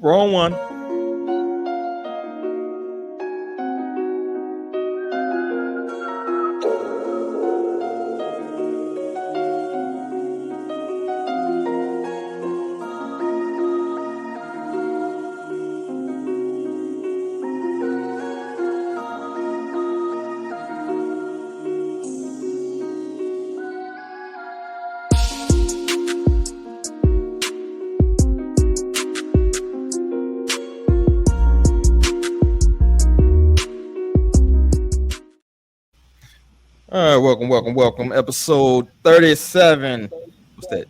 Wrong one. All right, welcome. Episode 37. What's that?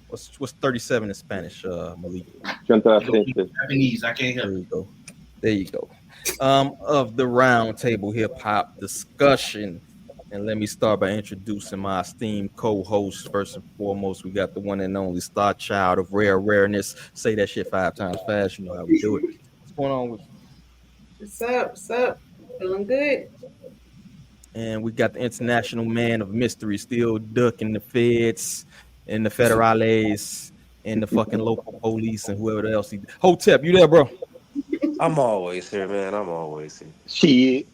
What's 37 in Spanish, Malik? Japanese. I can't help. There you go. Of the Roundtable Hip Hop discussion. And let me start by introducing my esteemed co-host. First and foremost, we got the one and only star child of rareness. Say that shit 5 times fast. You know how we do it. What's going on with you? What's up? Feeling good. And we got the international man of mystery still ducking the feds and the federales and the fucking local police and whoever else. Hotep, you there, bro? I'm always here, man. I'm always here. Shit.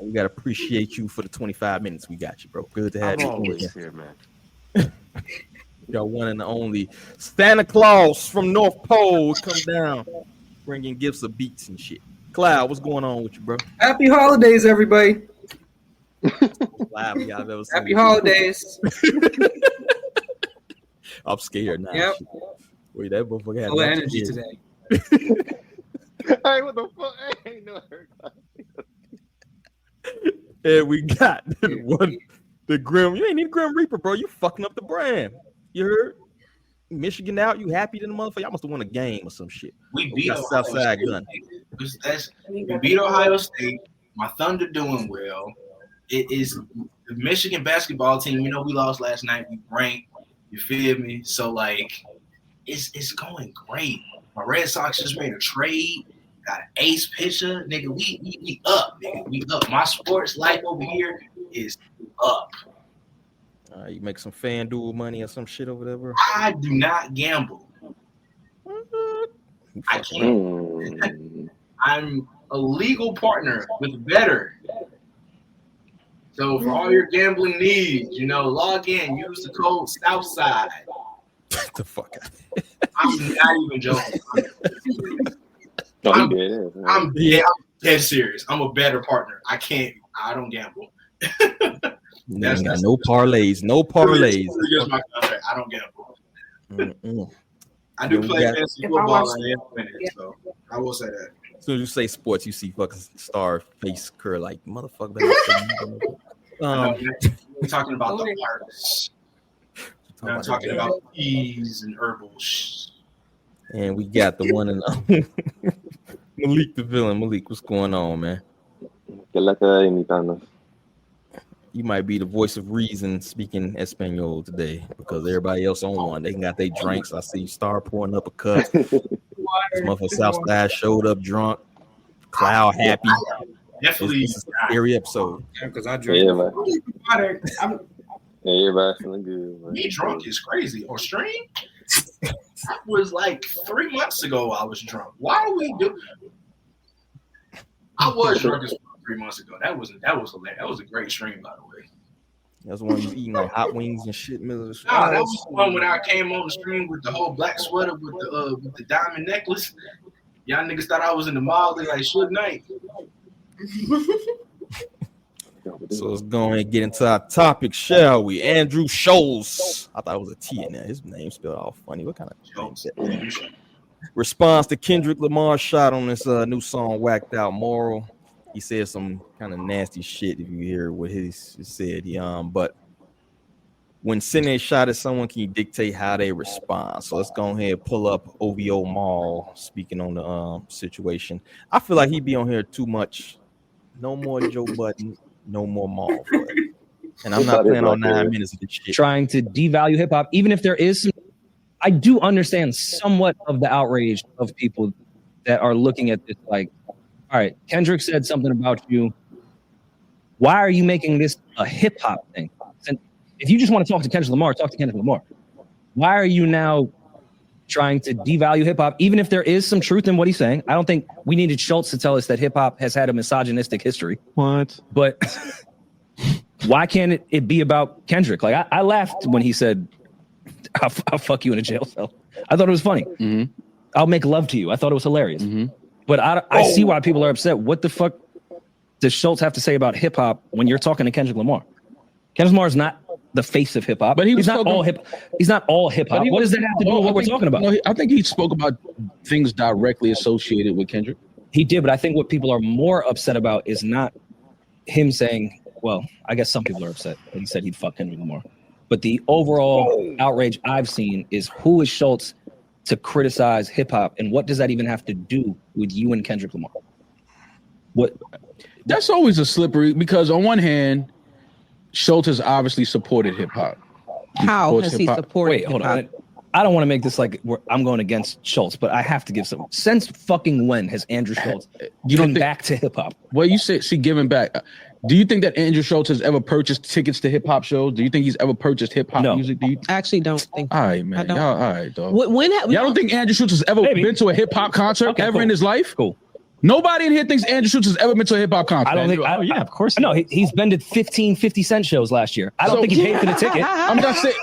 We got to appreciate you for the 25 minutes we got you, bro. Good to have you. I'm always here, man. Y'all one and only Santa Claus from North Pole come down bringing gifts of beats and shit. Cloud, what's going on with you, bro? Happy holidays, everybody. Happy holidays. I'm scared now. Yep. Wait, that motherfucker had no energy today. Hey, what the fuck? I ain't know her. And we got the Grim. You ain't need Grim Reaper, bro. You fucking up the brand. You heard? Michigan out. You happy to the motherfucker? Y'all must have won a game or some shit. We beat Southside gun. We beat Ohio State. My Thunder doing well. It is the Michigan basketball team. You know, we lost last night. We ranked. You feel me? So like, it's going great. My Red Sox just made a trade. Got an ace pitcher, nigga. We up, nigga. We up. My sports life over here is up. You make some FanDuel money or some shit over there, bro? I do not gamble. I can't. I'm a legal partner with Better. So for all your gambling needs, you know, log in, use the code Southside. What the fuck? I'm not even joking. I'm dead serious. I'm a better partner. I don't gamble. That's no parlays. No parlays. Here's my contract. I don't gamble. I do play fantasy football and infinite, so I will say that. As soon as you say sports, you see fucking star face curl like motherfucker. We're talking about the artists. I'm talking about teas and herbals. And we got the one and only Malik the villain. Malik, what's going on, man? You might be the voice of reason speaking Espanol today because everybody else on one. They got their drinks. I see Star pouring up a cup. This motherfucker Southside showed up drunk. Cloud happy. Definitely. This is a scary episode. Yeah, because I drink water. Everybody's feeling good. Man. Me drunk is crazy. On stream? That was like 3 months ago I was drunk. Why do we do? I was drunk as 3 months ago. That was hilarious. That was a great stream, by the way. That's one you eating like hot wings and shit. Nah, that was the one when I came on the stream with the whole black sweater with the diamond necklace. Y'all niggas thought I was in the mall. They like, Suge Knight. So let's go ahead and get into our topic, shall we? Andrew Schulz. I thought it was a T in there. His name spelled all funny. What kind of response to Kendrick Lamar shot on this new song, Whacked Out Moral? He said some kind of nasty shit if you hear what he said. But when sending a shot at someone, can you dictate how they respond? So let's go ahead and pull up OVO Mall speaking on the situation. I feel like he'd be on here too much. No more Joe Budden, no more Mall. And I'm not playing on 9 minutes of this shit. Trying to devalue hip hop, even if there is some, I do understand somewhat of the outrage of people that are looking at this like, all right, Kendrick said something about you. Why are you making this a hip hop thing? And if you just want to talk to Kendrick Lamar, talk to Kendrick Lamar. Why are you now trying to devalue hip hop, even if there is some truth in what he's saying. I don't think we needed Schulz to tell us that hip hop has had a misogynistic history. What? But why can't it be about Kendrick? Like I laughed when he said, I'll fuck you in a jail cell. I thought it was funny. Mm-hmm. I'll make love to you. I thought it was hilarious. Mm-hmm. But I see why people are upset. What the fuck does Schulz have to say about hip hop when you're talking to Kendrick Lamar? Kendrick Lamar is not the face of hip hop, but he's not all hip. He's not all hip hop. What does that have to do with what we're talking about? No, I think he spoke about things directly associated with Kendrick. He did, but I think what people are more upset about is not him saying, well, I guess some people are upset that he said he'd fuck Kendrick Lamar. But the overall outrage I've seen is who is Schulz to criticize hip hop, and what does that even have to do with you and Kendrick Lamar? What? That's always a slippery, because on one hand, Schulz has obviously supported hip hop. How has he supported? Wait, hold on. I don't want to make this like I'm going against Schulz, but I have to give some. Since fucking when has Andrew Schulz given back to hip hop? Well, you said she giving back. Do you think that Andrew Schulz has ever purchased tickets to hip hop shows? Do you think he's ever purchased hip hop music? I actually don't think. All right, man. Y'all, all right, dog. Y'all don't think Andrew Schulz has ever been to a hip hop concert in his life? Cool. Nobody in here thinks Andrew Schulz has ever been to a hip hop concert. I don't think. Yeah, of course. No, he's been to 50 Cent shows last year. I don't think he paid for the ticket. I'm not saying.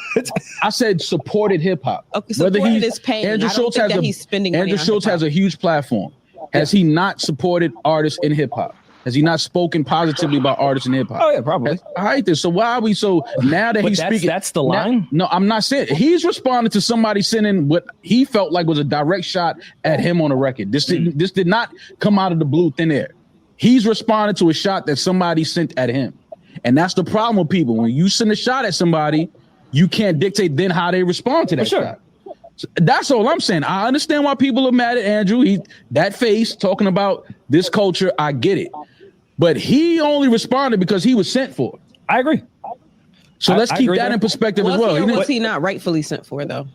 I said supported hip hop. Okay, supported is paying. Andrew Schulz has he's spending. Andrew Schulz has a huge platform. Has he not supported artists in hip hop? Has he not spoken positively about artists in hip hop? Oh yeah, probably. All right, then. So why are we so now that he's speaking? That's the line. No, I'm not saying he's responding to somebody sending what he felt like was a direct shot at him on a record. This did not come out of the blue thin air. He's responding to a shot that somebody sent at him, and that's the problem with people. When you send a shot at somebody, you can't dictate then how they respond to that shot. So that's all I'm saying. I understand why people are mad at Andrew. That face talking about this culture. I get it. But he only responded because he was sent for. I agree. So let's keep that in perspective as well. Was he not rightfully sent for, though?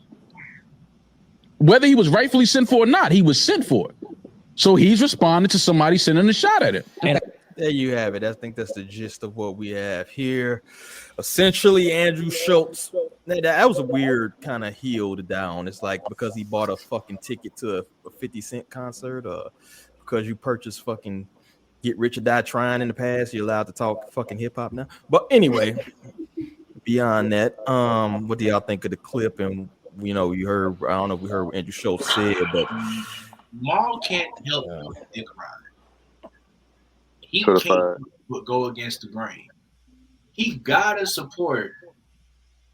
Whether he was rightfully sent for or not, he was sent for. So he's responding to somebody sending a shot at him. And there you have it. I think that's the gist of what we have here. Essentially, Andrew Schulz. That was a weird kind of heel to down. It's like because he bought a fucking ticket to a 50 Cent concert, or because you purchased fucking Get Rich or Die Trying in the past, you're allowed to talk fucking hip hop now. But anyway, beyond that, what do y'all think of the clip? And you heard, I don't know if we heard what Andrew Schulz said, but Maul can't help but dick ride. He can't but go against the grain. He gotta support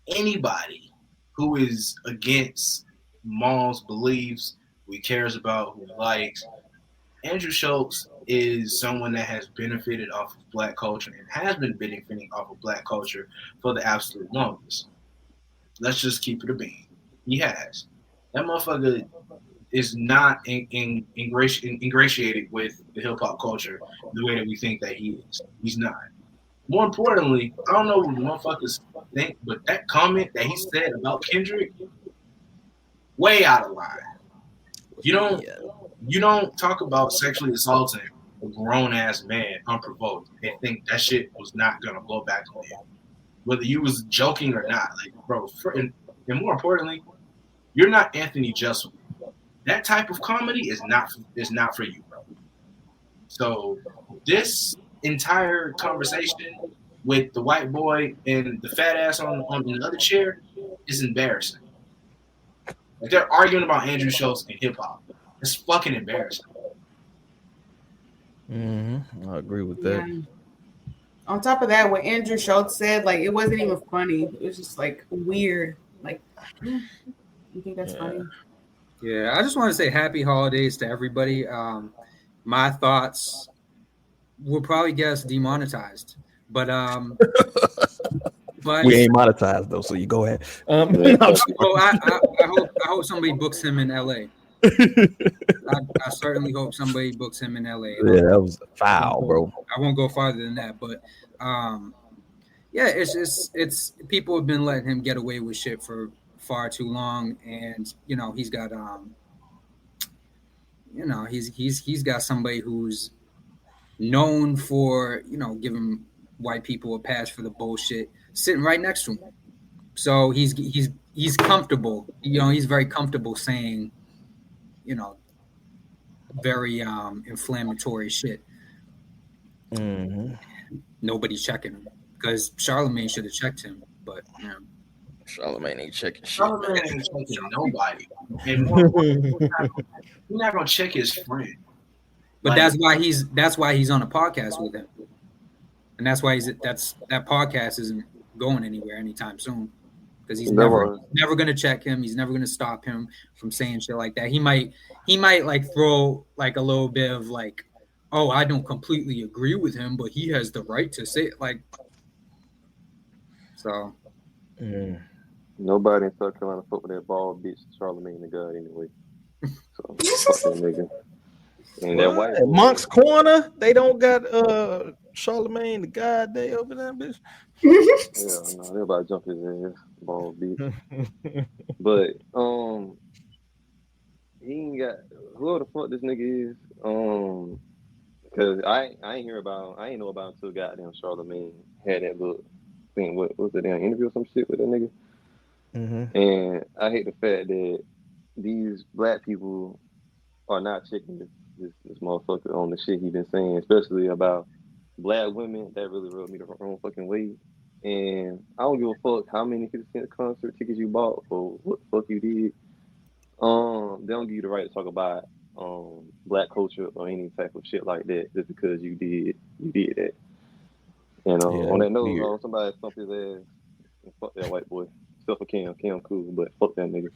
anybody who is against Maul's beliefs, who he cares about, who he likes. Andrew Schulz is someone that has benefited off of black culture and has been benefiting off of black culture for the absolute longest. Let's just keep it a bean. He has. That motherfucker is not ingratiated with the hip hop culture the way that we think that he is. He's not. More importantly, I don't know what motherfuckers think, but that comment that he said about Kendrick, way out of line. You don't talk about sexually assaulting a grown-ass man unprovoked and think that shit was not going to blow back on him. Whether you was joking or not. Like, bro, and more importantly, you're not Anthony Jeselnik. That type of comedy is not for you, bro. So this entire conversation with the white boy and the fat ass on the other chair is embarrassing. Like, they're arguing about Andrew Schulz and hip-hop. It's fucking embarrassing. Mm-hmm. I agree with that. Yeah. On top of that, what Andrew Schulz said, like, it wasn't even funny. It was just like weird. Like, you think that's funny? Yeah, I just want to say happy holidays to everybody. My thoughts will probably get us demonetized, but we ain't monetized though, so you go ahead. I hope somebody books him in LA. I certainly hope somebody books him in LA. Yeah, that was foul, bro. I won't go farther than that, but yeah, it's people have been letting him get away with shit for far too long, and he's got he's got somebody who's known for giving white people a pass for the bullshit sitting right next to him. So he's comfortable. You know, he's very comfortable saying, you know, very inflammatory shit. Mm-hmm. Nobody's checking him because Charlamagne should have checked him, but you know. Charlamagne ain't checking shit. Charlamagne ain't checking nobody. And he's not gonna check his friend. But Like, that's why he's on a podcast with him, and that's why that podcast isn't going anywhere anytime soon because he's never gonna check him. He's never gonna stop him from saying shit like that. He might like throw like a little bit of like, oh, I don't completely agree with him, but he has the right to say it. Like, so. Nobody in South Carolina fuck with that bald bitch Charlamagne the God anyway. So fuck that nigga. And that white boy, Monk's Corner, they don't got Charlamagne the God day over there, bitch. Yeah, no, everybody jump his ass, bald bitch. But he ain't got whoever the fuck this nigga is. Cause I ain't know about until goddamn Charlamagne had that little thing. What was it? An interview or some shit with that nigga. Mm-hmm. And I hate the fact that these black people are not checking this motherfucker on the shit he been saying, especially about black women. That really rubbed me the wrong fucking way. And I don't give a fuck how many 50-cent concert tickets you bought or what the fuck you did. They don't give you the right to talk about black culture or any type of shit like that just because you did that. And on that note, somebody stump his ass and fuck that white boy. Except for Cam. Cam cool, but fuck that nigga.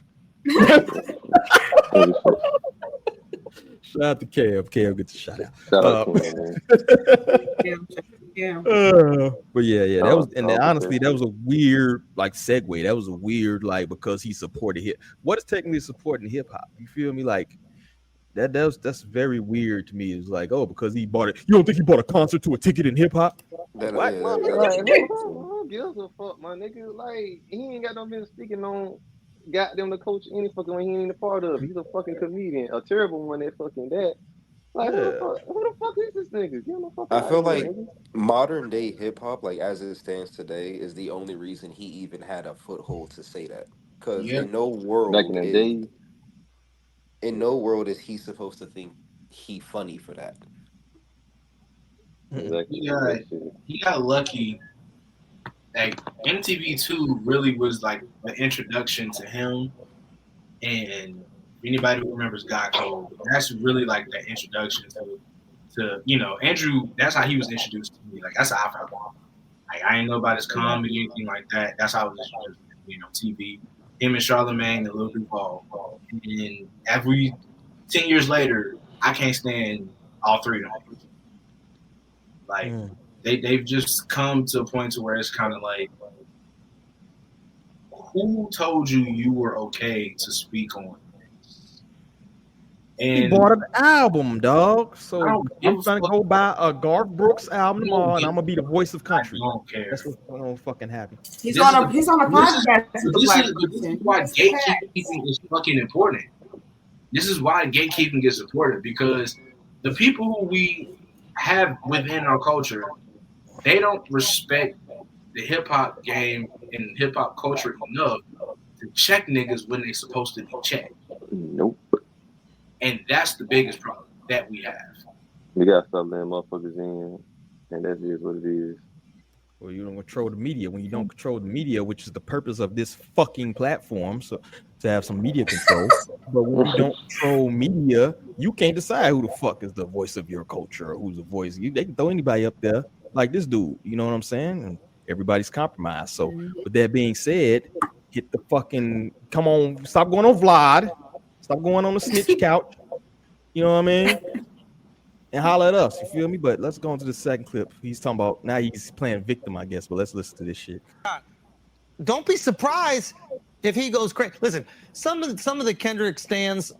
Shout out to Cam. Cam gets a shout out. Shout out to Cam, man. But yeah, that was, and honestly, that was a weird like segue. That was a weird like because he supported hip. What is technically supporting hip hop? You feel me? Like that's very weird to me. It's like, oh, because he bought it. You don't think he bought a concert to a ticket in hip hop? Who gives a fuck, my nigga? Like, he ain't got no business speaking on goddamn the coach any fucking way he ain't a part of. He's a fucking comedian, a terrible one at fucking that. Like, who the fuck is this nigga? Give him a fucking I feel like modern day hip hop, like as it stands today, is the only reason he even had a foothold to say that. Because in no world, back in the day, in no world is he supposed to think he funny for that. Exactly. He got lucky. Like MTV2 really was like the introduction to him, and anybody who remembers God Code, that's really like the introduction to you know Andrew. That's how he was introduced to me. Like that's how I found him. Like I didn't know about his comedy, anything like that. That's how I was introduced to you know TV. Him and Charlamagne and Lil Duval. And every 10 years later, I can't stand all three of them. Like they've just come to a point to where it's kind of like, who told you were okay to speak on this? And he bought an album, dog. So I'm gonna go buy a Garth Brooks album tomorrow, and I'm gonna be the voice of country. I don't care. That's what's gonna fucking happen. He's on a podcast. This is why gatekeeping is fucking important. This is why gatekeeping is important, because the people who we have within our culture, they don't respect the hip hop game and hip hop culture enough to check niggas when they're supposed to be checked. Nope. And that's the biggest problem that we have. We gotta stop letting motherfuckers in, and that is what it is. Well, you don't control the media. When you don't control the media, which is the purpose of this fucking platform, so to have some media control. But when you don't control media, you can't decide who the fuck is the voice of your culture or who's the voice. They can throw anybody up there, like this dude. You know what I'm saying? And everybody's compromised. So, with that being said, hit the fucking come on, stop going on Vlad, stop going on the snitch couch. You know what I mean? And holler at us, you feel me? But let's go into the second clip. He's talking about now he's playing victim, I guess. But let's listen to this shit. Don't be surprised if he goes crazy. Listen, some of the Kendrick stans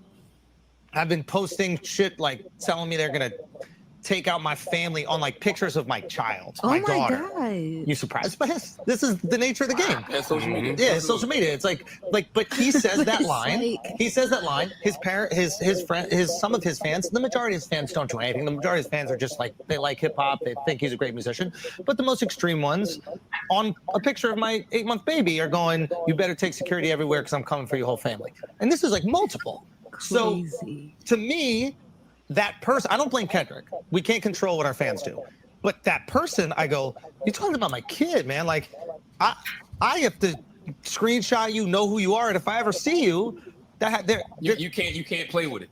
have been posting shit like telling me they're gonna take out my family on like pictures of my child, my daughter. God. You surprised by this? This is the nature of the game. And social media. Yeah, it's social media. It's like, but he says that line. He says that line. His parent, his friend, some of his fans. The majority of his fans don't do anything. The majority of his fans are just like they like hip hop. They think he's a great musician. But the most extreme ones on a picture of my 8-month baby are going, you better take security everywhere because I'm coming for your whole family. And this is like multiple. So to me, that person, I don't blame Kendrick. We can't control what our fans do. But that person, I go, you're talking about my kid, man. Like, I have to screenshot you, know who you are, and if I ever see you, you can't play with it.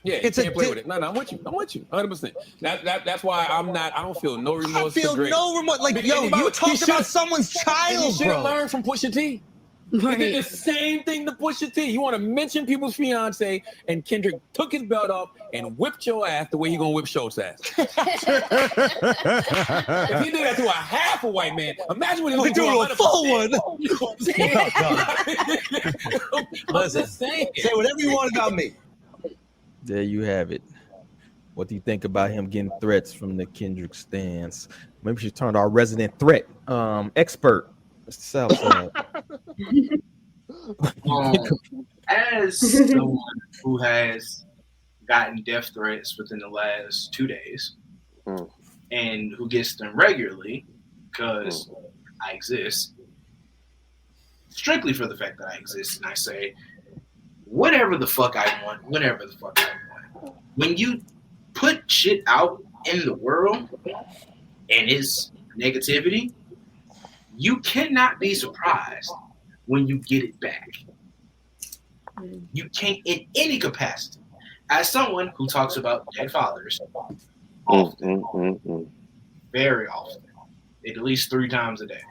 Yeah, you can't play with it. No, I'm with you. 100%. That's why I don't feel no remorse. I feel no remorse. Like, yo, you talked about someone's child, you should bro. have learned from Pusha T. Right. He did the same thing to Pusha T. You want to mention people's fiance, and Kendrick took his belt off and whipped your ass the way he gonna whip Schultz's ass. If he did that to a half a white man, imagine what he would do to a full one. Listen, say whatever you want about me. There you have it. What do you think about him getting threats from the Kendrick stans? Maybe we should turn to our resident threat expert, Mr. Southside. As someone who has gotten death threats within the last 2 days and who gets them regularly because I exist, strictly for the fact that I exist, and I say whatever the fuck I want, whenever the fuck I want. When you put shit out in the world and it's negativity, you cannot be surprised when you get it back. You can't in any capacity. As someone who talks about dead fathers often, very often, at least 3 times a day.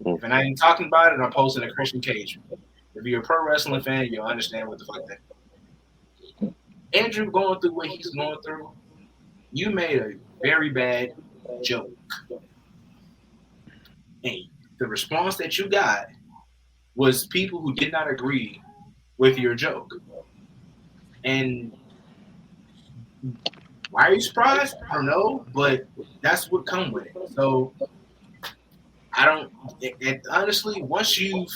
If I ain't talking about it, I'm posting a Christian cage. If you're a pro wrestling fan, you'll understand what the fuck that is. Andrew going through what he's going through, you made a very bad joke. And the response that you got was people who did not agree with your joke. And why are you surprised? I don't know, but that's what come with it. So honestly, once you've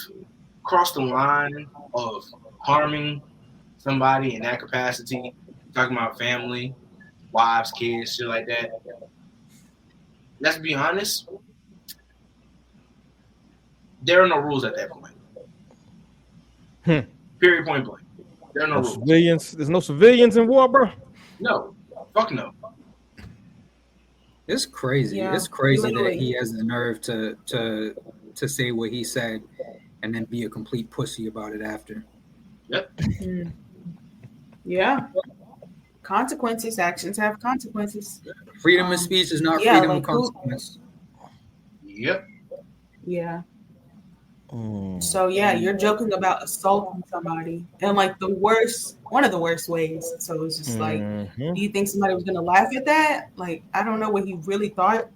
crossed the line of harming somebody in that capacity, talking about family, wives, kids, shit like that, let's be honest, there are no rules at that point. Period, point blank. There are no rules. Civilians. There's no civilians in war, bro. No. Fuck no. It's crazy. Yeah, it's crazy literally. that he has the nerve to say what he said and then be a complete pussy about it after. Yep. Yeah. Consequences. Actions have consequences. Freedom of speech is not freedom like of consequence. Yep. Yeah. So yeah, you're joking about assaulting somebody in like one of the worst ways. So it's just like, do you think somebody was gonna laugh at that? Like, I don't know what he really thought.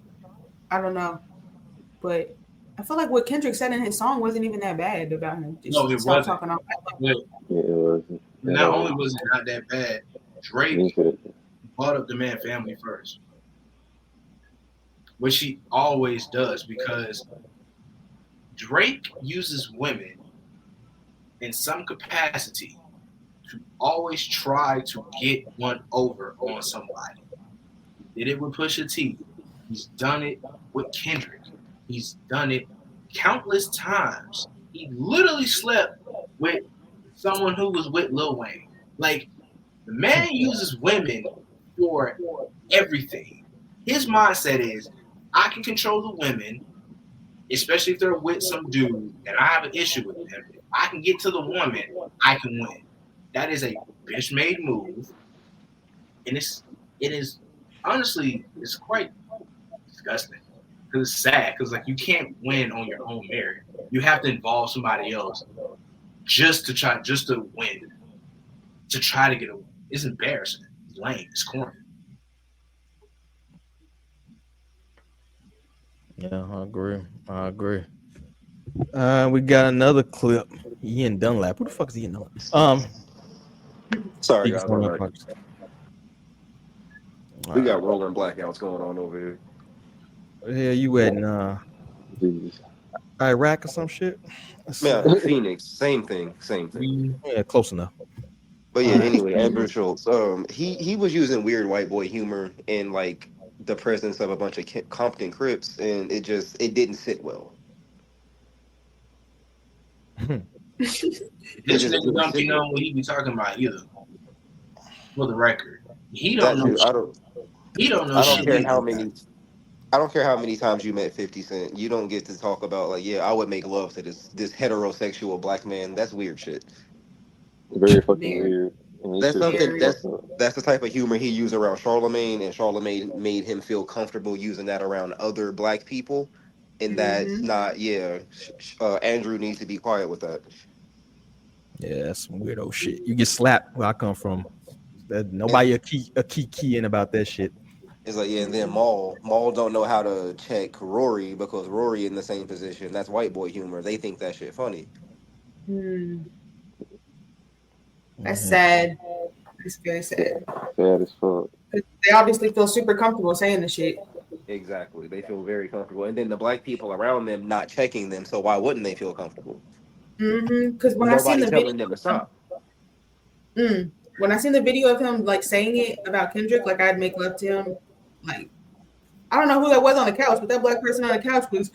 I don't know, but I feel like what Kendrick said in his song wasn't even that bad about him. Just No, it stop wasn't. talking about Yeah, it wasn't. Not only was it not that bad, Drake brought up the man family first, which he always does, because Drake uses women in some capacity to always try to get one over on somebody. He did it with Pusha T. He's done it with Kendrick. He's done it countless times. He literally slept with someone who was with Lil Wayne. Like, the man uses women for everything. His mindset is, I can control the women, especially if they're with some dude and I have an issue with them. If I can get to the woman, I can win. That is a bitch-made move. And it is honestly, it's quite disgusting. Because it's sad. Because like, you can't win on your own merit. You have to involve somebody else just to win. To try to get a win. It's embarrassing. It's lame. It's corny. Yeah, I agree. We got another clip. Ian Dunlap. Who the fuck is Ian Dunlap? Sorry, guys. We got rolling blackouts going on over here. Yeah, you in Iraq or some shit? Yeah, Phoenix, same thing. Yeah, close enough. But yeah, anyway, Andrew Schulz. He was using weird white boy humor and like the presence of a bunch of Compton Crips, and it didn't sit well. This nigga don't be knowing what he be talking about either. For the record, he don't know. He don't know. I don't care how many. I don't care how many times you met 50 Cent. You don't get to talk about like, yeah, I would make love to this heterosexual black man. That's weird shit. Very fucking weird. That's something. That's the type of humor he used around Charlemagne, and Charlemagne made him feel comfortable using that around other black people. And that's not. Yeah, Andrew needs to be quiet with that. Yeah, that's some weirdo shit. You get slapped where I come from. Nobody a key in about that shit. It's like, yeah, and then Maul don't know how to check Rory because Rory in the same position. That's white boy humor. They think that shit funny. That's sad. It's very sad. Sad as fuck. They obviously feel super comfortable saying the shit. Exactly. They feel very comfortable. And then the black people around them not checking them, so why wouldn't they feel comfortable? Because when I seen the video, them to stop. When I seen the video of him like saying it about Kendrick, like I'd make love to him. Like, I don't know who that was on the couch, but that black person on the couch was.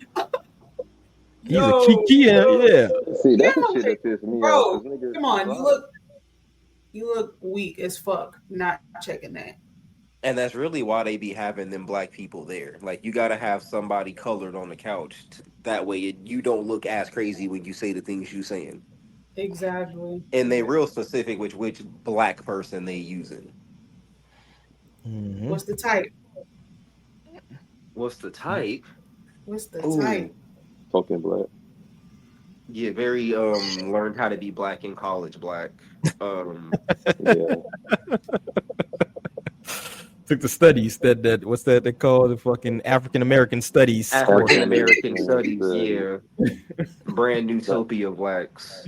He's a key, yeah. See, that's the shit that pisses me off. Bro, come on, you look weak as fuck. Not checking that. And that's really why they be having them black people there. Like, you gotta have somebody colored on the couch. That way, you don't look as crazy when you say the things you saying. Exactly. And they real specific which black person they using. What's the type? What's the type? Type? Fucking black. Yeah, very learned how to be black in college black. Yeah. Took the studies that what's that they call the fucking African American studies. African American studies, yeah. Brand utopia blacks.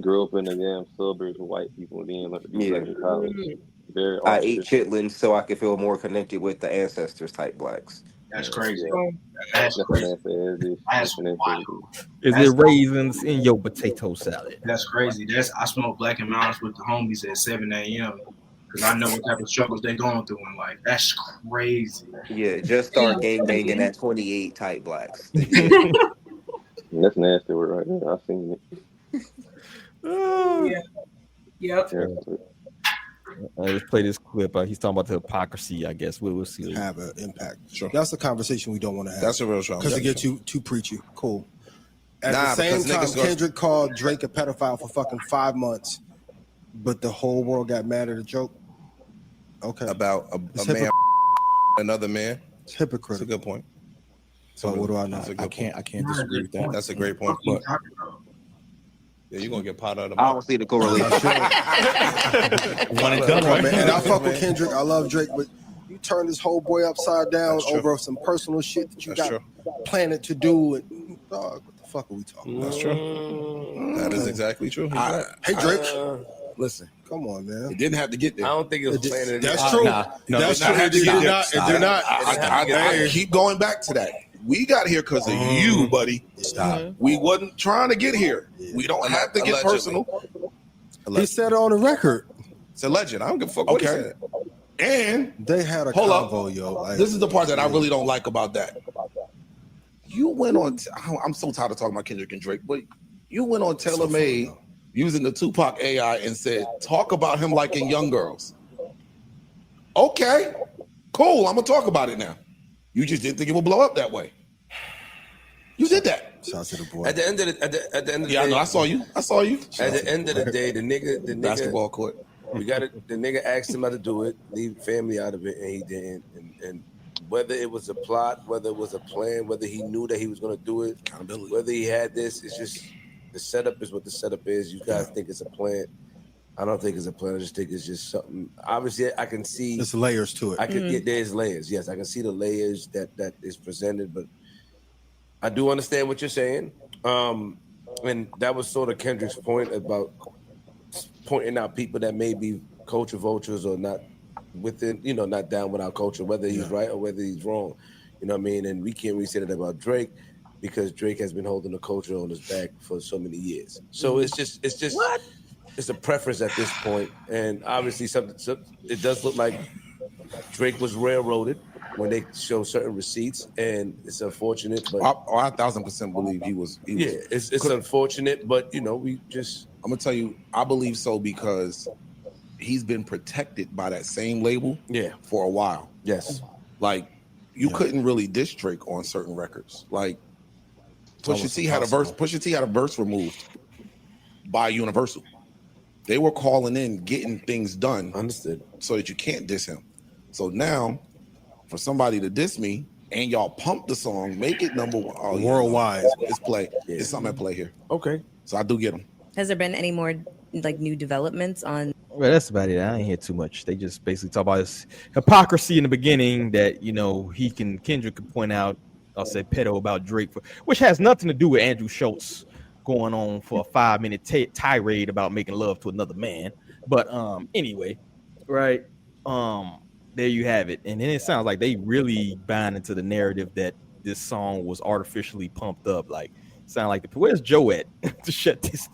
Grew up in the damn suburbs with white people and then went to college. Very I ate chitlins so I could feel more connected with the ancestors type blacks. That's crazy. That's crazy. That's wild. Is there raisins in your potato salad? That's crazy. I smoke Black and Mounds with the homies at 7 a.m. because I know what type of struggles they're going through in life. That's crazy. Yeah, just start gangbanging at 28 type blacks. That's nasty word right there. I've seen it. Yep. Let's play this clip. He's talking about the hypocrisy, I guess. We'll see. Have an impact. Sure. That's a conversation we don't want to have. That's a real show. Because it gets you too preachy. Cool. At the same time, Kendrick called Drake a pedophile for fucking 5 months, but the whole world got mad at a joke. Okay. About a man, another man. It's hypocritical. That's a good point. So what do I know? I can't disagree with that. That's a great point. But yeah, you're gonna get pot out of the I don't see the correlation. One and done, right? And I fuck with Kendrick. I love Drake, but you turn this whole boy upside down over some personal shit that you got planning to do. And dog, what the fuck are we talking about? That's true. That is exactly true. Hey Drake, listen. Come on, man. It didn't have to get there. I don't think it was planning. That's true. That's true. It did not. I keep going back to that. We got here because of you, buddy. Stop. We wasn't trying to get here. We don't have to get personal. He said it on the record. It's a legend. I don't give a fuck what he said. And they had a convo, yo. Like, this is the part that I really don't like about that. You went on. I'm so tired of talking about Kendrick and Drake, but you went on Taylor Made using the Tupac AI and said, "Talk about him like in Young Girls." Okay, cool. I'm gonna talk about it now. You just didn't think it would blow up that way. You did that. Shout to the boy. At the end of the day, I know. I saw you. At the end of the day, the nigga basketball court. We got it. The nigga asked him how to do it, leave family out of it, and he didn't. And whether it was a plot, whether it was a plan, whether he knew that he was going to do it, accountability. Whether he had this, it's just the setup is what the setup is. You guys think it's a plan. I don't think it's a plan. I just think it's just something. Obviously, I can see there's layers to it. I can get there's layers. Yes, I can see the layers that is presented, but I do understand what you're saying. And that was sort of Kendrick's point about pointing out people that may be culture vultures or not within, not down with our culture, whether he's right or whether he's wrong. You know what I mean? And we can't really say that about Drake because Drake has been holding the culture on his back for so many years. So it's just what? It's a preference at this point, and obviously, it does look like Drake was railroaded. when they show certain receipts, and it's unfortunate. But I 1,000% believe he was. It's unfortunate, but we just. I'm gonna tell you, I believe so because he's been protected by that same label, for a while. Yes, like you couldn't really diss Drake on certain records. Like Pusha T had a verse. Pusha T had a verse removed by Universal. They were calling in, getting things done. Understood. So that you can't diss him. So now, for somebody to diss me and y'all pump the song, make it number one. Oh, worldwide. It's play. Yeah. It's something at play here. Okay. So I do get them. Has there been any more like new developments on? Well, that's about it. I ain't hear too much. They just basically talk about this hypocrisy in the beginning that Kendrick could point out. I'll say pedo about Drake, which has nothing to do with Andrew Schulz going on for a 5-minute tirade about making love to another man. But anyway, right? There you have it. And then it sounds like they really buying into the narrative that this song was artificially pumped up. Like, sound like where's Joe at to shut this?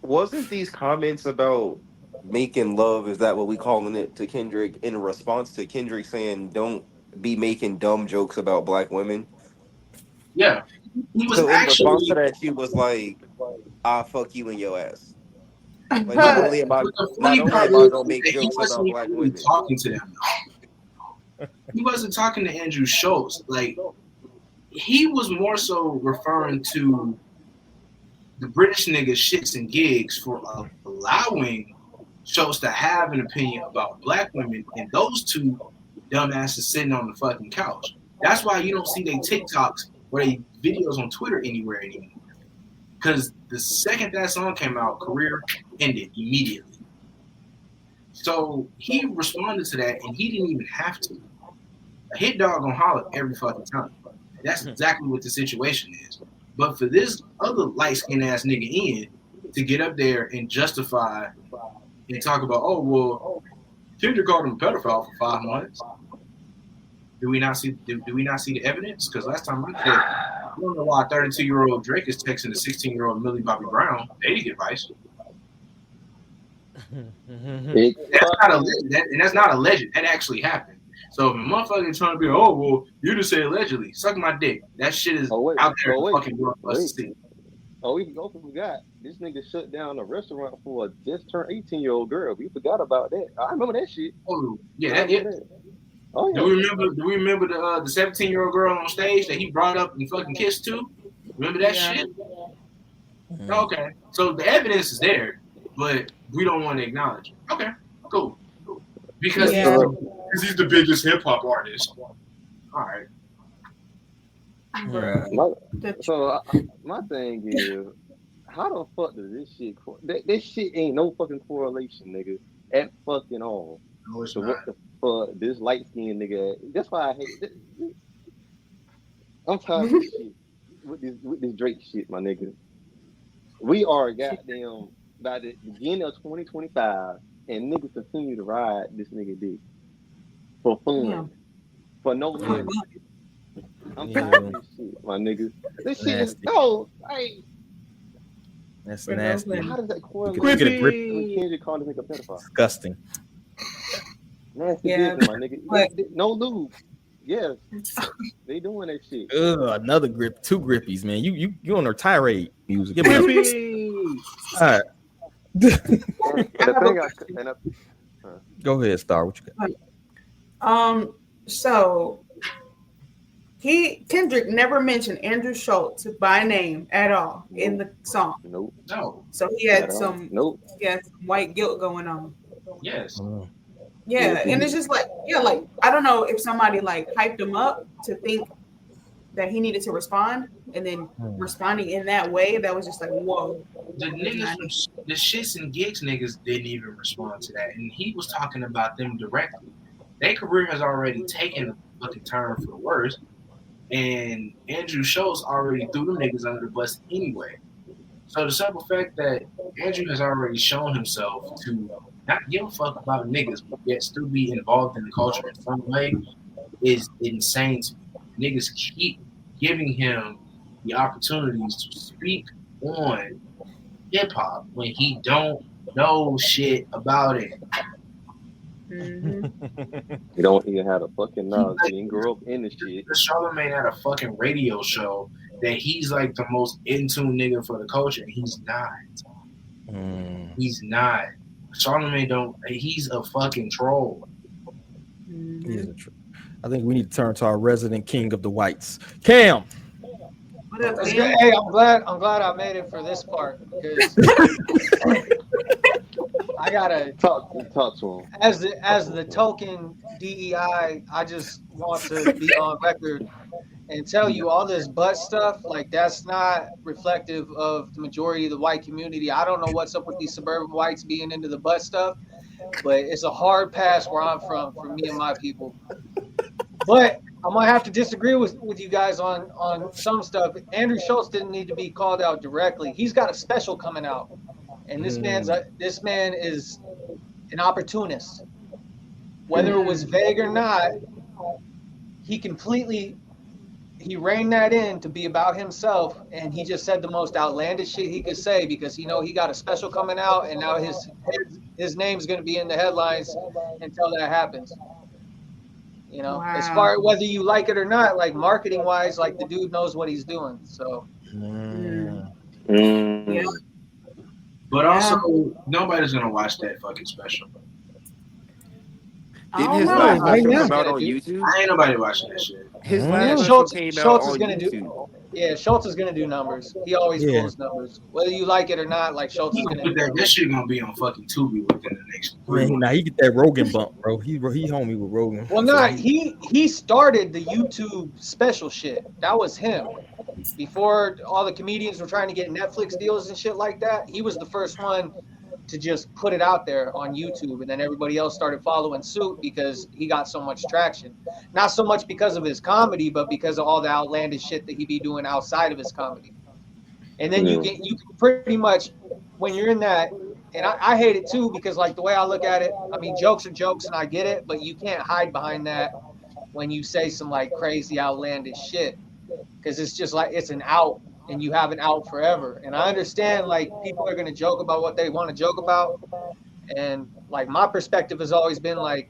Wasn't these comments about making love? Is that what we calling it to Kendrick in response to Kendrick saying, "Don't be making dumb jokes about black women"? Yeah, he was so in response to actually. that, she was like, "I fuck you in your ass." Like, not only about don't make jokes about black women. Talking to them. He wasn't talking to Andrew Schulz. Like, he was more so referring to the British niggas shits and gigs for allowing Schulz to have an opinion about black women, and those two dumbasses sitting on the fucking couch. That's why you don't see their TikToks or their videos on Twitter anywhere anymore. Because the second that song came out, career ended immediately. So he responded to that, and he didn't even have to. A hit dog gonna holler every fucking time. And that's exactly what the situation is. But for this other light-skinned ass nigga in to get up there and justify and talk about, oh well, Kendrick called him a pedophile for 5 months. Do we not see the evidence? Because last time I checked, I don't know why a 32-year-old Drake is texting a 16-year-old Millie Bobby Brown dating advice. That's not alleged. That actually happened. So if a motherfucker is trying to be, oh well, you just say allegedly, suck my dick. That shit is out there in the fucking world for us to see. Oh, we also forgot this nigga shut down a restaurant for a just turned 18-year-old girl. We forgot about that. I remember that shit. Oh yeah, that. Oh, yeah. Do we remember the 17-year-old girl on stage that he brought up and fucking kissed too? Remember that shit? Okay, so the evidence is there, but we don't want to acknowledge it. Okay, cool. Because he's the biggest hip hop artist. All right. My thing is, how the fuck does this shit? This shit ain't no fucking correlation, nigga, at fucking all. No, it's so not. what the fuck, this light skinned nigga? That's why I hate this. I'm tired of this shit with this Drake shit, my nigga. We are goddamn by the beginning of 2025, and niggas continue to ride this nigga dick for fun, for no reason. I'm tired of this shit, my nigga. This shit is so like. That's nasty. How does that correlate? Kendrick call this nigga pedophile. Disgusting. Nasty business, my nigga. No lube. Yes, they doing that shit. Another grip, 2 grippies, man. You on their tirade music. All right. Go ahead, Star. What you got? So Kendrick never mentioned Andrew Schulz by name at all in the song. Nope. No. So he had some white guilt going on. Yes. Yeah, and it's just like I don't know if somebody like hyped him up to think that he needed to respond, and then responding in that way, that was just like, whoa. The niggas, the shits and gigs niggas didn't even respond to that, and he was talking about them directly. Their career has already taken a fucking turn for the worse, and Andrew Schulz already threw them niggas under the bus anyway. So the simple fact that Andrew has already shown himself to not give a fuck about niggas, but yet still be involved in the culture in some way is insane to me. Niggas keep giving him the opportunities to speak on hip hop when he don't know shit about it. He don't even have a fucking knowledge. He didn't grow up in the shit. Charlamagne had a fucking radio show that he's like the most in tune nigga for the culture, and he's not. He's not. Charlamagne don't. He's a fucking troll. He is a troll. I think we need to turn to our resident king of the whites, Cam. What up, That's man? good. Hey, I'm glad I made it for this part because I gotta talk to him. As the token DEI, I just want to be on record and tell you all this butt stuff, like that's not reflective of the majority of the white community. I don't know what's up with these suburban whites being into the butt stuff, but it's a hard pass where I'm from for me and my people. But I'm gonna have to disagree with you guys on some stuff. Andrew Schulz didn't need to be called out directly. He's got a special coming out, and this man is an opportunist. Whether it was vague or not, he reined that in to be about himself, and he just said the most outlandish shit he could say because he got a special coming out, and now his name's gonna be in the headlines until that happens. As far as whether you like it or not, like marketing wise, like the dude knows what he's doing. So, Yeah. But also, nobody's gonna watch that fucking special. Did his last special come out on YouTube? I ain't nobody watching that shit. His last special came out on gonna YouTube. Schulz is gonna do numbers. He always pulls numbers, whether you like it or not. Like Schulz is gonna do numbers. That shit gonna be on fucking Tubi within the next 3 months. Now he get that Rogan bump, bro. He homie with Rogan. Well, he started the YouTube special shit. That was him. Before all the comedians were trying to get Netflix deals and shit like that, he was the first one to just put it out there on YouTube, and then everybody else started following suit because he got so much traction. Not so much because of his comedy, but because of all the outlandish shit that he be doing outside of his comedy. And then you can pretty much, when you're in that, and I hate it too because like the way I look at it, I mean jokes are jokes and I get it, but you can't hide behind that when you say some like crazy outlandish shit because it's just like it's an out. And you have an out forever. And I understand like people are gonna joke about what they want to joke about. And like my perspective has always been like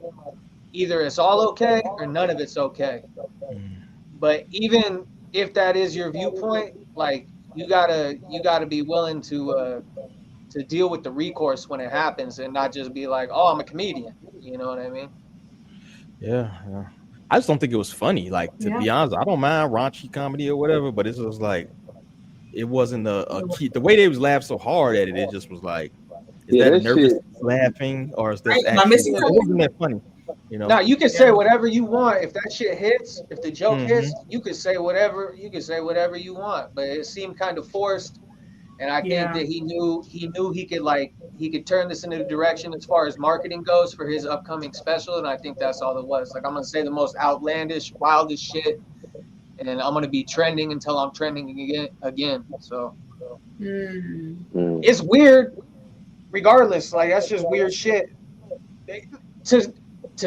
either it's all okay or none of it's okay. But even if that is your viewpoint, like you gotta be willing to deal with the recourse when it happens and not just be like, oh, I'm a comedian. You know what I mean? Yeah. I just don't think it was funny. Like to be honest, I don't mind raunchy comedy or whatever, but it was like it wasn't a key. The way they was laughing so hard at it, it just was like, is that nervous laughing or is that actually, it wasn't that funny? Now you can say whatever you want. If that shit hits, if the joke hits, you can say whatever you want. But it seemed kind of forced, and I think that he knew he could turn this into the direction as far as marketing goes for his upcoming special, and I think that's all it was. Like I'm gonna say the most outlandish, wildest shit. And I'm gonna be trending until I'm trending again. So it's weird, regardless. Like that's just weird shit. To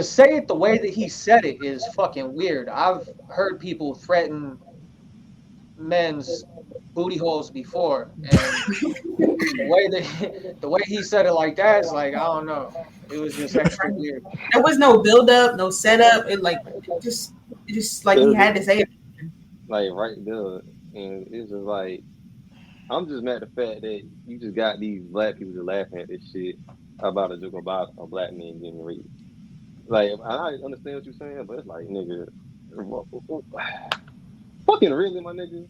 say it the way that he said it is fucking weird. I've heard people threaten men's booty holes before, and the way he said it like that is like I don't know. It was just extra weird. There was no build up, no setup. It just like he had to say it. Like right there, and it's just like I'm just mad at the fact that you just got these black people just laughing at this shit about a joke about a black man getting raped. Like I understand what you're saying, but it's like nigga, fucking really, my nigga.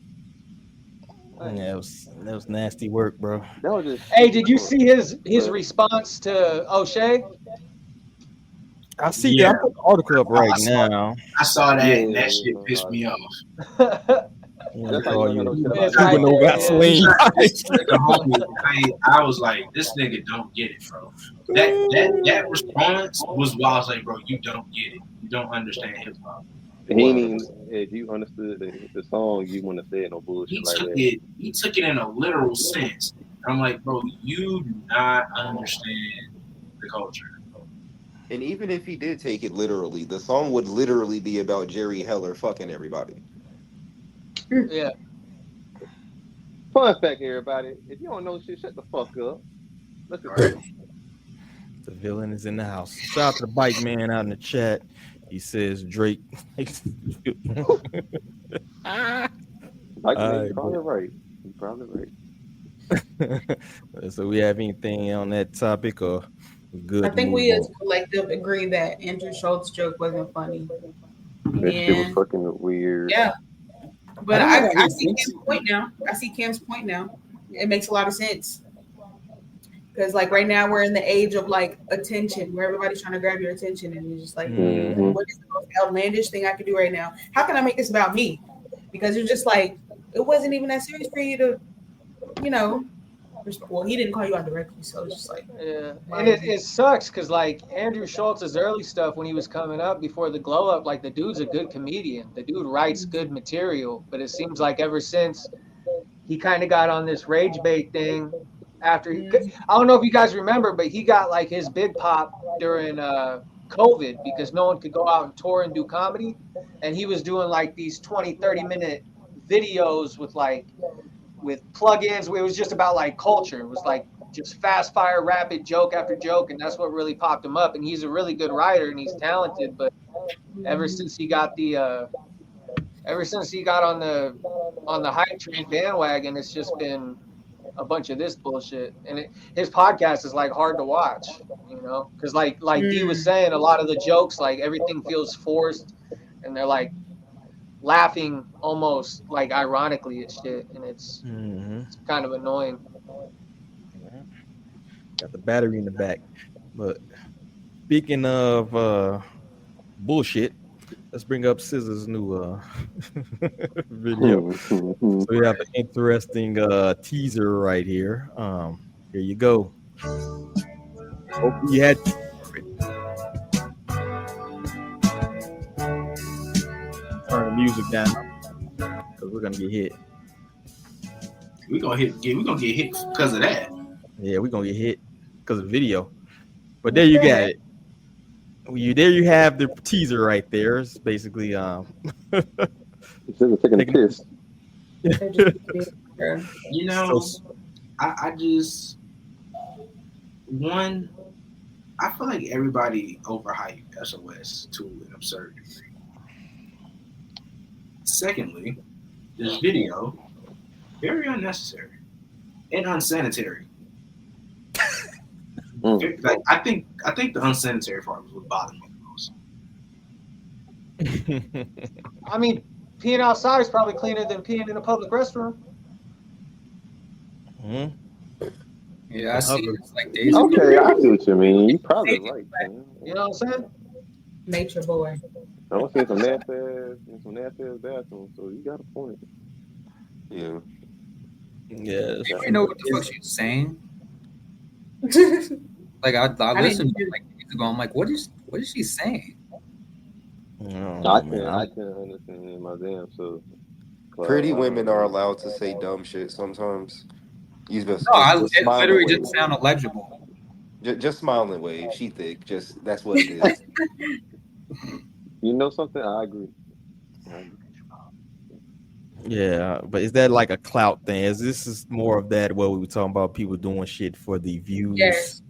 Like, yeah, that was nasty work, bro. That was just. Hey, did you see his response to O'Shea? I see that. I put the article up right now. I saw that, and that shit pissed me off. No Vaseline. I was like, this nigga don't get it, bro. That response was while I was like, bro, you don't get it. You don't understand hip hop. If you understood the song, you wouldn't have said no bullshit He took it in a literal sense. I'm like, bro, you do not understand the culture. And even if he did take it literally, the song would literally be about Jerry Heller fucking everybody. Yeah. Fun fact, everybody. If you don't know shit, shut the fuck up. Let's go. The villain is in the house. Shout out to the bike man out in the chat. He says Drake. Like, you're probably right. You're probably right. So we have anything on that topic or good? I think we as a collective agree that Andrew Schulz joke wasn't funny. That shit was fucking weird. Yeah. But I see Cam's point now. It makes a lot of sense. Because like right now we're in the age of like attention, where everybody's trying to grab your attention, and you're just like, what is the most outlandish thing I can do right now? How can I make this about me? Because you're just like, it wasn't even that serious for you to, well, he didn't call you out directly, so it's just like, yeah. And it sucks because like Andrew Schultz's early stuff when he was coming up before the glow up, like the dude's a good comedian. The dude writes good material, but it seems like ever since he kind of got on this rage bait thing. After I don't know if you guys remember, but he got like his big pop during COVID because no one could go out and tour and do comedy, and he was doing like these 20-30 minute videos with plugins where it was just about like culture. It was like just fast fire rapid joke after joke, and that's what really popped him up. And he's a really good writer and he's talented, but ever since he got on the hype train bandwagon, it's just been a bunch of this bullshit, and his podcast is like hard to watch, because like D was saying, a lot of the jokes, like everything feels forced, and they're like laughing almost like ironically at shit, and it's kind of annoying. Got the battery in the back. But speaking of bullshit, let's bring up SZA's new video. So we have an interesting teaser right here. Here you go. Hope you had. Turn the music down because we're gonna get hit. We're gonna get hit because of that. Yeah, we're gonna get hit because of the video. But there you got it. There you have the teaser right there. It's basically taking a piss. I just I feel like everybody overhyped SOS to an absurd degree. Secondly, this video very unnecessary and unsanitary. Like I think the unsanitary part was what bothered me the most. I mean, peeing outside is probably cleaner than peeing in a public restroom. Yeah, I see. It's like days ago. Okay, I see what you mean. You probably right. You know what I'm saying? Nature boy. I don't see some nasty ass bathroom, so you got a point. Yeah. Yeah. You know what the fuck she's saying? Like I listened to it like years ago. I'm like, what is she saying? I can't understand my damn self. Pretty women are allowed to say dumb shit sometimes. It literally just sound illegible. Just smile and wave. She thick. That's what it is. You know something? I agree. Yeah, but is that like a clout thing? This is more of that what we were talking about, people doing shit for the views? Yes,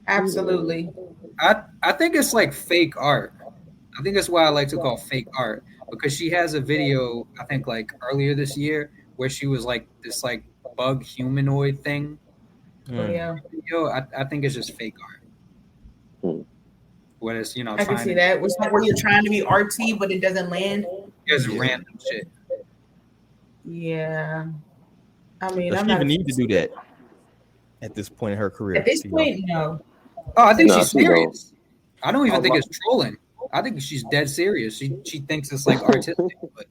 absolutely. I think it's like fake art. I think that's why I like to call fake art, because she has a video, I think like earlier this year, where she was like this like bug humanoid thing. Yeah. I think it's just fake art. What is I can see that. It's like where you're trying to be artsy, but it doesn't land. It's random shit. Yeah. I mean, does she even need to do that at this point in her career? At this point, no. Oh, I think she's serious. I don't even think it's trolling. I think she's dead serious. She thinks it's like artistic. But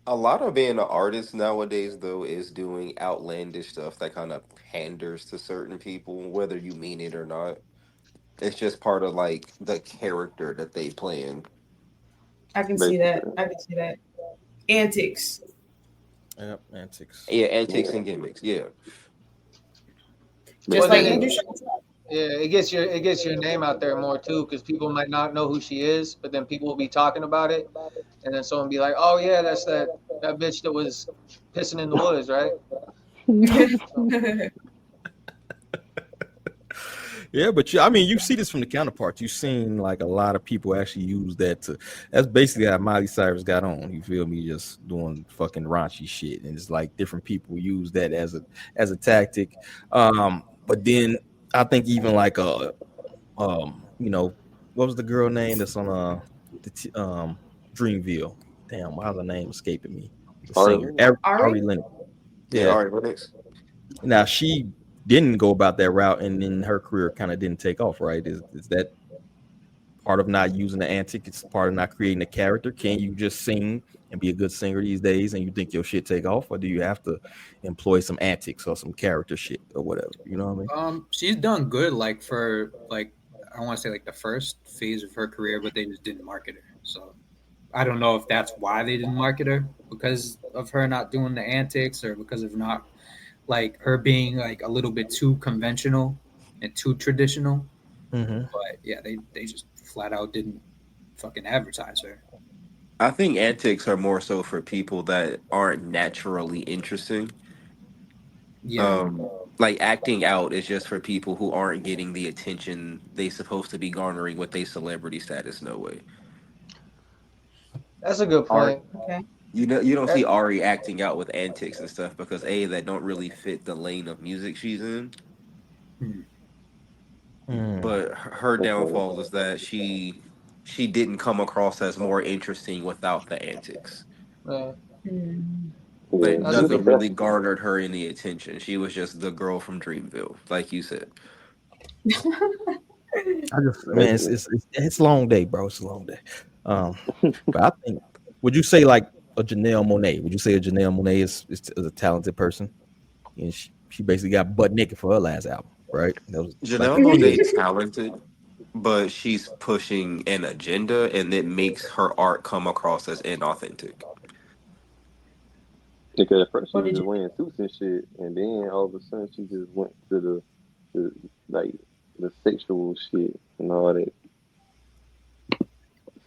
a lot of being an artist nowadays, though, is doing outlandish stuff that kind of panders to certain people, whether you mean it or not. It's just part of like the character that they play in. I can see that. Antics. Yep, antics. Yeah, antics and gimmicks. Yeah. Just like Andrew Schulz. Yeah, it gets your name out there more too, because people might not know who she is, but then people will be talking about it, and then someone be like, "Oh yeah, that's that bitch that was pissing in the woods, right?" Yeah, but I mean, you see this from the counterparts. You've seen like a lot of people actually use that to. That's basically how Miley Cyrus got on. You feel me? Just doing fucking raunchy shit, and it's like different people use that as a tactic. But then I think even like you know, what was the girl name that's on Dreamville? Damn, why's her name escaping me? The singer, Ari Lennox. Yeah, Ari Lennox. Now she didn't go about that route, and then her career kind of didn't take off, right? Is that part of not using the antic? It's part of not creating a character. Can you just sing and be a good singer these days, and you think your shit take off, or do you have to employ some antics or some character shit or whatever? You know what I mean? She's done good, like for like I don't want to say like the first phase of her career, but they just didn't market her. So I don't know if that's why they didn't market her, because of her not doing the antics, or because of not like her being like a little bit too conventional and too traditional. Mm-hmm. But yeah, they just flat out didn't fucking advertise her. I think antics are more so for people that aren't naturally interesting. Yeah. Like acting out is just for people who aren't getting the attention they supposed to be garnering with their celebrity status. No way. That's a good point. Okay. You don't see Ari acting out with antics and stuff because that don't really fit the lane of music she's in. But her downfall is that she didn't come across as more interesting without the antics. Right. Like nothing really garnered her any attention. She was just the girl from Dreamville, like you said. Man, it's a long day, bro. It's a long day. But I think, would you say like a Janelle Monáe? Would you say a Janelle Monáe is a talented person? And she basically got butt naked for her last album, right? Janelle Monáe is talented, but she's pushing an agenda, and it makes her art come across as inauthentic. Because at first she was just wearing suits and shit, and then all of a sudden she just went to the sexual shit and all that.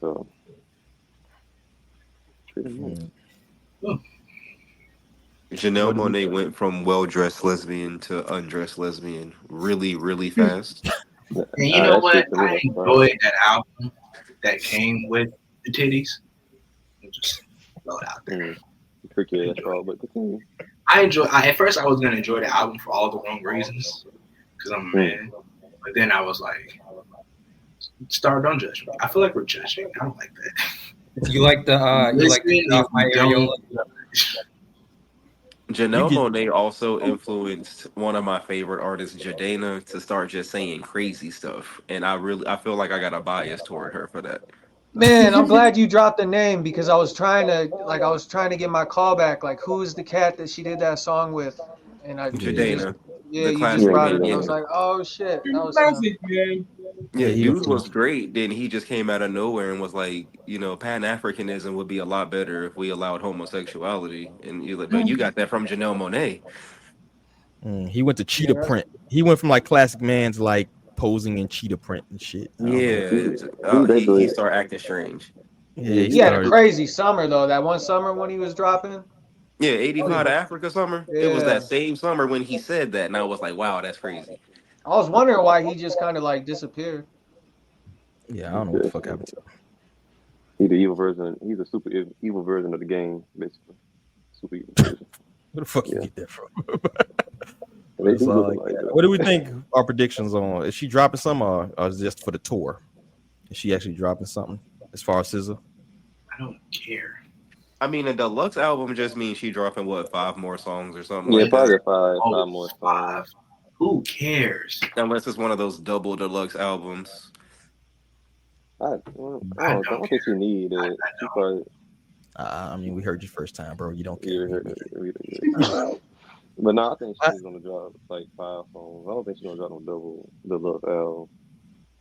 So pretty much. Janelle Monáe went from well-dressed lesbian to undressed lesbian really, really fast. And you know what? I enjoyed that album that came with the titties. Just throw it out there. At first I was gonna enjoy the album for all the wrong reasons, because I'm a man. But then I was like, don't judge me. I feel like we're judging. I don't like that. You like the Janelle Monáe also influenced one of my favorite artists, Jadena, to start just saying crazy stuff, and I feel like I got a bias toward her for that. Man, I'm glad you dropped the name, because I was trying to get my call back. Like, who is the cat that she did that song with? And Jadena. You just brought it. I was like, oh shit, that was him. Yeah, dude was great. Then he just came out of nowhere and was like, Pan-Africanism would be a lot better if we allowed homosexuality. And you're like, but you got that from Janelle Monáe. He went to cheetah print. He went from like Classic Man's like posing in cheetah print and shit. Yeah, he started acting strange. Yeah, he had a crazy summer though. That one summer when he was dropping. Yeah, 85 to Africa summer. Yeah. It was that same summer when he said that, and I was like, wow, that's crazy. I was wondering why he just kind of like disappeared. Yeah, I don't know what the fuck happened to him. He's the evil version. He's a super evil version of the game, basically. Super evil version. Where the fuck you get that from? What do we think our predictions on? Is she dropping some or is it just for the tour? Is she actually dropping something as far as SZA? I don't care. I mean, a deluxe album just means she dropping 5 more songs or something. Yeah, like probably that. 5 more songs. Who cares? Unless it's one of those double deluxe albums. I don't think she need it. I mean, we heard you first time, bro. You don't care. But no, I think she's gonna drop like 5 songs. I don't think she's gonna drop no double deluxe album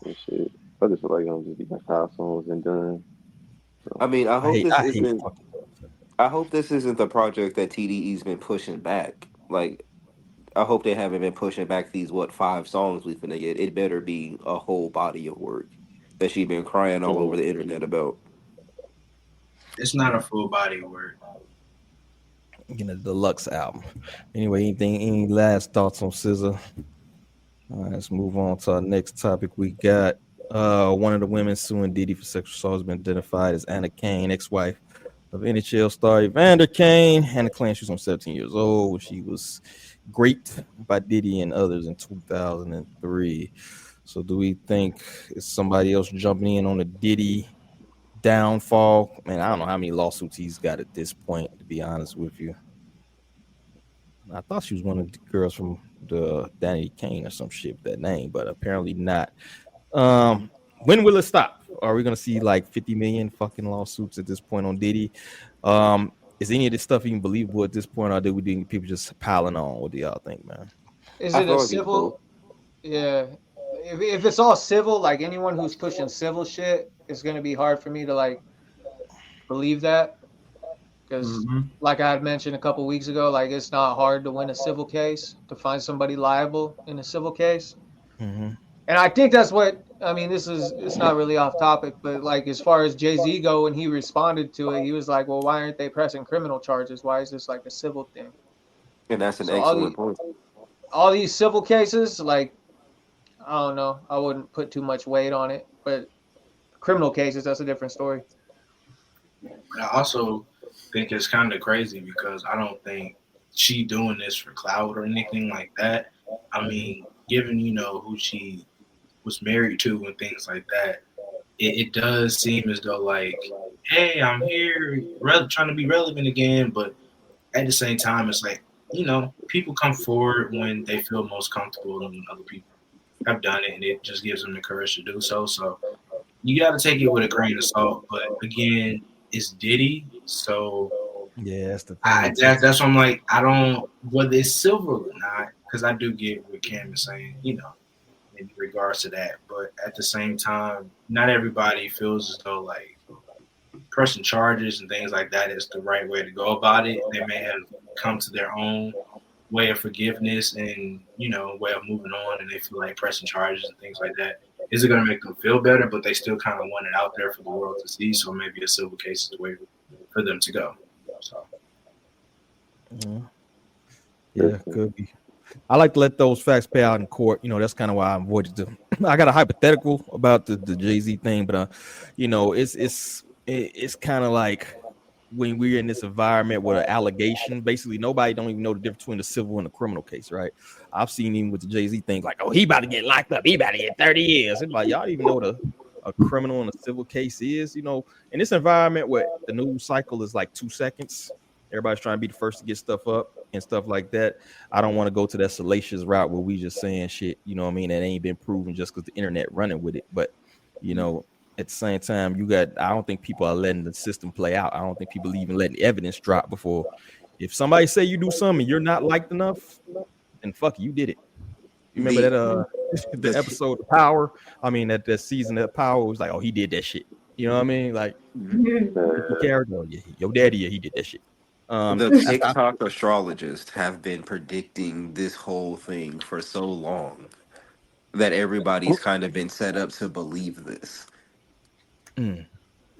and shit. I just feel like it'll just be like 5 songs and done. So, I mean, I hope this isn't the project that TDE's been pushing back. Like, I hope they haven't been pushing back these 5 songs we finna get. It better be a whole body of work that she been crying all over the internet about. It's not a full body of work. The deluxe album. Anyway, any last thoughts on SZA? All right, let's move on to our next topic. We got one of the women suing Diddy for sexual assault has been identified as Anna Kane, ex-wife of NHL star Evander Kane. Anna claims she was 17 years old when she was raped by Diddy and others in 2003. So do we think it's somebody else jumping in on the Diddy downfall? Man, I don't know how many lawsuits he's got at this point, to be honest with you. I thought she was one of the girls from the Danny Kane or some shit with that name, but apparently not. When will it stop? Are we gonna see like 50 million fucking lawsuits at this point on Diddy? Is any of this stuff even believable at this point, or do we think people just piling on? What do y'all think, man? Is it a civil? Yeah. If it's all civil, like anyone who's pushing civil shit, it's gonna be hard for me to like believe that. Because, like I had mentioned a couple weeks ago, like it's not hard to win a civil case, to find somebody liable in a civil case. And I think that's what I mean. It's not really off topic, but like as far as Jay-Z go, when he responded to it, he was like, "Well, why aren't they pressing criminal charges? Why is this like a civil thing?" And that's an excellent point. All these civil cases, like I don't know, I wouldn't put too much weight on it, but criminal cases, that's a different story. I also think it's kind of crazy because I don't think she doing this for clout or anything like that. I mean, given who she was married to and things like that, it does seem as though like, hey, I'm here trying to be relevant again, but at the same time, it's like people come forward when they feel most comfortable, and other people have done it, and it just gives them the courage to do so. So you got to take it with a grain of salt. But again, it's Diddy, so yeah, that's the thing. That's why I'm like, I don't whether it's silver or not, because I do get what Cam is saying, in regards to that. But at the same time, not everybody feels as though like pressing charges and things like that is the right way to go about it. They may have come to their own way of forgiveness and way of moving on, and they feel like pressing charges and things like that is it going to make them feel better, but they still kind of want it out there for the world to see. So maybe a civil case is the way for them to go. So yeah, could be. I like to let those facts play out in court. That's kind of why I avoided them. I got a hypothetical about the Jay-Z thing, but it's kind of like when we're in this environment with an allegation, basically nobody don't even know the difference between the civil and the criminal case, right? I've seen even with the Jay-Z thing, like, oh, he about to get locked up, he about to get 30 years. It's like, y'all don't even know what a criminal and a civil case is, in this environment where the news cycle is like 2 seconds. Everybody's trying to be the first to get stuff up and stuff like that. I don't want to go to that salacious route where we just saying shit, that ain't been proven just because the internet running with it. But, at the same time, I don't think people are letting the system play out. I don't think people even letting evidence drop before. If somebody say you do something and you're not liked enough, then fuck you did it. You remember that the episode of Power? I mean, that season of Power was like, oh, he did that shit. You know what I mean? Like, character, your daddy, he did that shit. The TikTok astrologists have been predicting this whole thing for so long that everybody's kind of been set up to believe this.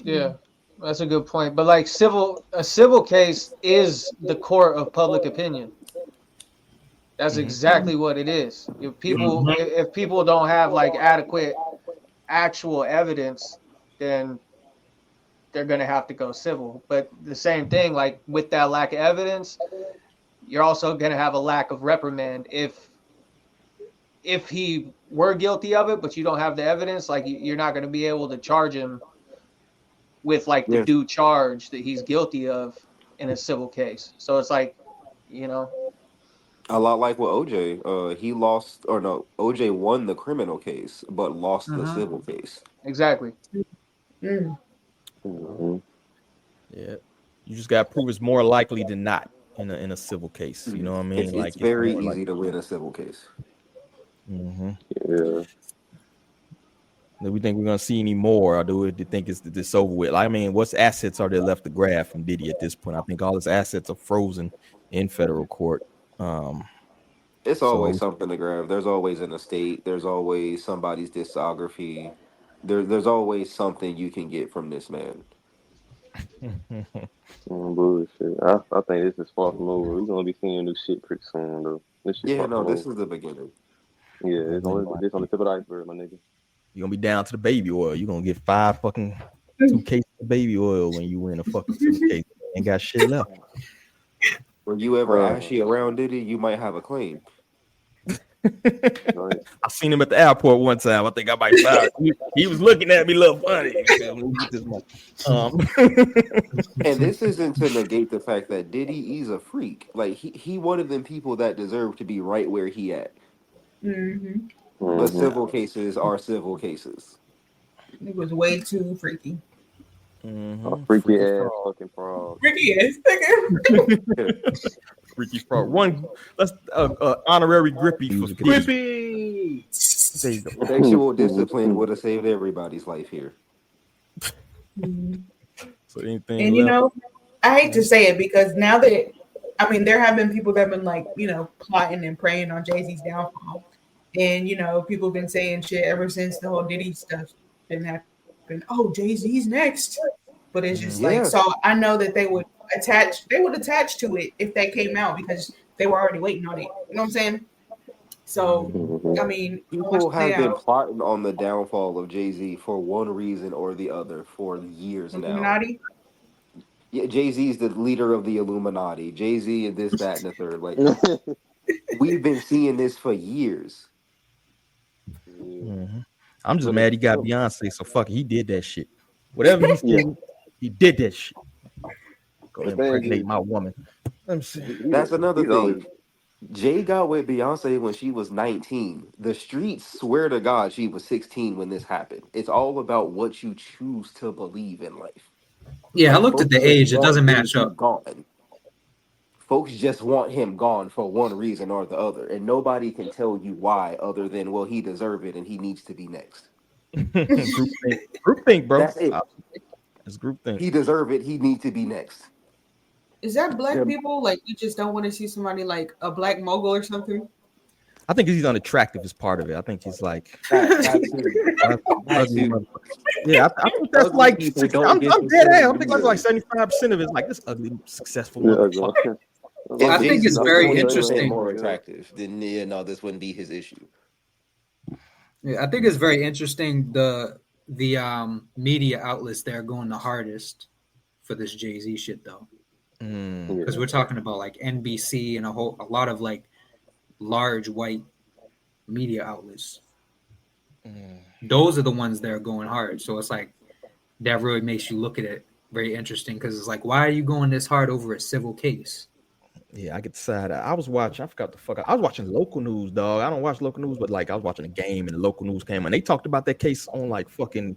Yeah, that's a good point. But like a civil case is the court of public opinion. That's exactly what it is. If people don't have like adequate actual evidence, then they're gonna have to go civil. But the same thing, like with that lack of evidence, you're also gonna have a lack of reprimand. If he were guilty of it, but you don't have the evidence, like you're not gonna be able to charge him with like the due charge that he's guilty of in a civil case. So it's like, a lot like with OJ. He lost, or no, OJ won the criminal case, but lost the civil case. Exactly. Yeah. You just got to prove it's more likely than not in a civil case. You know what I mean? It's very easy to win a civil case. Yeah. Do we think we're gonna see any more, or do we think it's over with? I mean, what assets are there left to grab from Diddy at this point? I think all his assets are frozen in federal court. It's always something to grab. There's always an estate. There's always somebody's discography. There's always something you can get from this man. Bullshit. I think this is far from over. We're gonna be seeing new shit pretty soon, though. This is the beginning. Yeah, it's on the tip of the iceberg, my nigga. You're gonna be down to the baby oil. You're gonna get 5 fucking 2 cases of baby oil when you win a fucking suitcase. Ain't got shit left. When you ever ashy around Diddy, you might have a claim. I seen him at the airport one time. I think I might fire. He was looking at me a little funny. And this isn't to negate the fact that Diddy is a freak. Like he one of them people that deserve to be right where he at. Mm-hmm. But civil cases are civil cases. It was way too freaky. Freaky ass fucking fraud. Freaky ass nigga. Freaky fraud. One, let's honorary Grippy for Grippy. Sexual discipline would have saved everybody's life here. So anything and you know, I hate to say it because now that there have been people that have been like, plotting and praying on Jay-Z's downfall. And people have been saying shit ever since the whole Diddy stuff didn't happen. Oh, Jay-Z's next. But it's just like, so I know that they would attach to it if they came out because they were already waiting on it. You know what I'm saying? So people have been plotting on the downfall of Jay-Z for one reason or the other for years Illuminati? now. Yeah, Jay-Z is the leader of the Illuminati. Jay-Z and this, that, and the third. Like we've been seeing this for years. Mm-hmm. I'm just mad he got Beyonce, so fuck it. He did that shit. Whatever he said, he did that shit. Go ahead and impregnate my woman. That's another thing. Jay got with Beyonce when she was 19. The streets swear to God she was 16 when this happened. It's all about what you choose to believe in life. Yeah, I looked at the age. It doesn't match up. Gone. Folks just want him gone for one reason or the other, and nobody can tell you why other than, well, he deserves it and he needs to be next. Group think, bro. That's it. It's group think. He deserves it. He needs to be next. Is that black people? Like, you just don't want to see somebody like a black mogul or something? I think he's unattractive as part of it. I think he's like, yeah, I think that's like, I'm dead ass. I think that's like 75% of it is like this ugly, successful motherfucker. I think it's very interesting. More attractive, then this wouldn't be his issue. Yeah, I think it's very interesting. The media outlets that are going the hardest for this Jay-Z shit though, because we're talking about like NBC and a lot of like large white media outlets. Those are the ones that are going hard. So it's like that really makes you look at it very interesting because it's like, why are you going this hard over a civil case? Yeah, I get sad. I was watching. I forgot the fuck. I was watching local news, dog. I don't watch local news, but like I was watching a game and the local news came and they talked about that case on like fucking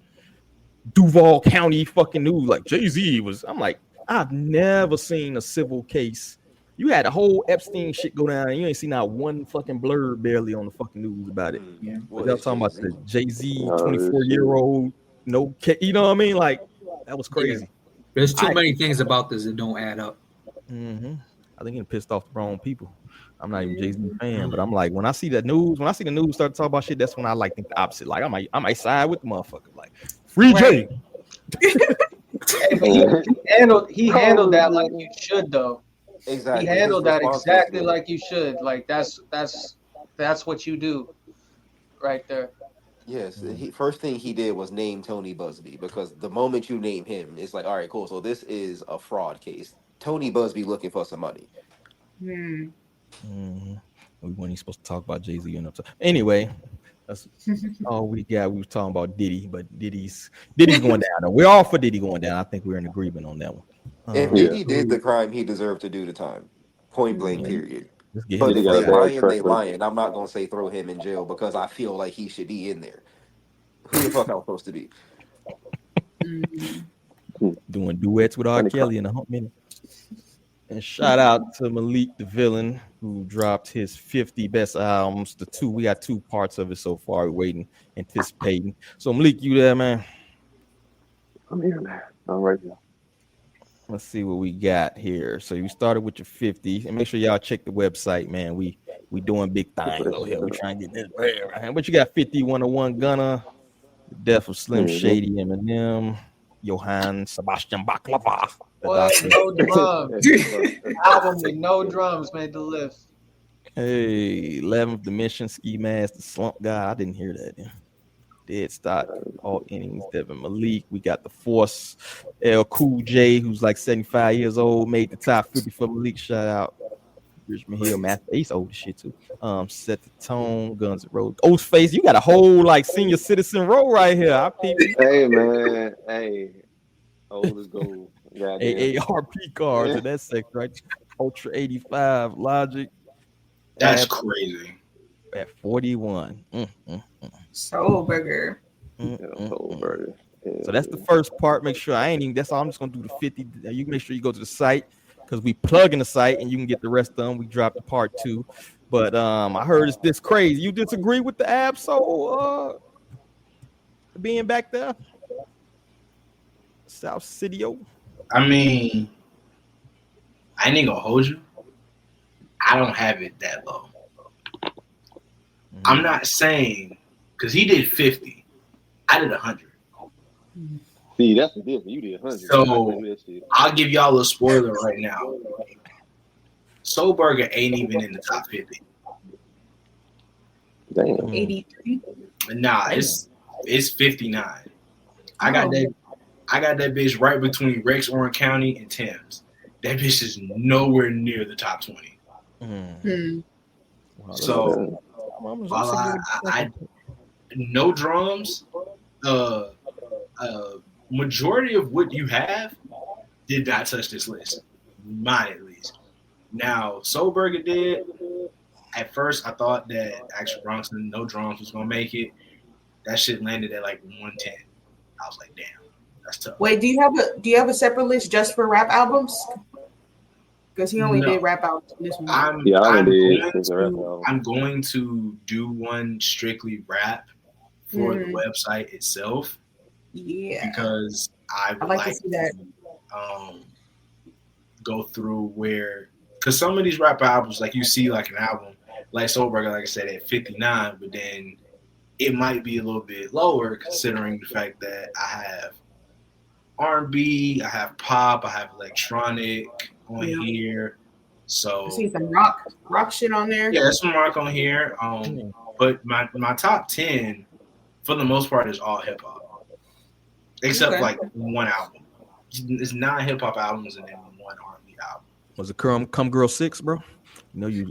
Duval County fucking news. Like Jay-Z was. I'm like, I've never seen a civil case. You had a whole Epstein shit go down. And you ain't seen not one fucking blurb barely on the fucking news about it. Yeah, they're talking about the Jay-Z 24-year-old. No, you know what I mean? Like that was crazy. Yeah. There's too many things about this that don't add up. Mm-hmm. I think it pissed off the wrong people. I'm not even Jay-Z fan, but I'm like, when I see the news start to talk about shit, that's when I like think the opposite. Like I might side with the motherfucker. Like free Jay. He handled that like you should though. Exactly. He handled that exactly like you should. Like that's what you do, right there. Yes. First thing he did was name Tony Busby because the moment you name him, it's like, all right, cool. So this is a fraud case. Tony Busby looking for some money. Mm-hmm. We weren't supposed to talk about Jay-Z enough. Anyway, that's all we got. We were talking about Diddy, but Diddy's going down. We're all for Diddy going down. I think we're in agreement on that one. If Diddy did the crime, he deserved to do the time. Point blank, period. But if they lying, they lying. I'm not going to say throw him in jail because I feel like he should be in there. Who the fuck I'm supposed to be? Doing duets with R. Kelly in a minute. And shout out to Malik the Villain, who dropped his 50 best albums. We got 2 parts of it so far. We're waiting, anticipating. So Malik, you there, man? I'm here, man. I'm right here. Let's see what we got here. So you started with your 50, and make sure y'all check the website, man. We doing big things over here. We trying to get this right. But you got 50, 101 Gunna, The Death of Slim Shady, Eminem, Johann Sebastian Baklava. What? No drums. Album with no drums made the list. Hey, 11th Dimension, Ski Mask, the Slump Guy. I didn't hear that. Yeah. Dead Stock, all innings, Devin Malik. We got the Force, L Cool J, who's like 75 years old, made the top 50 for Malik. Shout out. Richmond Hill, Master Ace, old as shit too. Set the tone, Guns N' Roses. Ghostface, you got a whole like senior citizen row right here. I peep. Hey man, hey, old as gold. AARP cards in that section, right? Ultra 85, Logic. That's crazy. At 41. Soul Burger. Soul Burger. So that's the first part. Make sure I'm just gonna do the 50. You make sure you go to the site because we plug in the site and you can get the rest done. We dropped the part 2. But I heard it's this crazy. You disagree with the Absol being back there? South City. I mean, I ain't gonna hold you. I don't have it that low. I'm not saying because he did 50. I did 100. See, that's the difference. You did 100. So I'll give y'all a spoiler right now. Soul Burger ain't even in the top 50. Damn. 83. Nah, it's 59. I got that bitch right between Rex Orange County and Thames. That bitch is nowhere near the top 20. So I no drums. Majority of what you have did not touch this list. Mine at least. Now, Soul Burger did. At first, I thought that Action Bronson, no drums was gonna make it. That shit landed at like 110. I was like, damn, that's tough. Wait, do you have a separate list just for rap albums? Because he only did rap albums this one. I'm going to do one strictly rap for the website itself. Yeah. Because I would like to see that. Go through because some of these rap albums, like you see like an album, like Soul Burger, like I said, at 59, but then it might be a little bit lower considering the fact that I have R&B, I have pop, I have electronic on here. So I see some rock shit on there. Yeah, there's some rock on here. But my top 10 for the most part is all hip hop. Except like one album. It's 9 hip hop albums and then 1 R&B album. Was it Come Girl 6, bro? You know you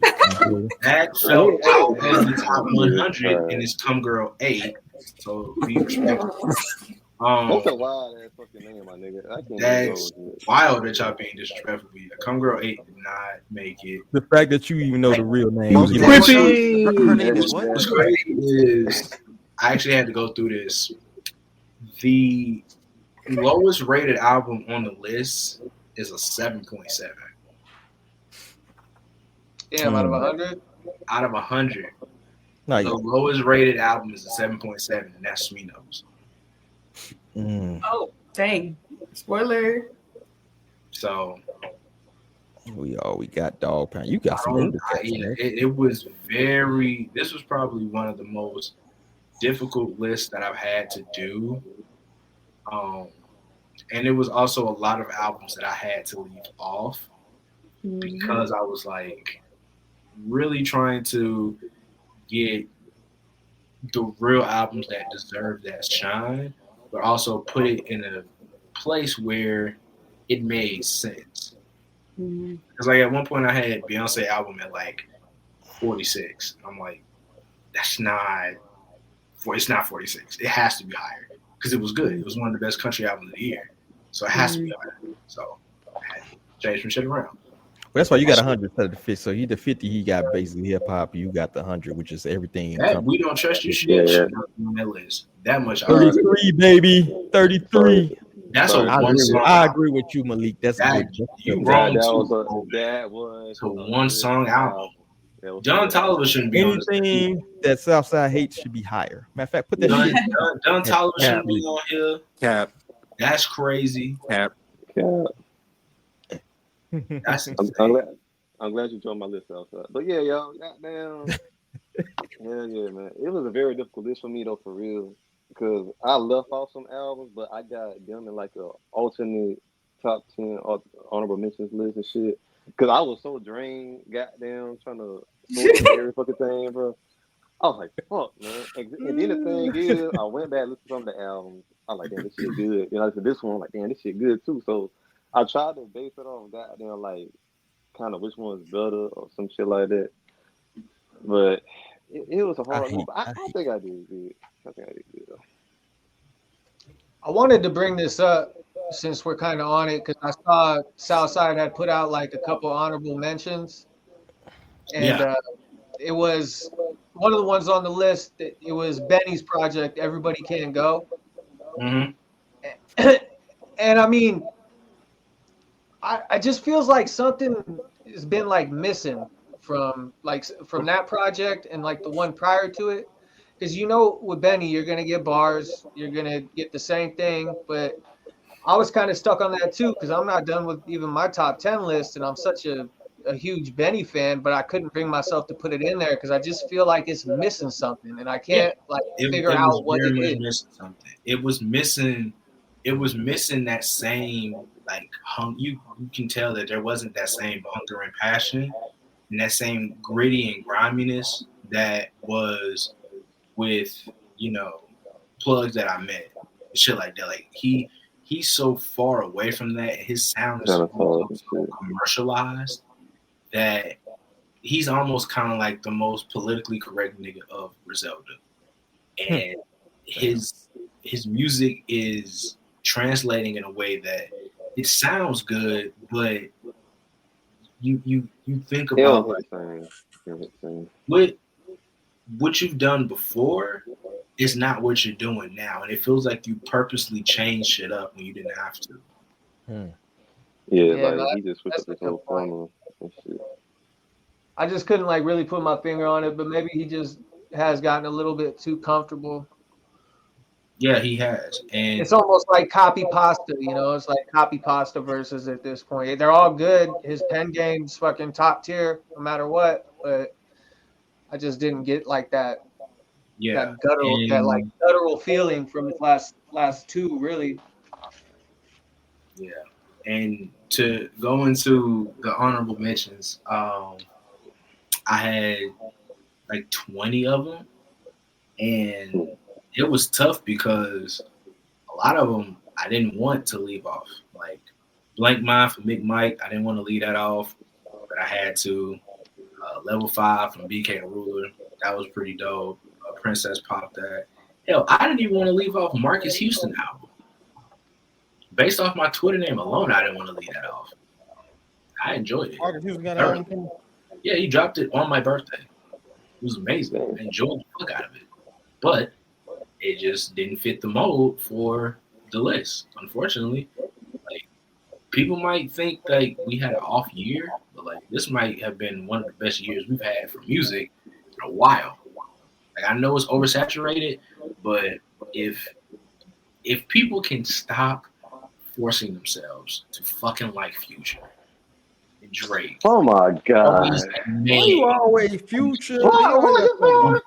that fell out as the top 100 and it's Come Girl 8. So be respectful. That's a wild ass fucking name, my nigga. I can't That's wild that y'all being disrespectful. Come Girl 8 did not make it. The fact that you even know the real name. Her name is what? What's crazy is I actually had to go through this. The lowest rated album on the list is a 7.7. Damn, out of 100? Out of 100. The lowest rated album is a 7.7, and that's Sweetos. Oh, dang. Spoiler. So we got Dog Pound. You got some it was this was probably one of the most difficult lists that I've had to do. And it was also a lot of albums that I had to leave off because I was like really trying to get the real albums that deserve that shine, but also put it in a place where it made sense. Because like at one point I had Beyonce album at like 46. I'm like, it's not 46. It has to be higher because it was good. It was one of the best country albums of the year. So it has to be higher. So I had to change some shit around. Well, that's why you got 100 instead of the 50. So he the 50, he got basically hip hop. You got the 100, which is everything. We don't trust you shit on that list. That much. 33, baby. 33. That's I agree with you, Malik. That's that, you wrong. That was a one song album. John Tolliver shouldn't be anything on that Southside hates should be higher. Matter of fact, put that shit. John Tolliver shouldn't be on here. Cap. That's crazy. Cap. That's I'm glad you joined my list outside. But yeah, y'all, goddamn. yeah, man. It was a very difficult list for me though, for real. Because I left off some albums, but I got them in like a alternate top 10 honorable mentions list and shit. Because I was so drained, goddamn, trying to sort every fucking thing, bro. I was like, fuck, man. And then the thing is, I went back and listened to some of the albums. I was like, damn, this shit good. And I listened to this one, I'm like, damn, this shit good too. So I tried to base it on goddamn, like, kind of which one's better or some shit like that. But it was a hard one. I think I did good. I think I did good, though. I wanted to bring this up since we're kind of on it because I saw Southside had put out like a couple honorable mentions. And it was one of the ones on the list. It was Benny's project, Everybody Can Go. Mm-hmm. And I mean, I just feels like something has been like missing from that project and like the one prior to it. Because with Benny, you're gonna get bars, you're gonna get the same thing. But I was kind of stuck on that too because I'm not done with even my top 10 list, and I'm such a huge Benny fan, but I couldn't bring myself to put it in there because I just feel like it's missing something, and I can't figure out what it is. Missing something. It was missing that same you can tell that there wasn't that same hunger and passion and that same gritty and griminess that was with plugs that I met, shit like that. Like he's so far away from that. His sound is so commercialized that he's almost kind of like the most politically correct nigga of Griselda, and his music is translating in a way that it sounds good, but you think about what you've done before is not what you're doing now, and it feels like you purposely changed shit up when you didn't have to. He just switched up his whole formula and shit. I just couldn't really put my finger on it, but maybe he just has gotten a little bit too comfortable. Yeah, he has, and it's almost like copy pasta. It's like copy pasta versus at this point. They're all good. His pen game's fucking top tier, no matter what. But I just didn't get that. Yeah, that guttural feeling from his last two, really. Yeah, and to go into the honorable mentions, I had 20 of them, and it was tough because a lot of them I didn't want to leave off. Like Blank Mind from Big Mike, I didn't want to leave that off, but I had to. Level 5 from BK the Ruler, that was pretty dope. Princess popped that. Hell, I didn't even want to leave off Marcus Houston album. Based off my Twitter name alone, I didn't want to leave that off. I enjoyed it. Marcus Houston got an album? Yeah, he dropped it on my birthday. It was amazing. I enjoyed the fuck out of it. But it just didn't fit the mold for the list, unfortunately. People might think we had an off year, but this might have been one of the best years we've had for music in a while. I know it's oversaturated, but if people can stop forcing themselves to fucking like Future and Drake. Oh my god! You always Future. No.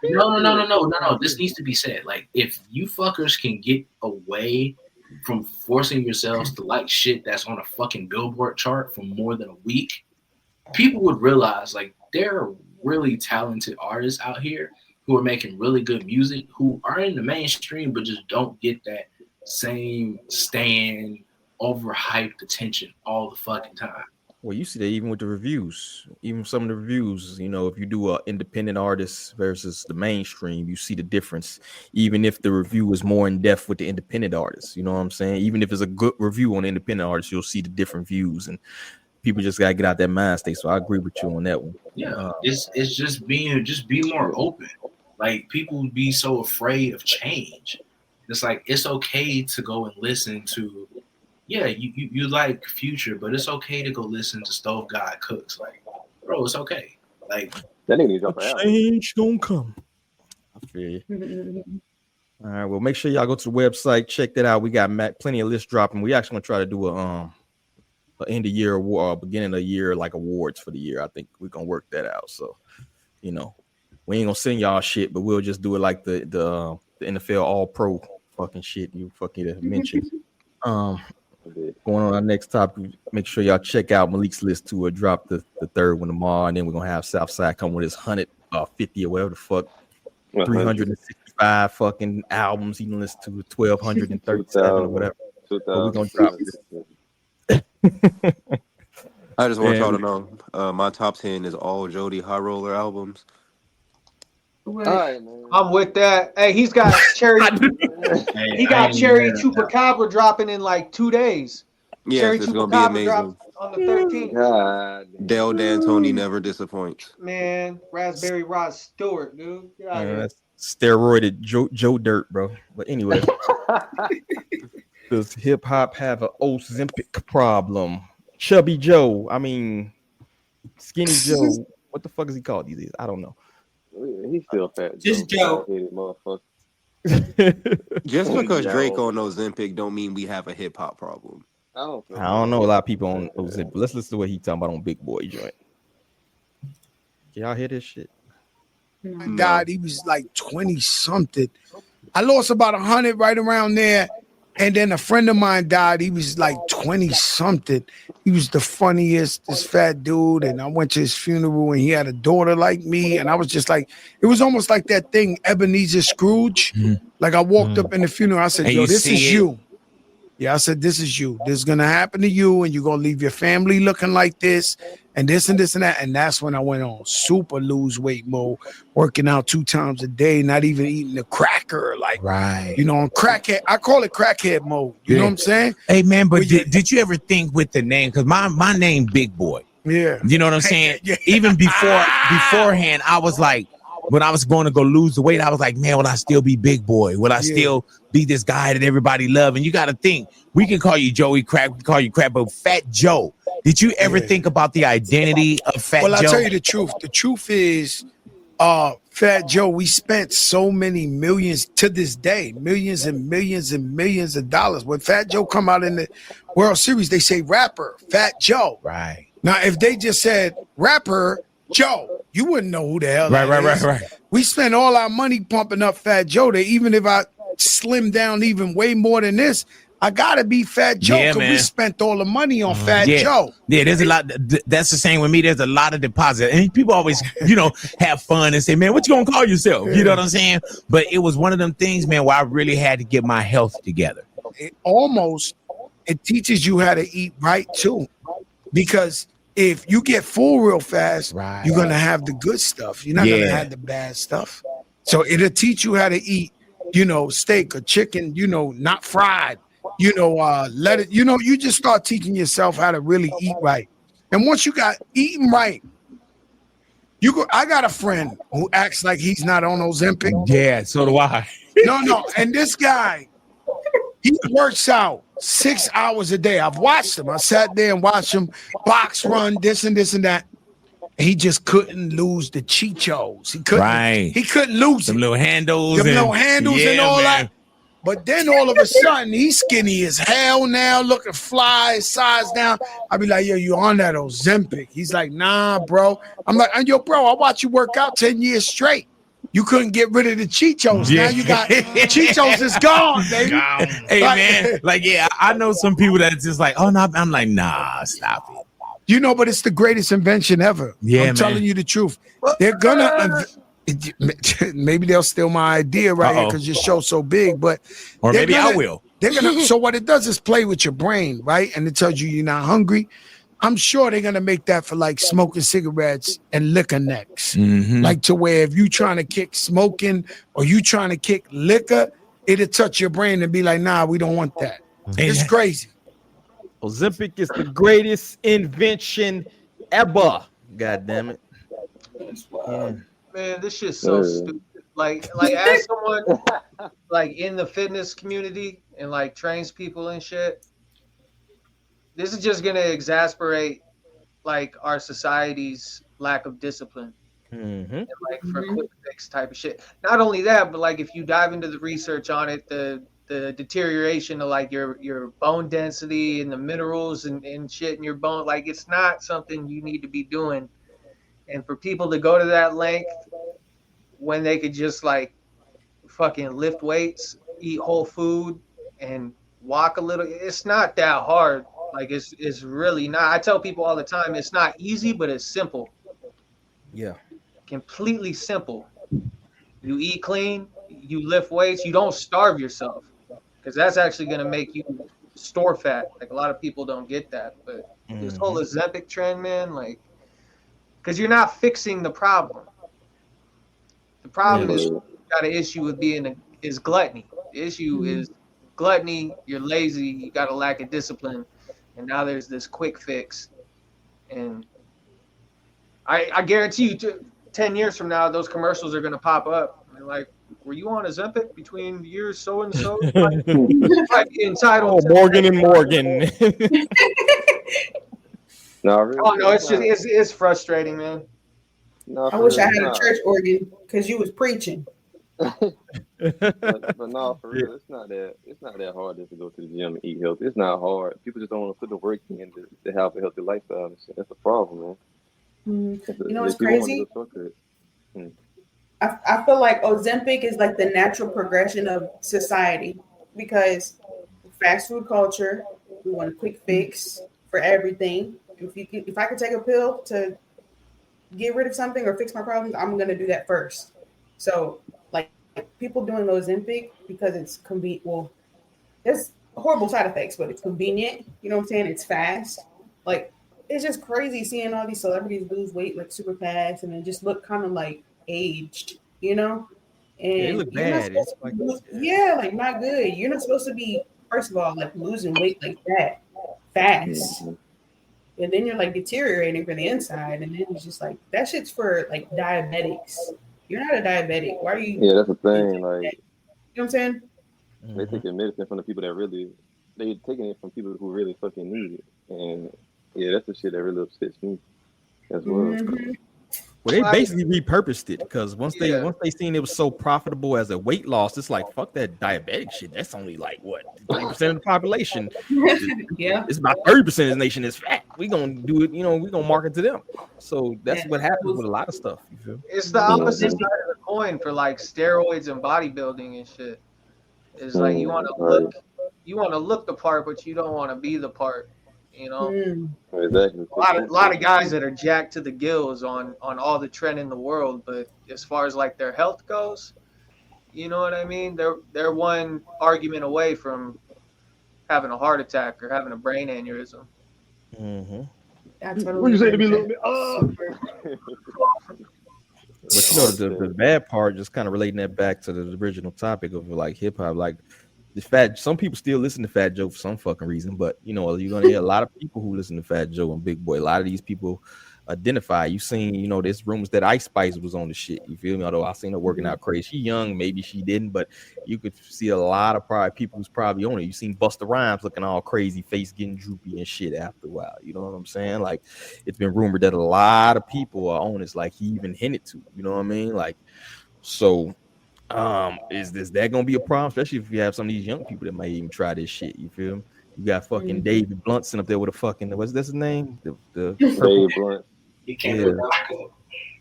This needs to be said. If you fuckers can get away from forcing yourselves to like shit that's on a fucking Billboard chart for more than a week, people would realize there are really talented artists out here who are making really good music, who are in the mainstream but just don't get that same overhyped attention all the fucking time. Well, you see that even with the reviews, even some of the reviews, if you do an independent artist versus the mainstream, you see the difference. Even if the review is more in depth with the independent artists, you know what I'm saying? Even if it's a good review on independent artists, you'll see the different views, and people just gotta get out that mind state. So I agree with you on that one. Yeah, it's just be more open. People be so afraid of change. It's it's okay to go and listen to. Yeah, you like Future, but it's okay to go listen to Stove God Cooks. Bro, it's okay. That nigga needs to change gonna come. I feel you. All right, well, make sure y'all go to the website, check that out. We got plenty of lists dropping. We actually gonna try to do a end of year award, beginning of the year awards for the year. I think we're gonna work that out. So, we ain't gonna send y'all shit, but we'll just do it like the NFL All Pro fucking shit you fucking mentioned. Going on our next topic, make sure y'all check out Malik's list too. Or drop the third one tomorrow, and then we're gonna have Southside come with his 150 or whatever the fuck, 365 fucking albums he can listen to, 1,237 or whatever. But we're gonna drop this. I just want y'all to know, my top 10 is all Jody High Roller albums. Right, I'm with that. Hey, he's got Cherry. He got Cherry Chupacabra dropping in like 2 days. Yes, Cherry it's gonna be Chupacabra amazing. drops on the 13th. Del D'Antoni never disappoints. Man, Raspberry Rod Stewart, dude. Get out of here. That's steroided Joe Dirt, bro. But anyway, does hip hop have an Ozempic problem? Chubby Joe, I mean, Skinny Joe. What the fuck is he called these days? I don't know. He's still fat. Just Joe. Just because Drake on Ozempic don't mean we have a hip hop problem. I don't know a lot of people on Ozempic. Let's listen to what he talking about on Big Boy joint. Can y'all hear this shit? Died. He was like 20 something. I lost about 100 right around there. And then a friend of mine died. He was like 20 something. He was the funniest, this fat dude. And I went to his funeral and he had a daughter like me. And I was just like, it was almost like that thing, Ebenezer Scrooge. Like I walked up in the funeral. I said, And yo, you this see is it? you. Yeah, I said, this is you. This is going to happen to you. And you're going to leave your family looking like this and this and this and that. And that's when I went on super lose weight mode, working out 2 times a day, not even eating a cracker. Like, you know, on crackhead. I call it crackhead mode. You know what I'm saying? Hey man, but did you ever think with the name? Because my name Big Boy. Yeah. You know what I'm saying? Even beforehand, I was like, when I was going to go lose the weight, I was like, man, will I still be Big Boy? Will I still be this guy that everybody love? And you got to think, we can call you Joey Crack, we can call you Crack, but Fat Joe. Did you ever think about the identity of Fat Joe? Well, I'll tell you the truth. The truth is, Fat Joe, we spent so many millions to this day, millions and millions and millions of dollars. When Fat Joe come out in the World Series, they say rapper, Fat Joe. Right. Now, if they just said rapper, Joe, you wouldn't know who the hell that is. Right. We spent all our money pumping up Fat Joe. That even if I slim down even way more than this, I gotta be Fat Joe because we spent all the money on Fat Joe. Yeah, there's a lot. That's the same with me. There's a lot of deposit, and people always, have fun and say, "Man, what you gonna call yourself?" You know what I'm saying? But it was one of them things, man, where I really had to get my health together. It teaches you how to eat right too, because if you get full real fast, you're gonna have the good stuff. You're not gonna have the bad stuff. So it'll teach you how to eat, steak or chicken, not fried. Let it. You just start teaching yourself how to really eat right. And once you got eating right, I got a friend who acts like he's not on Ozempic. Yeah, so do I. No. And this guy, he works out 6 hours a day. I've watched him. I sat there and watched him box run, this and this and that. He just couldn't lose the chichos. He couldn't. He couldn't lose them little handles. and all that. But then all of a sudden, he's skinny as hell now, looking fly, size down. I be like, yo, you on that Ozempic? He's like, nah, bro. I'm like, yo, bro, I watch you work out 10 years straight. You couldn't get rid of the chichos. Now you got chichos is gone, baby. Hey, man, I know some people that's just like, oh, no, I'm like, nah, stop it. But it's the greatest invention ever. Yeah, I'm telling you the truth. They're gonna maybe they'll steal my idea right here because your show's so big, but or maybe I will. They're gonna. So what it does is play with your brain, right? And it tells you you're not hungry. I'm sure they're gonna make that for like smoking cigarettes and liquor necks, like to where if you trying to kick smoking or you trying to kick liquor, it'll touch your brain and be like, nah, we don't want that. It's crazy. Ozempic is the greatest invention ever. God damn it. Yeah. Man, this shit's so stupid. Like as someone like in the fitness community and like trains people and shit, this is just gonna exasperate like our society's lack of discipline. And like for quick fix type of shit. Not only that, but like if you dive into the research on it, the deterioration of like your bone density and the minerals and shit in your bone, like it's not something you need to be doing. And for people to go to that length when they could just like fucking lift weights, eat whole food, and walk a little. It's not that hard. Like it's really not. I tell people all the time, it's not easy, but it's simple. Yeah. Completely simple. You eat clean, you lift weights, you don't starve yourself, because that's actually going to make you store fat. Like a lot of people don't get that, but this whole Ozempic trend, man, like, because you're not fixing the problem. The problem is you got an issue with is gluttony. The issue is gluttony. You're lazy. You got a lack of discipline, and now there's this quick fix. And I guarantee you, 10 years from now, those commercials are going to pop up. And like, were you on Ozempic between years so and so? Might be entitled. Oh, Morgan and Morgan. No, it's frustrating, man. I wish I had a church organ because you was preaching. but no, for real, it's not that hard just to go to the gym and eat healthy. It's not hard. People just don't want to put the work in to have a healthy lifestyle and shit. That's the problem, man. You know what's crazy? I feel like Ozempic is like the natural progression of society because fast food culture, we want a quick fix for everything. If I could take a pill to get rid of something or fix my problems, I'm gonna do that first. So like people doing Ozempic because it's convenient. Well, there's horrible side effects, but it's convenient. You know what I'm saying? It's fast. Like it's just crazy seeing all these celebrities lose weight like super fast and then just look kind of like aged, you know? And they look bad. It's like, like not good. You're not supposed to be, first of all, like losing weight like that fast. And then you're like deteriorating from the inside. And then it's just like, that shit's for like diabetics. You're not a diabetic. Why are you? Yeah, that's the thing. Like, you know what I'm saying? They taking medicine from the people that really, they taking it from people who really fucking need it. And yeah, that's the shit that really upsets me as well. Well, they basically repurposed it because once they seen it was so profitable as a weight loss, it's like fuck that diabetic shit. That's only like what 30% of the population. It's about 30% of the nation is fat. We gonna do it, we gonna market to them. So that's what happens with a lot of stuff. You feel? It's the opposite side of the coin for like steroids and bodybuilding and shit. It's like you want to look the part, but you don't want to be the part. You know, exactly. A lot of guys that are jacked to the gills on all the trend in the world, but as far as like their health goes, you know what I mean? They're one argument away from having a heart attack or having a brain aneurysm. That's what you say to me, little bit. But the bad part, just kind of relating that back to the original topic of like hip hop, like. Some people still listen to Fat Joe for some fucking reason, but you're gonna hear a lot of people who listen to Fat Joe and Big Boy. A lot of these people identify. You seen, there's rumors that Ice Spice was on the shit. You feel me? Although I seen her working out crazy. She young, maybe she didn't, but you could see a lot of people who's probably on it. You seen Busta Rhymes looking all crazy, face getting droopy and shit after a while. You know what I'm saying? Like it's been rumored that a lot of people are on this. Like he even hinted to. You know what I mean? Like so. Is that gonna be a problem, especially if you have some of these young people that might even try this shit? You feel me? You got fucking David Bluntson up there with a fucking what's his name? The Dave Blunt.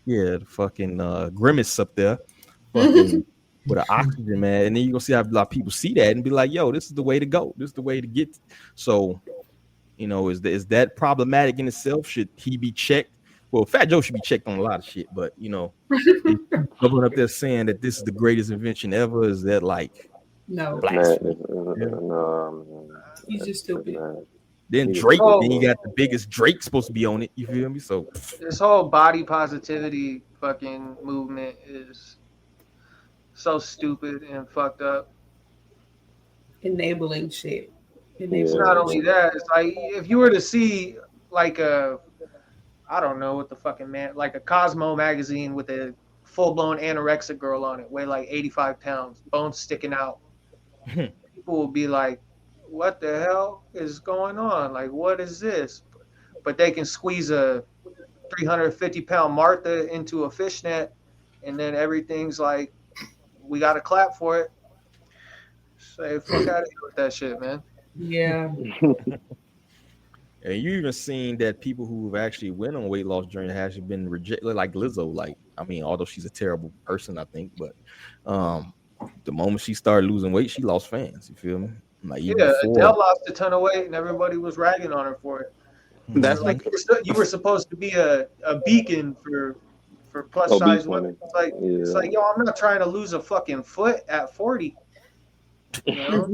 The fucking Grimace up there, fucking with an oxygen man, and then you gonna see how a lot of people see that and be like, "Yo, this is the way to go. This is the way to get." So, is that problematic in itself? Should he be checked? Well, Fat Joe should be checked on a lot of shit, but someone up there saying that this is the greatest invention ever, is that like blasphemy? No, he's just stupid. Then Drake, then you got the biggest Drake supposed to be on it. You feel me? So this whole body positivity fucking movement is so stupid and fucked up. Enabling shit. It's not only that. It's like if you were to see like I don't know what the fucking like a Cosmo magazine with a full-blown anorexic girl on it, weigh like 85 pounds, bones sticking out. People will be like, what the hell is going on? Like, what is this? But they can squeeze a 350-pound Martha into a fishnet, and then everything's like, we got to clap for it. Say, fuck out of here with that shit, man. Yeah. And you even seen that people who have actually went on weight loss journey have actually been rejected, like Lizzo. Like, I mean, although she's a terrible person, I think, but the moment she started losing weight, she lost fans. You feel me? Like even Yeah, before. Adele lost a ton of weight, and everybody was ragging on her for it. That's Like you were supposed to be a beacon for plus Obese size women. women. It's like, yo, I'm not trying to lose a fucking foot at 40. You know?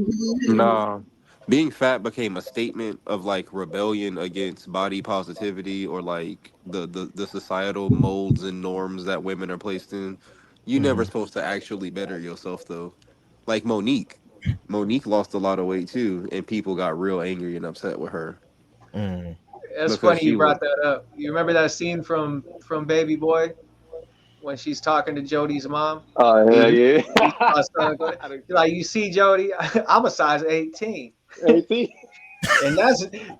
Nah, being fat became a statement of like rebellion against body positivity or like the societal molds and norms that women are placed in. You never supposed to actually better yourself though. Like Monique. Monique lost a lot of weight too, and people got real angry and upset with her It's because funny she you was. brought that up. You remember that scene from Baby Boy when she's talking to Jody's mom? Oh hell yeah. Like, you see, Jody, I'm a size 18. 18. And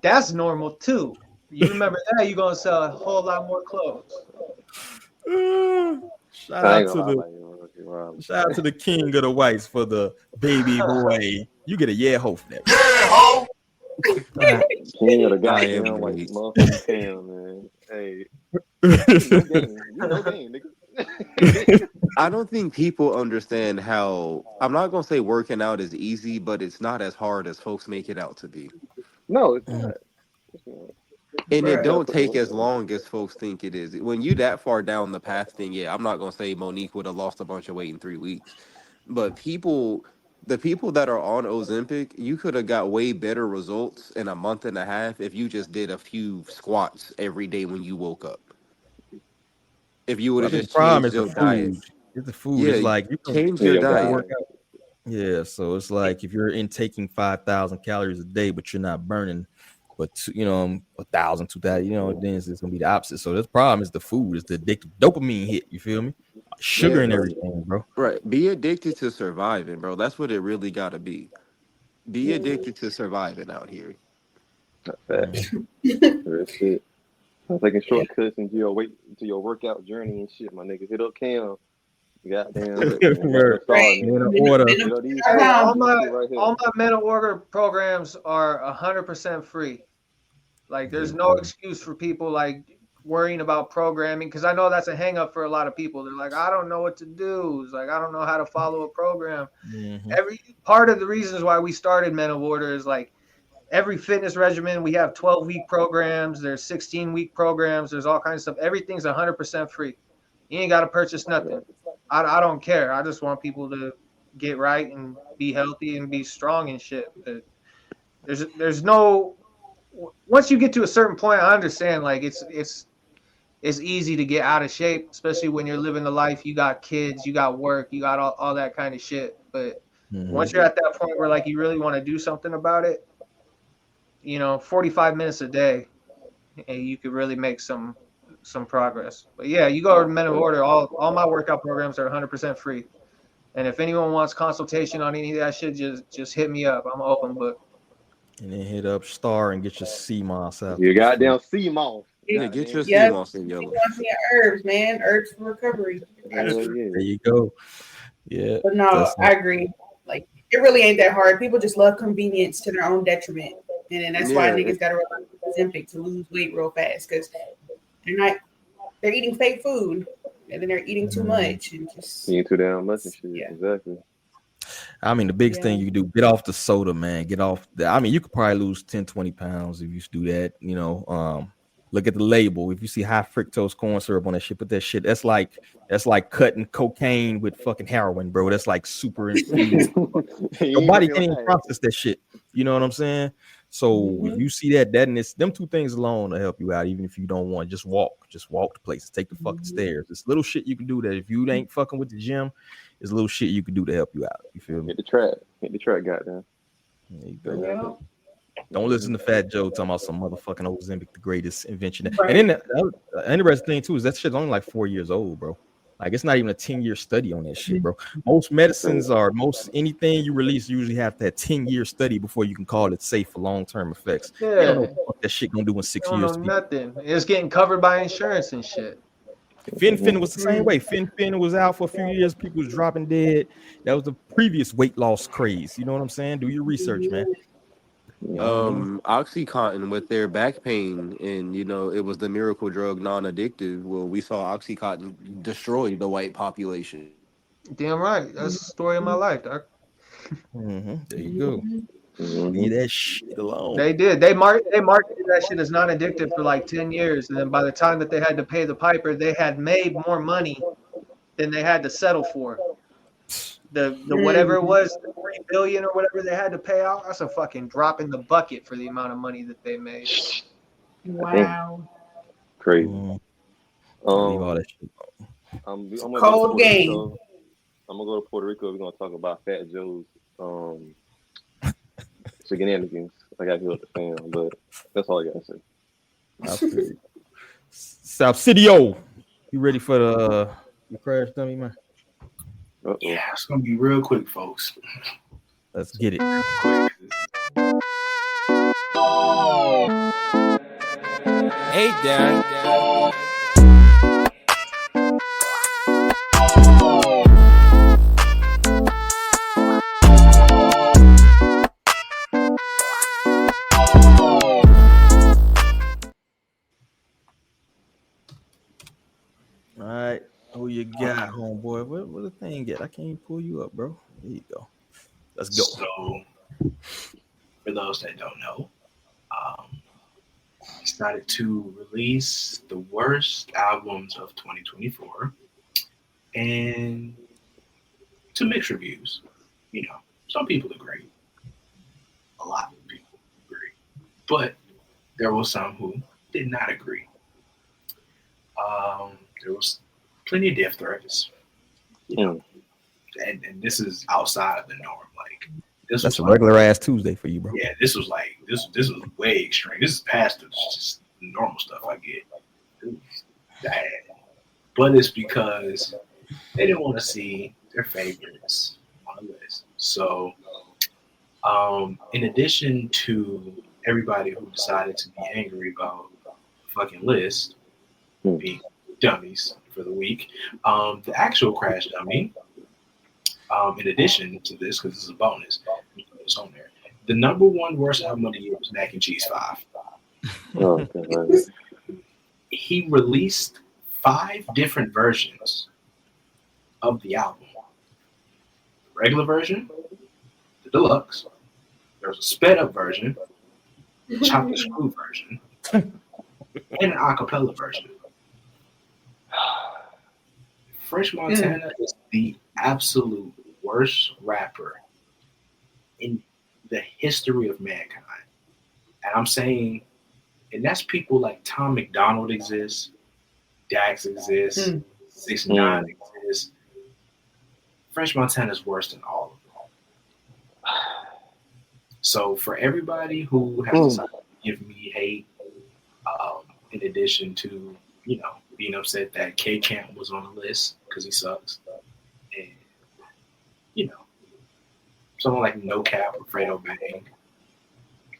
that's normal too. You remember that, you're gonna sell a whole lot more clothes. Shout out to the king of the whites for the Baby Boy. You get a yeah ho for that. Yeah, ho. King of the I am goddamn white weak. motherfucking town, man. Hey. No game, nigga. I don't think people understand how. I'm not gonna say working out is easy, but it's not as hard as folks make it out to be. No, it's not. And it don't Put the take work as in. long as folks think it is. When you that far down the path, then yeah, I'm not gonna say Monique would have lost a bunch of weight in 3 weeks, but the people that are on Ozempic, you could have got way better results in a month and a half if you just did a few squats every day when you woke up. If you would I have think the just problem changed is the your diet, food. It's the food. yeah, It's like you can change your diet. Yeah, so it's like if you're intaking 5,000 calories a day, but you're not burning, but 1,000, 2,000, then it's gonna be the opposite. So this problem is the food. It's the addictive dopamine hit. You feel me? Sugar Yeah, and bro. everything, bro. Right. Be addicted to surviving, bro. That's what it really gotta be. Be addicted to surviving out here. Facts. Real shit. I'm taking shortcuts into your workout journey and shit, my nigga. Hit up Cam. Goddamn. Hey, all my mental order programs are 100% free. Like, there's no excuse for people like worrying about programming, because I know that's a hang up for a lot of people. They're like, I don't know what to do. It's like, I don't know how to follow a program. Every part of the reasons why we started mental order is like every fitness regimen. We have 12-week programs. There's 16-week programs. There's all kinds of stuff. Everything's 100% free. You ain't got to purchase nothing. I don't care. I just want people to get right and be healthy and be strong and shit. But there's no, once you get to a certain point, I understand, like, it's easy to get out of shape, especially when you're living the life. You got kids, you got work, you got all that kind of shit. But once you're at that point where like you really want to do something about it, 45 minutes a day, and you could really make some progress. But yeah, you go to Men of Order. All my workout programs are 100% free. And if anyone wants consultation on any of that shit, just hit me up. I'm an open book. And then hit up Star and get your sea moss out. You goddamn sea moss. Yeah, get your sea moss in yellow. Herbs, man. Herbs for recovery. There you go. Yeah. But no, I agree. Like, it really ain't that hard. People just love convenience to their own detriment. And then that's why niggas got to rely on Ozempic to lose weight real fast, because they're eating fake food, and then they're eating too much and just eating too damn much and shit. Yeah. Exactly. I mean, the biggest thing you do, get off the soda, man. Get off the, I mean, you could probably lose 10, 20 pounds if you do that. Look at the label. If you see high fructose corn syrup on that shit, put that shit. That's like cutting cocaine with fucking heroin, bro. That's like super infused. Your body can't even process that shit. You know what I'm saying? So if you see that and it's them two things alone to help you out, even if you don't want, just walk to places, take the fucking stairs. It's little shit you can do that if you ain't fucking with the gym. It's little shit you can do to help you out. You feel me? Hit the track, goddamn. There you go. Yeah. Don't listen to Fat Joe talking about some motherfucking Ozempic, the greatest invention. Right. And then the interesting thing too is that shit's only like 4 years old, bro. Like, it's not even a 10-year study on that shit, bro. Most medicines anything you release usually have that 10-year study before you can call it safe for long-term effects. Yeah. You don't know what that shit gonna do in 6 don't years. know nothing. It's getting covered by insurance and shit. Fin was the same way. Fin was out for a few years. People was dropping dead. That was the previous weight loss craze. You know what I'm saying? Do your research, man. Oxycontin with their back pain, and it was the miracle drug, non-addictive. Well, we saw Oxycontin destroy the white population. Damn right. That's the story of my life, doc. There you go. Leave that shit alone. They did. They marketed that shit as non-addictive for like 10 years, and then by the time that they had to pay the piper, they had made more money than they had to settle for. The whatever it was, the $3 billion or whatever they had to pay out. That's a fucking drop in the bucket for the amount of money that they made. Wow. Crazy. Leave all that shit I'm gonna Cold game. I'm gonna go to Puerto Rico. We're gonna talk about Fat Joe's shenanigans. I got here with the fam, but that's all I gotta say. South City, you ready for the crash dummy, man? Yeah, it's gonna be real quick, folks. Let's get it. Hey, Dad. All right, who you got, homeboy? What the thing get? I can't even pull you up, bro. There you go. Let's go. So, for those that don't know, he started to release the worst albums of 2024 and to mixed reviews. You know, some people agree. A lot of people agree. But there were some who did not agree. There was plenty of death threats. You know, and this is outside of the norm. Like, That's a regular ass Tuesday for you, bro. Yeah, this was like this was way extreme. This is past the just normal stuff I get. It was bad. But it's because they didn't want to see their favorites on the list. So in addition to everybody who decided to be angry about the fucking list being dummies for the week, the actual crash dummy, in addition to this, because this is a bonus, it's on there. The number one worst album of the year was Mac and Cheese 5. He released 5 different versions of the album. The regular version, the deluxe, there's a sped up version, the chop and screw version, and an acapella version. Fresh Montana is the absolute worst rapper in the history of mankind. And I'm saying, and that's people like Tom McDonald exists, Dax exists, 6ix9ine exists. Fresh Montana is worse than all of them. So for everybody who has decided to give me hate, in addition to, you know, being upset that K Camp was on the list because he sucks, and you know, someone like No Cap or Fredo Bang,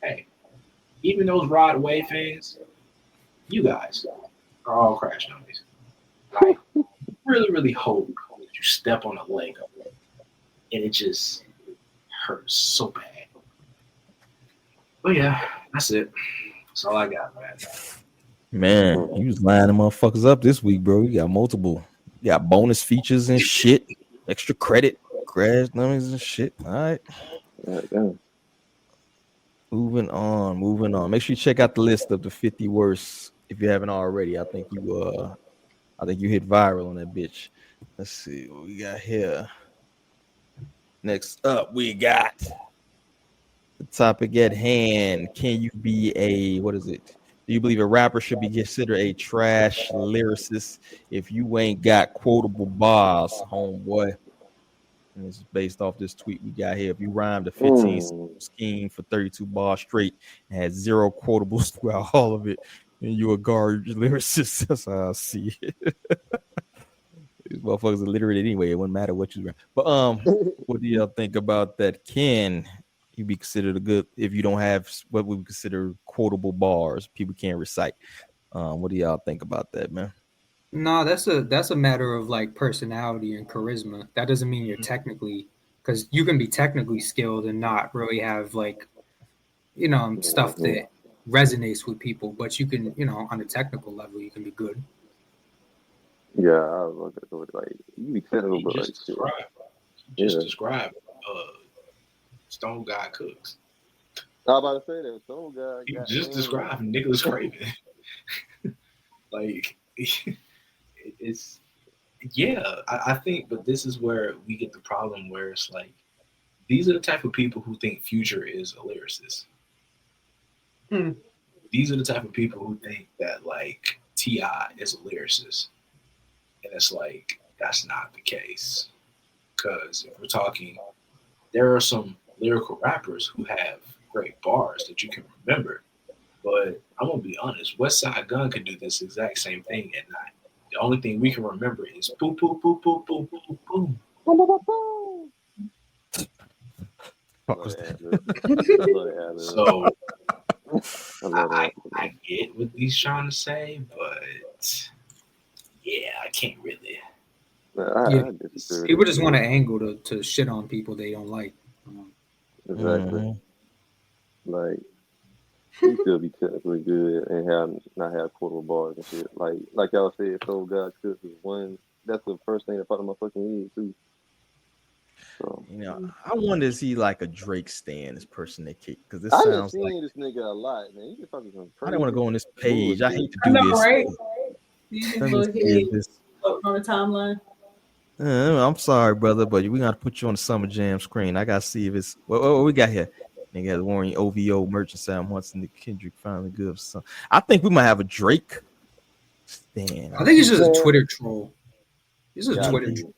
hey, even those Rod Wave fans, you guys are all crash dummies. I really, really hope that you step on a leg of it and it just hurts so bad. But yeah, that's it. That's all I got, man. Man, you was lining motherfuckers up this week, bro. You got multiple. You got bonus features and shit, extra credit, crash dummies and shit. All right. Moving on. Make sure you check out the list of the 50 worst if you haven't already. I think you hit viral on that bitch. Let's see what we got here. Next up, we got the topic at hand. Can you be a, what is it? Do you believe a rapper should be considered a trash lyricist if you ain't got quotable bars, homeboy? And this is based off this tweet we got here. If you rhymed a 15 scheme for 32 bars straight and had 0 quotables throughout all of it, then you a garbage lyricist. That's how I see it. These motherfuckers are literate anyway. It wouldn't matter what you rhyme. But what do y'all think about that? Can you be considered a good if you don't have what we would consider quotable bars? People can't recite. What do y'all think about that, man? No, that's a matter of like personality and charisma. That doesn't mean you're technically, because you can be technically skilled and not really have like, you know, stuff that resonates with people, but you can, you know, on a technical level, you can be good. Yeah, I was like, you be technical, but like, describe Stone God Cooks. I was about to say that. Soul God. You just described Nicholas Craven. Like, it's I think, but this is where we get the problem where it's like, these are the type of people who think Future is a lyricist. These are the type of people who think that like T.I. is a lyricist. And it's like, that's not the case. Because if we're talking, there are some lyrical rappers who have great bars that you can remember. But I'm going to be honest, Westside Gun could do this exact same thing at night. The only thing we can remember is boom, boom, boom, boom, boom, boom, boom. So I get what he's trying to say, but yeah, I can't really. People just want an angle to shit on people they don't like. Exactly. Like, you still be technically good and not have quotable bars and shit. Like y'all said, Soul God Kush is one. That's the first thing that popped in my fucking head too. So, you know, I wonder is he like a Drake stan, this person that kicked? Because this I sounds been like seeing this nigga a lot, man. He been talking some crazy. I don't want to go on this page. I hate to I do know, this. right? You Let just me go see ahead if this. on the timeline. I'm sorry, brother, but we got to put you on the Summer Jam screen. I got to see if it's what we got here. Nigga has Warren OVO merchant sound once and the Kendrick finally good. So I think we might have a Drake stand. I think he's just a Twitter troll. He's a Twitter troll.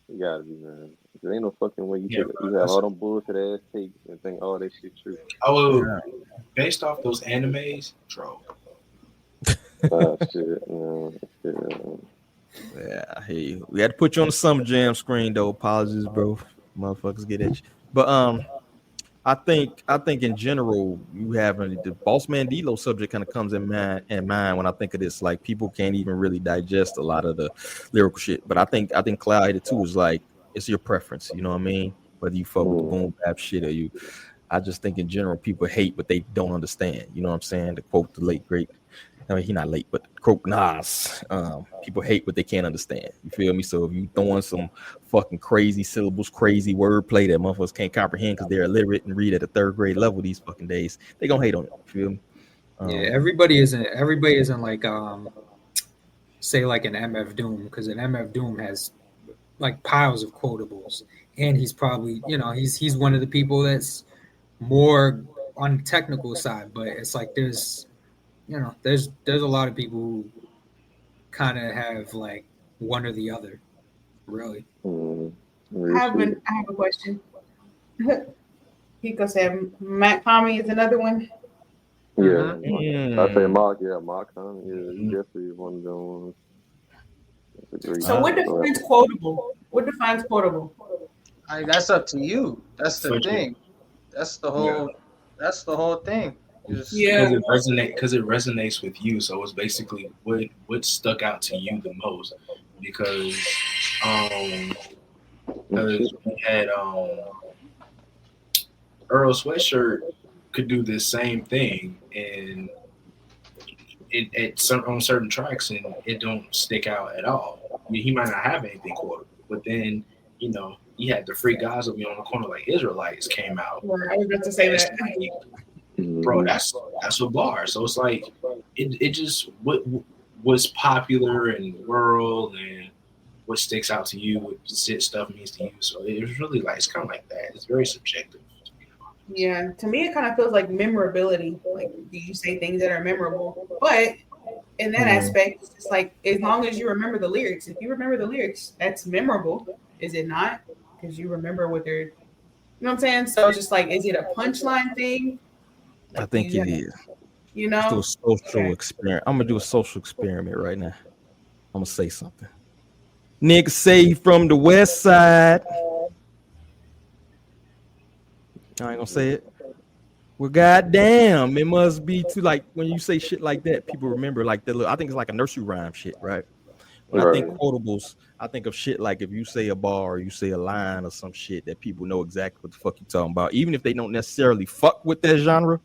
You gotta be, man. There ain't no fucking way you have all them bullshit ass takes and think all that shit true. Based off those animes, troll. Shit. Yeah, I hear you. We had to put you on the Summer Jam screen though. Apologies, bro. Motherfuckers get at you. But I think in general, you have the Boss Man D-Lo subject kind of comes in mind when I think of this. Like, people can't even really digest a lot of the lyrical shit. But I think Cloud Hater too is like, it's your preference. You know what I mean? Whether you fuck with the boom bap shit or you. I just think in general people hate what they don't understand. You know what I'm saying? To quote the late great. I mean, he's not late, but quote Nas. People hate what they can't understand. You feel me? So if you throwing some fucking crazy syllables, crazy wordplay that motherfuckers can't comprehend because they're illiterate and read at a third grade level these fucking days, they gonna hate on it. You feel me? Yeah, everybody isn't like say like an MF Doom, because an MF Doom has like piles of quotables, and he's probably, you know, he's one of the people that's more on the technical side, but it's like there's a lot of people who kind of have like one or the other, really. I have a question. Pico said Mac Tommy is another one. Yeah, I say Mark. Yeah, Mark Tommy. Yeah, he definitely one of those ones. So what defines quotable? What defines quotable? That's up to you. That's the thing. That's the whole. That's the whole thing. Because it resonates with you. So it's basically what stuck out to you the most. Because we had Earl Sweatshirt could do this same thing, and on certain tracks, and it don't stick out at all. I mean, he might not have anything quotable, but then, you know, he had the Free Guys will be on the corner like Israelites came out. I was about to say that. Bro, that's a bar. So it's like it just what's popular in the world and what sticks out to you, what stuff means to you. So it's really like, it's kind of like that. It's very subjective. Yeah, to me it kind of feels like memorability. Like, do you say things that are memorable? But in that aspect, it's just like, as long as you remember the lyrics. If you remember the lyrics, that's memorable. Is it not? Because you remember what they're, you know what I'm saying? So it's just like, is it a punchline thing? I think it is. You know, Let's do a social experiment. I'm gonna do a social experiment right now. I'm gonna say something. Nigga say he from the west side. I ain't gonna say it. Well, goddamn, it must be too, like, when you say shit like that, people remember like that. I think it's like a nursery rhyme shit, right? When I think quotables, I think of shit like if you say a bar or you say a line or some shit that people know exactly what the fuck you talking about, even if they don't necessarily fuck with that genre.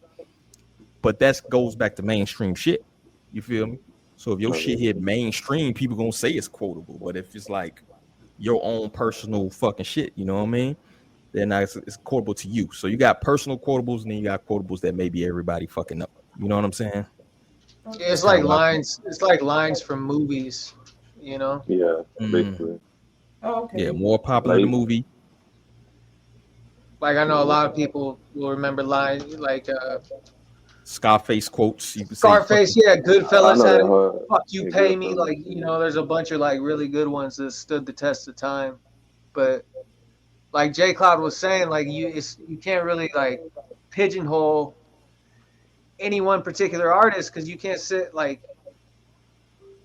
But that goes back to mainstream shit. You feel me? So if your shit hit mainstream, people gonna say it's quotable. But if it's like your own personal fucking shit, you know what I mean? then it's quotable to you. So you got personal quotables, and then you got quotables that maybe everybody fucking up. You know what I'm saying? Yeah, it's like lines. It's like lines from movies, you know. Yeah, basically. Oh, okay. Yeah, more popular the movie. Like I know a lot of people will remember lines like Scarface quotes. You can Scarface, say, yeah, Goodfellas had it. that Fuck you, Yeah, pay me. Goodfellas. Like there's a bunch of like really good ones that stood the test of time. But like J Cloud was saying, like you can't really like pigeonhole any one particular artist because you can't sit like.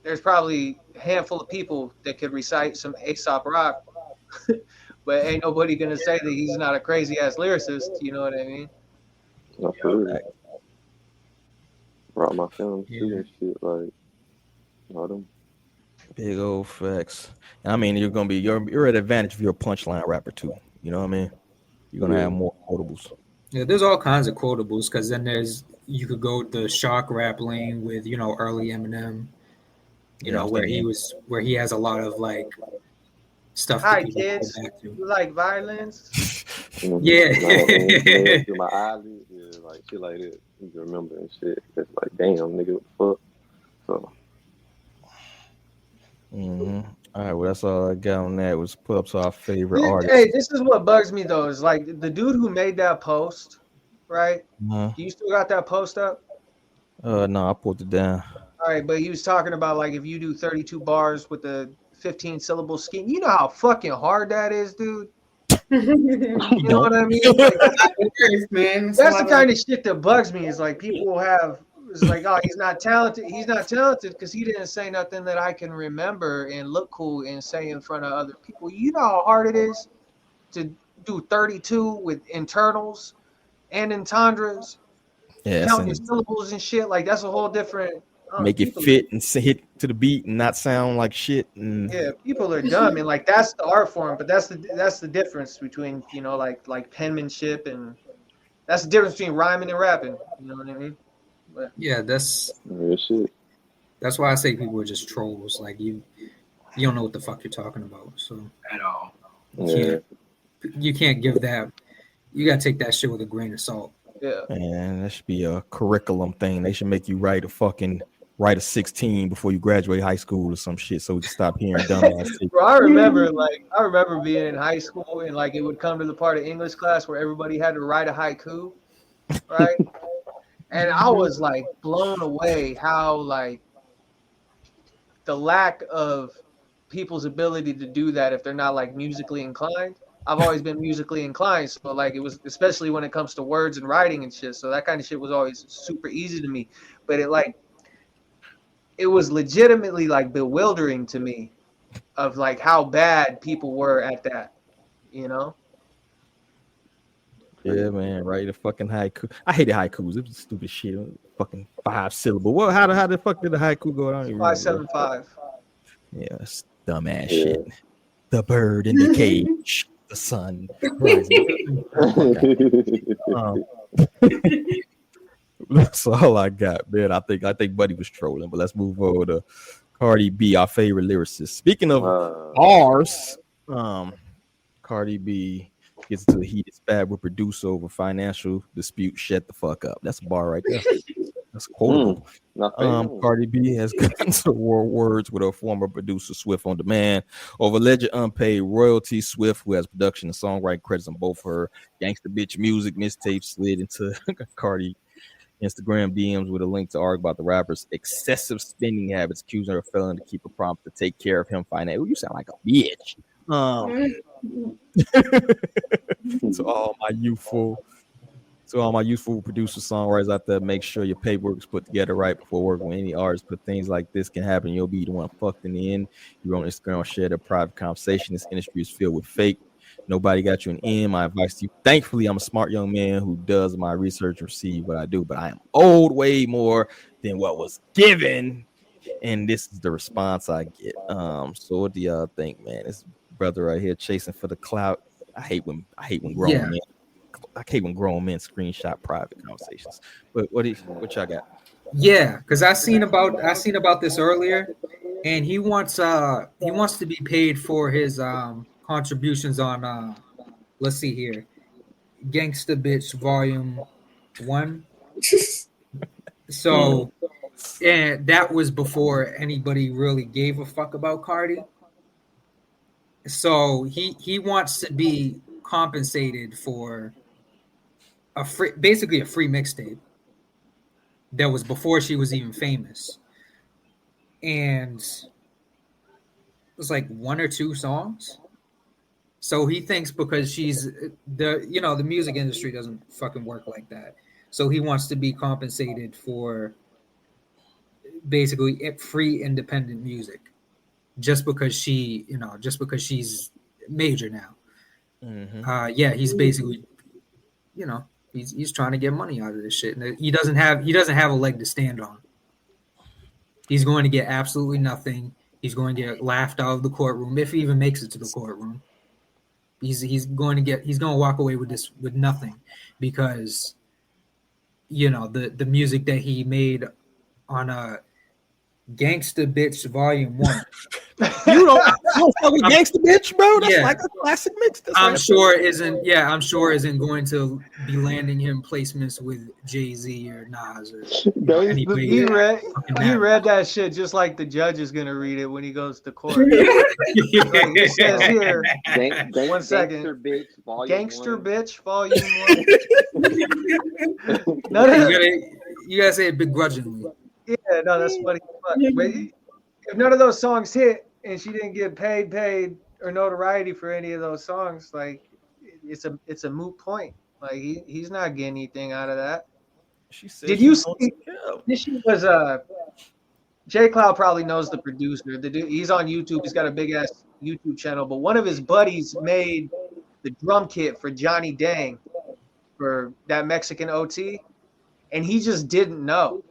There's probably a handful of people that could recite some Aesop Rock, but ain't nobody gonna say that he's not a crazy ass lyricist. You know what I mean? Absolutely. Brought my films too and shit, like all them. big old facts. I mean, you're at advantage if you're a punchline rapper too. You know what I mean? You're gonna have more quotables. Yeah, there's all kinds of quotables because then you could go the shock rap lane with early Eminem, where he has a lot of like stuff. Hi kids, you like violence? Yeah. Through my eyelids, yeah, like shit like that. You can remember and shit. It's like, damn, nigga, what the fuck? So. All right, well, that's all I got on that. Was put up to our favorite artist. Hey, this is what bugs me though. Is like the dude who made that post, right? Do you still got that post up? No, I pulled it down. All right, but he was talking about like if you do 32 bars with a 15 syllable scheme, you know how fucking hard that is, dude. You know what I mean? Like, that's the kind of shit that bugs me. Is like people will have. It's like, oh, he's not talented. He's not talented because he didn't say nothing that I can remember and look cool and say in front of other people. You know how hard it is to do 32 with internals and entendres, counting syllables and shit. Like that's a whole different. Make it fit and hit to the beat and not sound like shit. Yeah, people are dumb and like that's the art form, but that's the difference between like penmanship and that's the difference between rhyming and rapping. You know what I mean? But, yeah, that's why I say people are just trolls. Like you don't know what the fuck you're talking about. So at all. You can't give that. You gotta take that shit with a grain of salt. Yeah. And that should be a curriculum thing. They should make you write a 16 before you graduate high school or some shit, so we can stop hearing dumbass shit. Bro, I remember being in high school and like it would come to the part of English class where everybody had to write a haiku, right? And I was like blown away how like the lack of people's ability to do that if they're not like musically inclined. I've always been musically inclined, so like it was especially when it comes to words and writing and shit. So that kind of shit was always super easy to me. But it was legitimately like bewildering to me of like how bad people were at that, you know? Yeah, man, write a fucking haiku. I hated haikus. It was stupid shit. Fucking 5 syllable. Well, how the fuck did the haiku go? 575. Yeah, that's dumbass shit. The bird in the cage. The sun rising. That's all I got, man. I think Buddy was trolling, but let's move over to Cardi B, our favorite lyricist. Speaking of ours, Cardi B gets into the heated spat with producer over financial dispute. Shut the fuck up. That's a bar right there. That's quotable. Cardi B has gotten to words with her former producer SwiftOnDemand over alleged unpaid royalties. Swift, who has production and songwriting credits on both her Gangsta Bitch music mixtape, slid into Cardi Instagram DMs with a link to argue about the rapper's excessive spending habits, accusing her of failing to keep a promise to take care of him financially. You sound like a bitch. To all my youthful producer songwriters out there, make sure your paperwork is put together right before working with any artist. But things like this can happen. You'll be the one fucked in the end. You're on Instagram, share their private conversation. This industry is filled with fake. Nobody got you an end. My advice to you, thankfully, I'm a smart young man who does my research and receive what I do, but I am owed way more than what was given. And this is the response I get. So what do y'all think, man? This brother right here chasing for the clout. I hate when grown men. I hate when grown men screenshot private conversations. But what y'all got? Yeah, because I seen about this earlier, and he wants to be paid for his contributions on let's see here. Gangsta Bitch Volume 1. So, and that was before anybody really gave a fuck about Cardi. So he wants to be compensated for basically a free mixtape that was before she was even famous. And it was like 1 or 2 songs. So he thinks because she's the music industry doesn't fucking work like that. So he wants to be compensated for basically free independent music just because she's major now. Mm-hmm. He's basically, he's trying to get money out of this shit. And he doesn't have a leg to stand on. He's going to get absolutely nothing. He's going to get laughed out of the courtroom if he even makes it to the courtroom. He's going to walk away with nothing because the music that he made on a Gangsta Bitch Volume 1. You don't fuck with Gangsta Bitch, bro. That's like a classic mix. I'm sure isn't going to be landing him placements with Jay-Z or Nas or anybody. He read that shit just like the judge is gonna read it when he goes to court. It says here, one second. Gangster Bitch Volume 1. You gotta say it begrudgingly. Yeah, no, that's funny. But if none of those songs hit and she didn't get paid or notoriety for any of those songs, like it's a moot point. Like he's not getting anything out of that. She said, did you see? This was J Cloud probably knows the producer. The dude, he's on YouTube. He's got a big ass YouTube channel. But one of his buddies made the drum kit for Johnny Dang for that Mexican OT, and he just didn't know.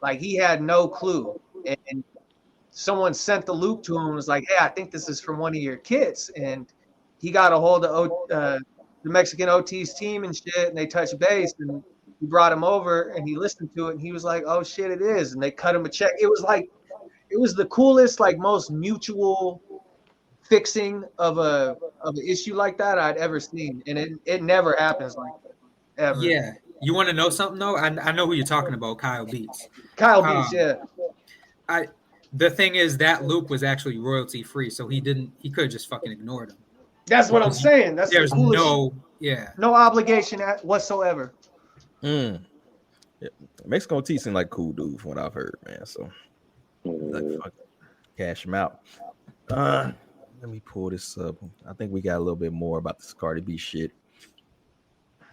Like he had no clue, and someone sent the loop to him and was like, "Hey, I think this is from one of your kits." And he got a hold of the Mexican OT's team and shit, and they touched base, and he brought him over, and he listened to it, and he was like, "Oh shit, it is." And they cut him a check. It was the coolest, like most mutual fixing of an issue like that I'd ever seen, and it never happens like that, ever. Yeah. You want to know something though? I know who you're talking about, Kyle Beats. Kyle Beats, yeah. The thing is that loop was actually royalty free, so he could have just fucking ignored him. That's what I'm saying. That's there's the coolest, no obligation whatsoever. Yeah. Mexico OT seemed like a cool dude from what I've heard, man. So fuck, cash him out. Let me pull this up. I think we got a little bit more about this Cardi B shit.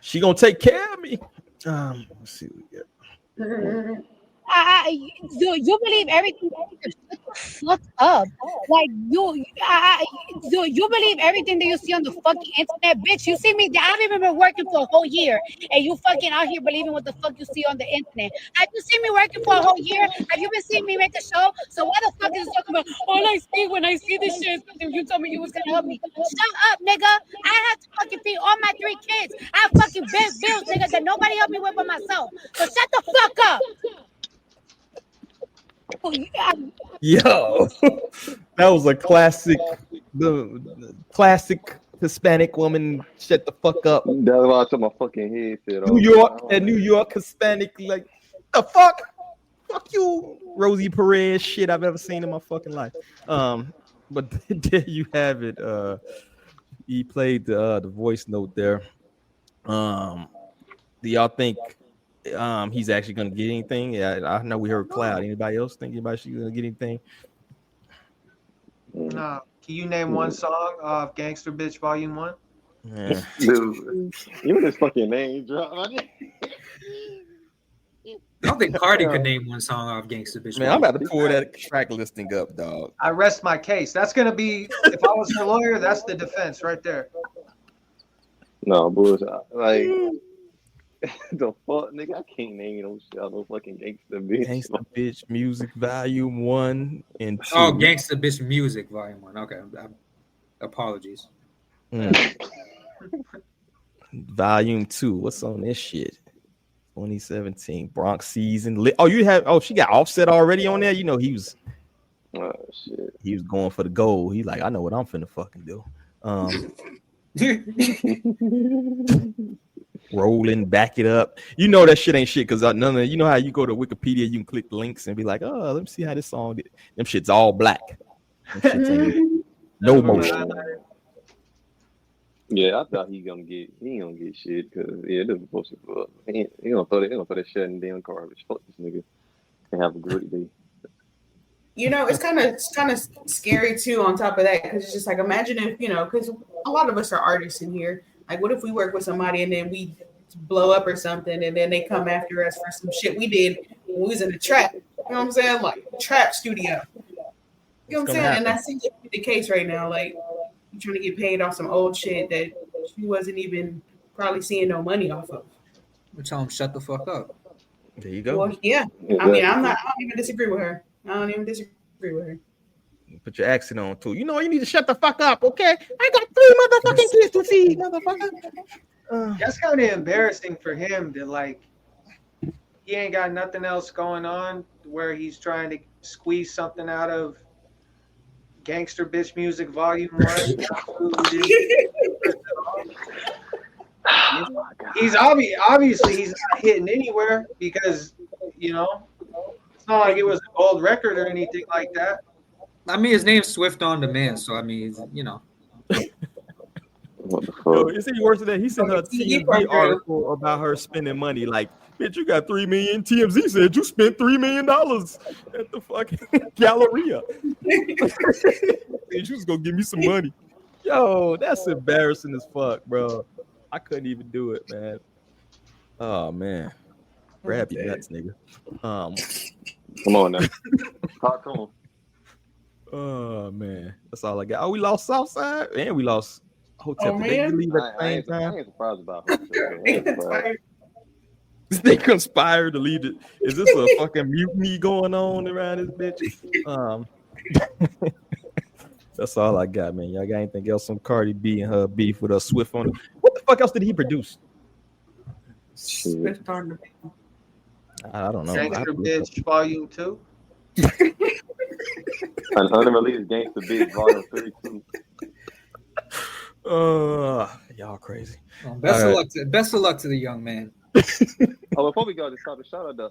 She gonna take care of me. Let's see what we get. You believe everything? Shut the fuck up! Like you believe everything that you see on the fucking internet, bitch. You see me? I've even been working for a whole year, and you fucking out here believing what the fuck you see on the internet. Have you seen me working for a whole year? Have you been seeing me make a show? So why the fuck is it talking about all I see when I see this shit? You told me you was gonna help me. Shut up, nigga! I have to fucking feed all my 3 kids. I have fucking big bills, nigga, that nobody helped me with but myself. So shut the fuck up. Yo, that was a classic. The classic Hispanic woman. Shut the fuck up. That's why I took my fucking head. New York Hispanic. Like the fuck you, Rosie Perez. Shit I've ever seen in my fucking life. But there you have it. He played the voice note there. Do y'all think he's actually gonna get anything? Yeah, I know we heard Cloud. Anybody else think she's gonna get anything? Nah. Can you name one song of Gangster Bitch Volume 1? Yeah. Dude, you this fucking name drop. I don't think Cardi could name one song off Gangsta Bitch. Man, I'm about to pull that track listing up, dog. I rest my case. That's gonna be, if I was her lawyer, that's the defense right there. No, bullshit. Like the fuck, nigga, I can't name no shit. No fucking Gangsta Bitch. Gangsta Bitch Music Volume 1 and 2. Oh, Gangsta Bitch Music Volume 1. Okay, apologies. Volume 2. What's on this shit? 2017 Bronx season. She got Offset already on there. You know he was. Oh shit. He was going for the gold. He's like, I know what I'm finna fucking do. Rolling, back it up. You know that shit ain't shit because none of you know how you go to Wikipedia, you can click the links and be like, oh, let me see how this song did. Them shit's all black. Them shit's ain't no motion. Yeah, I thought he ain't gonna get shit because it doesn't supposed to. He gonna throw that shit in the damn garbage. Fuck this nigga and have a great day. You know, it's kind of scary too. On top of that, because it's just like imagine if because a lot of us are artists in here. Like, what if we work with somebody and then we blow up or something, and then they come after us for some shit we did when we was in the trap? You know what I'm saying? Like trap studio. You know what I'm saying? And that seems to be the case right now. Like, you're trying to get paid off some old shit that she wasn't even probably seeing no money off of. We tell him shut the fuck up. There you go. Well, yeah. I mean, I don't even disagree with her. Put your accent on too. You know, you need to shut the fuck up, okay? I got 3 motherfucking kids to feed, motherfucker. That's kind of embarrassing for him that like he ain't got nothing else going on where he's trying to squeeze something out of Gangster Bitch Music Volume 1. He's obviously he's not hitting anywhere because it's not like it was an old record or anything like that. I mean, his name's SwiftOnDemand, so I mean, What the fuck? Yo, is he worse than that? He sent her a TMZ article about her spending money. Like, bitch, you got $3 million. TMZ said you spent $3 million at the fucking Galleria. You was gonna give me some money. Yo, that's embarrassing as fuck, bro. I couldn't even do it, man. Oh man, grab your nuts, nigga. Come on now, talk to him. Oh man, that's all I got. Oh, we lost Southside and we lost Hotel. Oh, Did they leave at the same I time? ain't surprised about Hotel. They conspired to leave it. Is this a fucking mutiny going on around this bitch? That's all I got, man. Y'all got anything else on Cardi B and her beef with Swift on it? What the fuck else did he produce? Swift on the I don't know. Gangster Bitch Volume 2. An unreleased Gangster Bitch Volume 32. Y'all crazy. Well, best of luck to the young man. Before we go, just shout out to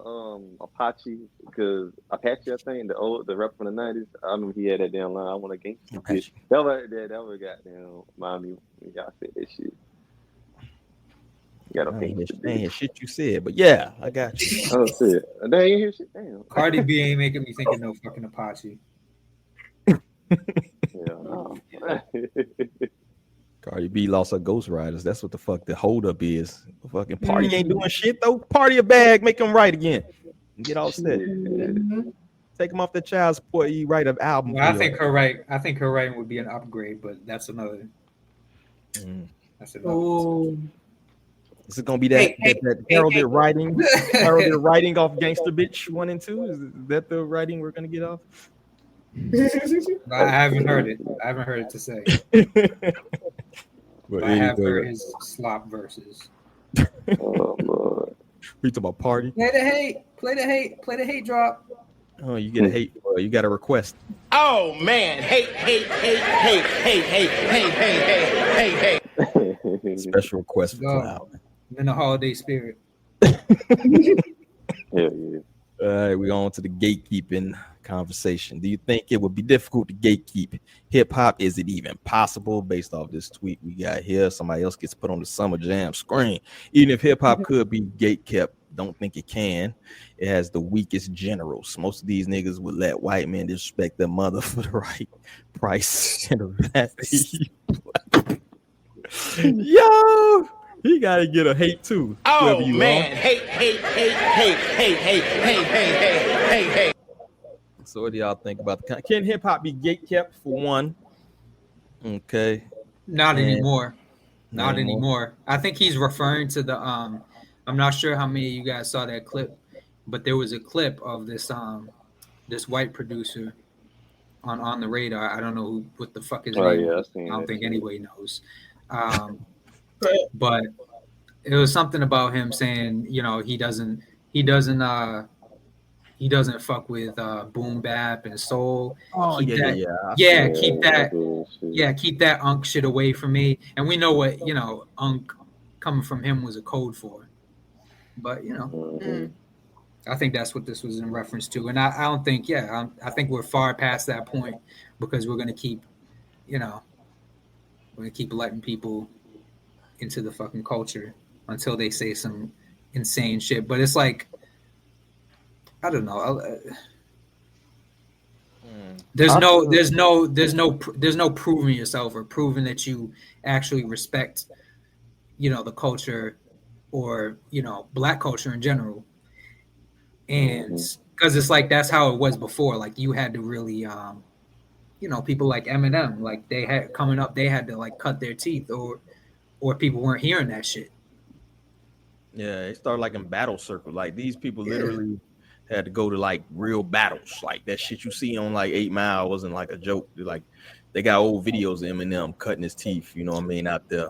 Apache because Apache, I think the rap from the 90s. I remember he had that damn line. I want a gangster bitch. That was goddamn mommy. Y'all said that shit. You got I ain't hear shit you said, but yeah, I got you. Oh shit! They ain't hear shit. Damn. Cardi B ain't making me think of no fucking Apache. Cardi B lost her ghostwriters. That's what the fuck the holdup is. The fucking party ain't doing shit though. Party a bag, make them right again. Get all set. Take them off the child support. You write an album. Well, I think her writing would be an upgrade, but that's another. That's another. Is it gonna be that heralded writing? Heralded writing off Gangster Bitch 1 and 2? Is that the writing we're gonna get off? I haven't heard it. I haven't heard it to say. But I have heard his slop verses. Oh Lord. We talking about party? Play the hate drop. Oh, you get a hate. You got a request. Oh man, hate. Special request for Cloud. I'm in the holiday spirit. Yeah. All right, we're on to the gatekeeping conversation. Do you think it would be difficult to gatekeep hip hop? Is it even possible? Based off this tweet we got here, somebody else gets put on the Summer Jam screen. Even if hip hop could be gatekept, don't think it can. It has the weakest generals. Most of these niggas would let white men disrespect their mother for the right price and a rap. Yo, he gotta get a hate too. Oh man, hate. So what do y'all think about can hip hop be gatekept for one? Okay. Not anymore. Not anymore. I think he's referring to the I'm not sure how many of you guys saw that clip, but there was a clip of this this white producer on the radar. I don't know what the fuck his name is. I don't think anybody knows. But it was something about him saying, he doesn't he doesn't fuck with boom bap and soul. Oh, keep yeah. keep that keep that unk shit away from me. And we know what unk coming from him was a code for. But I think that's what this was in reference to. And I don't think I think we're far past that point, because we're gonna keep letting people into the fucking culture until they say some insane shit. But it's like, I don't know. There's no proving yourself or proving that you actually respect, the culture or, Black culture in general. And because it's like, that's how it was before. Like, you had to really, people like Eminem, like they had coming up, they had to like cut their teeth or people weren't hearing that shit. Yeah, it started like in battle circle. Like, these people literally had to go to like real battles. Like, that shit you see on like 8 Mile wasn't like a joke. Like, they got old videos of Eminem cutting his teeth, out there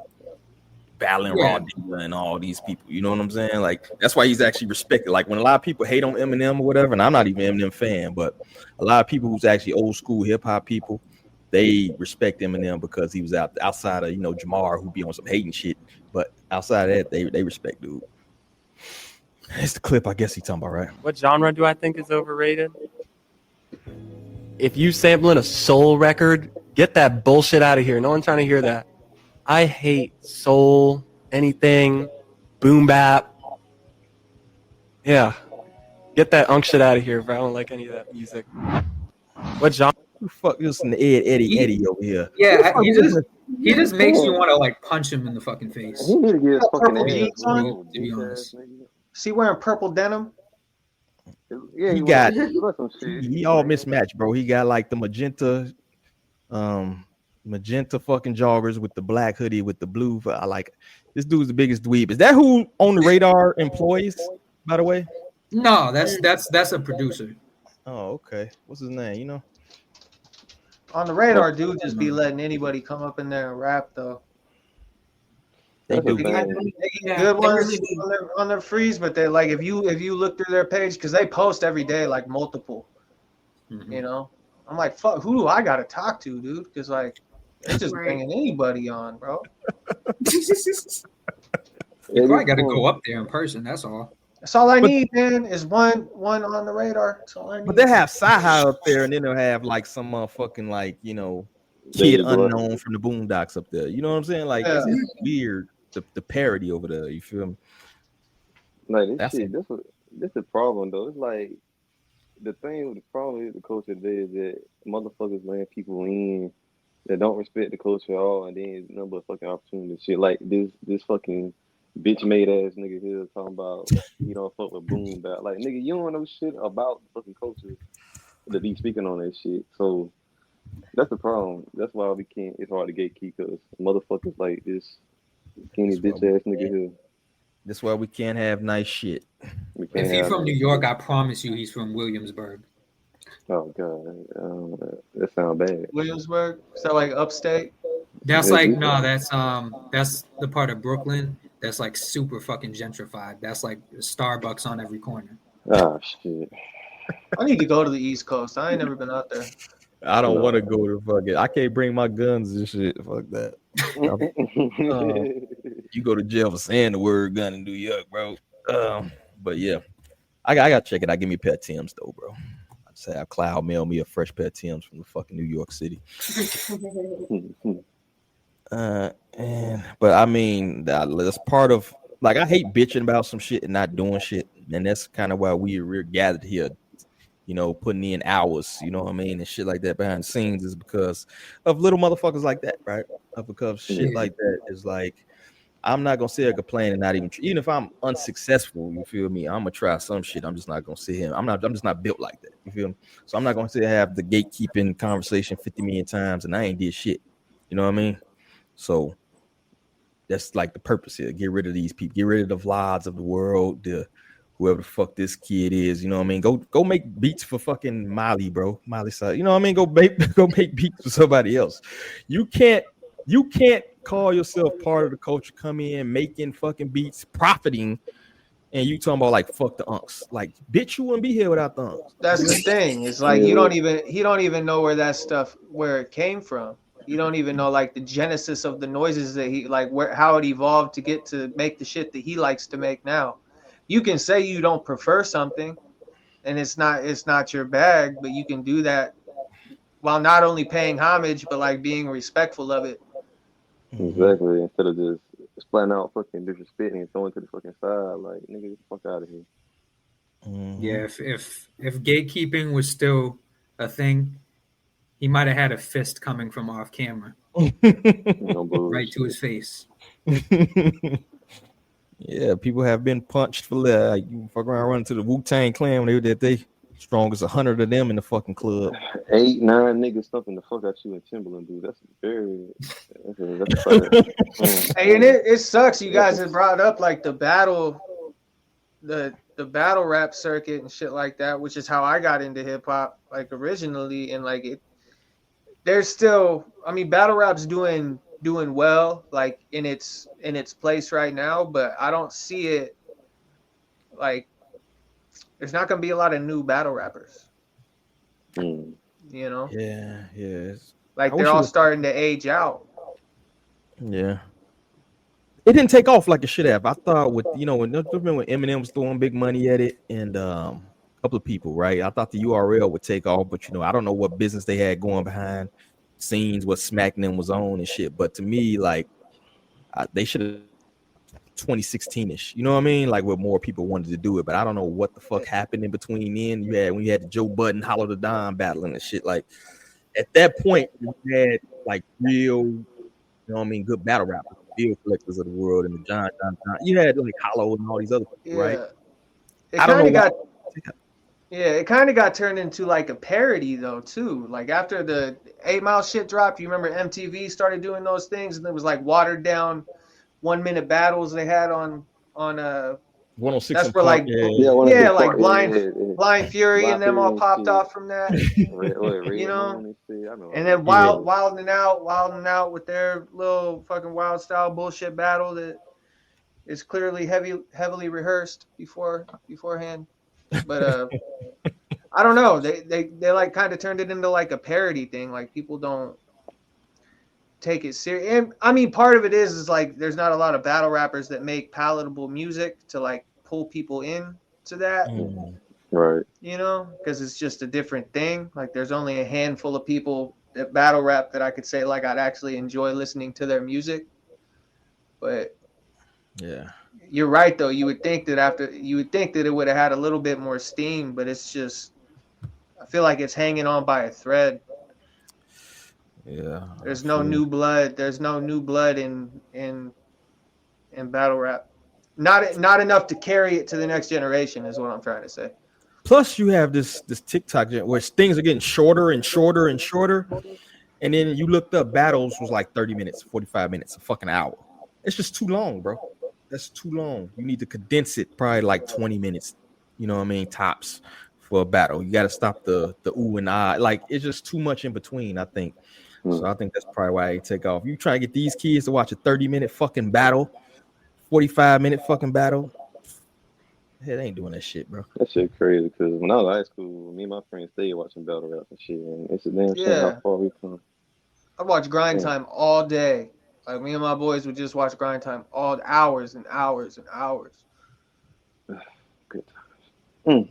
battling Raw Diva and all these people. You know what I'm saying? Like, that's why he's actually respected. Like, when a lot of people hate on Eminem or whatever, and I'm not even an Eminem fan, but a lot of people who's actually old school hip hop people, they respect Eminem because he was outside of Jamar, who be on some hating shit. But outside of that, they respect dude. It's the clip, I guess he's talking about, right? What genre do I think is overrated? If you sampling a soul record, get that bullshit out of here. No one's trying to hear that. I hate soul, anything, boom bap. Yeah. Get that unk shit out of here, bro. I don't like any of that music. What genre? Who the fuck is an Eddie over here? Yeah, he just makes you want to like punch him in the fucking face. He need to get his fucking ass, on. To be honest. Is he wearing purple denim? Yeah, he all mismatched, bro. He got like the magenta fucking joggers with the black hoodie with the blue. I like this dude's the biggest dweeb. Is that who on the radar employs, by the way? No, that's a producer. Oh, okay. What's his name? On the radar, dude just be letting anybody come up in there and rap though. They do. They get good ones on their freeze, but they like if you look through their page, because they post every day like multiple. I'm like, fuck, who do I gotta talk to, dude? Because like they're just bringing anybody on, bro. You probably got to go up there in person. That's all. That's all I need, man. Is one on the radar. That's all I need. But they have Sci-Hi up there, and then they'll have like some motherfucking like kid unknown from the Boondocks up there. You know what I'm saying? Like it's weird. The parody over there, you feel me? Like this shit, this is the problem though. It's like the problem with the culture today is that motherfuckers letting people in that don't respect the culture at all, and then number of fucking opportunities. Shit like this fucking bitch made ass nigga here talking about you don't fuck with boom bap. Like nigga, you don't know shit about the fucking culture that be speaking on that shit. So that's the problem. That's why we can't. It's hard to gatekeep because motherfuckers like this. Skinny bitch ass nigga here. That's why we can't have nice shit. If he's from New York, I promise you he's from Williamsburg. Oh god, that sounds bad. Williamsburg? Is that like upstate? That's like that's the part of Brooklyn that's like super fucking gentrified. That's like Starbucks on every corner. Oh shit. I need to go to the East Coast. I ain't never been out there. I don't want to go to fucking. I can't bring my guns and shit. Fuck that. You go to jail for saying the word gun in New York, bro. But yeah, I gotta check it out. Give me a pair of Timbs though, bro. I just have Cloud mail me a fresh pair of Timbs from the fucking New York City. But I mean, that's part of like I hate bitching about some shit and not doing shit, and that's kind of why we're gathered here. Putting in hours, you know what I mean, and shit like that behind the scenes is because of little motherfuckers like that, right? Because shit like that is like, I'm not gonna sit here complaining and not even if I'm unsuccessful, you feel me? I'm gonna try some shit. I'm just not gonna sit here. I'm just not built like that. You feel me? So I'm not gonna sit here have the gatekeeping conversation 50 million times and I ain't did shit. You know what I mean? So that's like the purpose here. Get rid of these people. Get rid of the vlogs of the world. Whoever the fuck this kid is, you know what I mean? Go make beats for fucking Molly, bro. Molly side, you know what I mean? Go make beats for somebody else. You can't call yourself part of the culture, come in making fucking beats, profiting, and you talking about like fuck the unks. Like, bitch, you wouldn't be here without the unks. That's the thing. It's like he don't even know where that stuff where it came from. You don't even know like the genesis of the noises that he like how it evolved to get to make the shit that he likes to make now. You can say you don't prefer something and it's not your bag, but you can do that while not only paying homage but like being respectful of it. Exactly. Instead of just splatting out fucking disrespecting and throwing to the fucking side, like nigga, get the fuck out of here. Yeah, if gatekeeping was still a thing, he might have had a fist coming from off camera, right to his face. Yeah, people have been punched for that. Like, you fuck around running to the Wu-Tang Clan when they were that they strongest 100 of them in the fucking club. 8, 9 niggas stumping the fuck out you in Timberland, dude. That's very. Hey, and it sucks. You guys have brought up like the battle rap circuit and shit like that, which is how I got into hip hop like originally, and like there's still, I mean, battle rap's doing well like in its place right now, but I don't see it like there's not gonna be a lot of new battle rappers. You know? Yeah. Like they're all starting to age out. Yeah. It didn't take off like it should have. I thought when Eminem was throwing big money at it and a couple of people, right? I thought the URL would take off, but I don't know what business they had going behind scenes, what smacking them was on and shit. But to me, like they should have 2016ish, you know what I mean? Like where more people wanted to do it, but I don't know what the fuck happened in between then. When you had the Joe Budden, Hollow the Don battling and shit. Like at that point, you had like real, good battle rappers, Bill Collectors of the world, and the John. You had like Hollow and all these other people, right? It kind of got turned into like a parody though too. Like after the 8 Mile shit dropped, you remember MTV started doing those things, and it was like watered down 1-minute battles they had on 106. That's where like Blind Fury and them all popped off from that. And then Wilding Out with their little fucking wild style bullshit battle that is clearly heavily rehearsed beforehand. But I don't know. They like kind of turned it into like a parody thing. Like people don't take it serious. And I mean, part of it is like there's not a lot of battle rappers that make palatable music to like pull people in to that. Right. Because it's just a different thing. Like there's only a handful of people that battle rap that I could say like I'd actually enjoy listening to their music. But yeah, you're right though. You would think that it would have had a little bit more steam, but it's just I feel like it's hanging on by a thread. Yeah. There's no new blood. There's no new blood in battle rap. Not enough to carry it to the next generation is what I'm trying to say. Plus, you have this TikTok where things are getting shorter and shorter and shorter, and then you looked up battles was like 30 minutes, 45 minutes, a fucking hour. It's just too long, bro. That's too long. You need to condense it probably like 20 minutes. You know what I mean? Tops for a battle. You got to stop the ooh and ah. Like it's just too much in between, I think. So I think that's probably why they take off. You try to get these kids to watch a 30-minute fucking battle, 45-minute fucking battle. They ain't doing that shit, bro. That shit crazy because when I was in high school, me and my friends stayed watching battle rap and shit, and it's a damn shame how far we come. I watch Grind Time all day. Like me and my boys would just watch Grind Time all hours and hours and hours. Good times.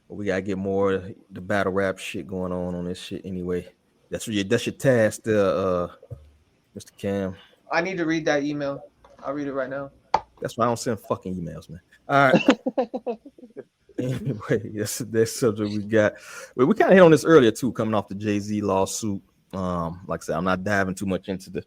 But we gotta get more of the battle rap shit going on this shit anyway. That's your task, Mr. Cam. I need to read that email. I'll read it right now. That's why I don't send fucking emails, man. All right. Anyway, that's the subject we got. But we kind of hit on this earlier too, coming off the Jay-Z lawsuit. Like I said, I'm not diving too much into the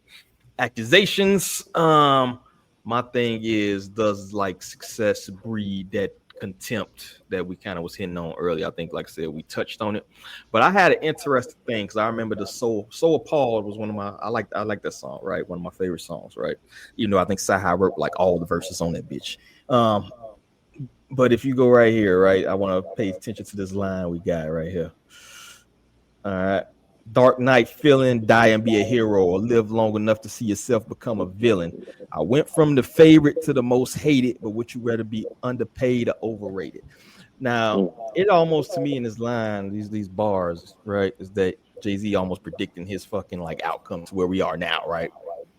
accusations. My thing is, does like success breed that contempt that we kind of was hitting on earlier? I think, like I said, we touched on it. But I had an interesting thing because I remember the So Appalled was one of my I like that song, right? One of my favorite songs, right? Even though I think Sci-Hi wrote like all the verses on that bitch. But if you go right here, right, I want to pay attention to this line we got right here. All right. Dark Knight feeling, die and be a hero, or live long enough to see yourself become a villain. I went from the favorite to the most hated, but would you rather be underpaid or overrated? Now, it almost to me in this line, these bars, right, is that Jay-Z almost predicting his fucking like outcome to where we are now, right?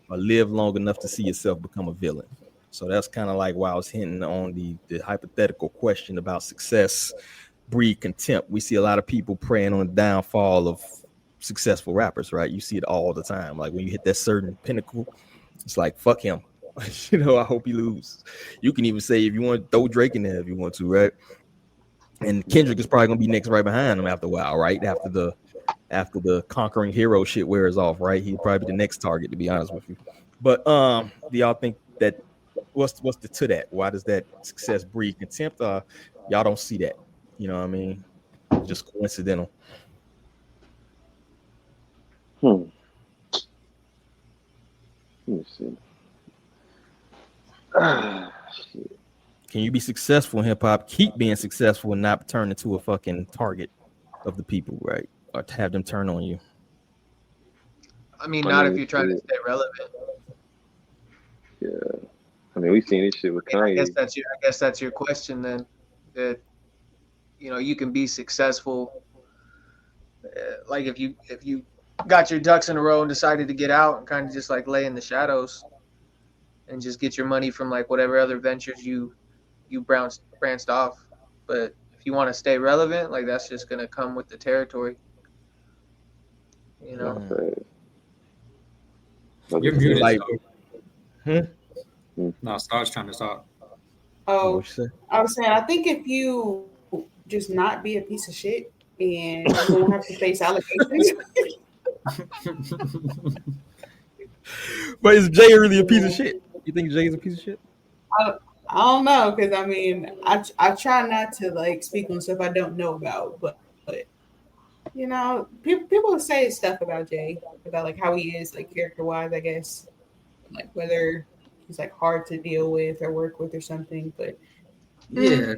Or live long enough to see yourself become a villain. So that's kind of like why I was hinting on the hypothetical question about success breed contempt. We see a lot of people preying on the downfall of successful rappers, right? You see it all the time. Like when you hit that certain pinnacle, it's like fuck him. You know, I hope he loses. You can even say if you want to throw Drake in there if you want to, right? And Kendrick is probably gonna be next right behind him after a while, right? After the conquering hero shit wears off, right? He'd probably be the next target, to be honest with you. But do y'all think that what's the to that? Why does that success breed contempt? Y'all don't see that. You know what I mean? Just coincidental. Let me see. Shit. Can you be successful in hip hop, keep being successful, and not turn into a fucking target of the people, right? Or to have them turn on you? I mean, not if you're trying to stay relevant. Yeah, I mean, we've seen this shit with Kanye. I guess that's your question then. That you can be successful. Like if you got your ducks in a row and decided to get out and kind of just like lay in the shadows and just get your money from like whatever other ventures you branched off. But if you want to stay relevant, like that's just gonna come with the territory. You know. You're muted. Like, No, Star's trying to talk. Oh, I was saying, I think if you just not be a piece of shit and you don't have to face allegations. But is Jay really a piece of shit? You think Jay is a piece of shit? I don't know, because I mean, I try not to like speak on stuff I don't know about, but people say stuff about Jay, about like how he is like character wise, I guess, like whether he's like hard to deal with or work with or something. But yeah,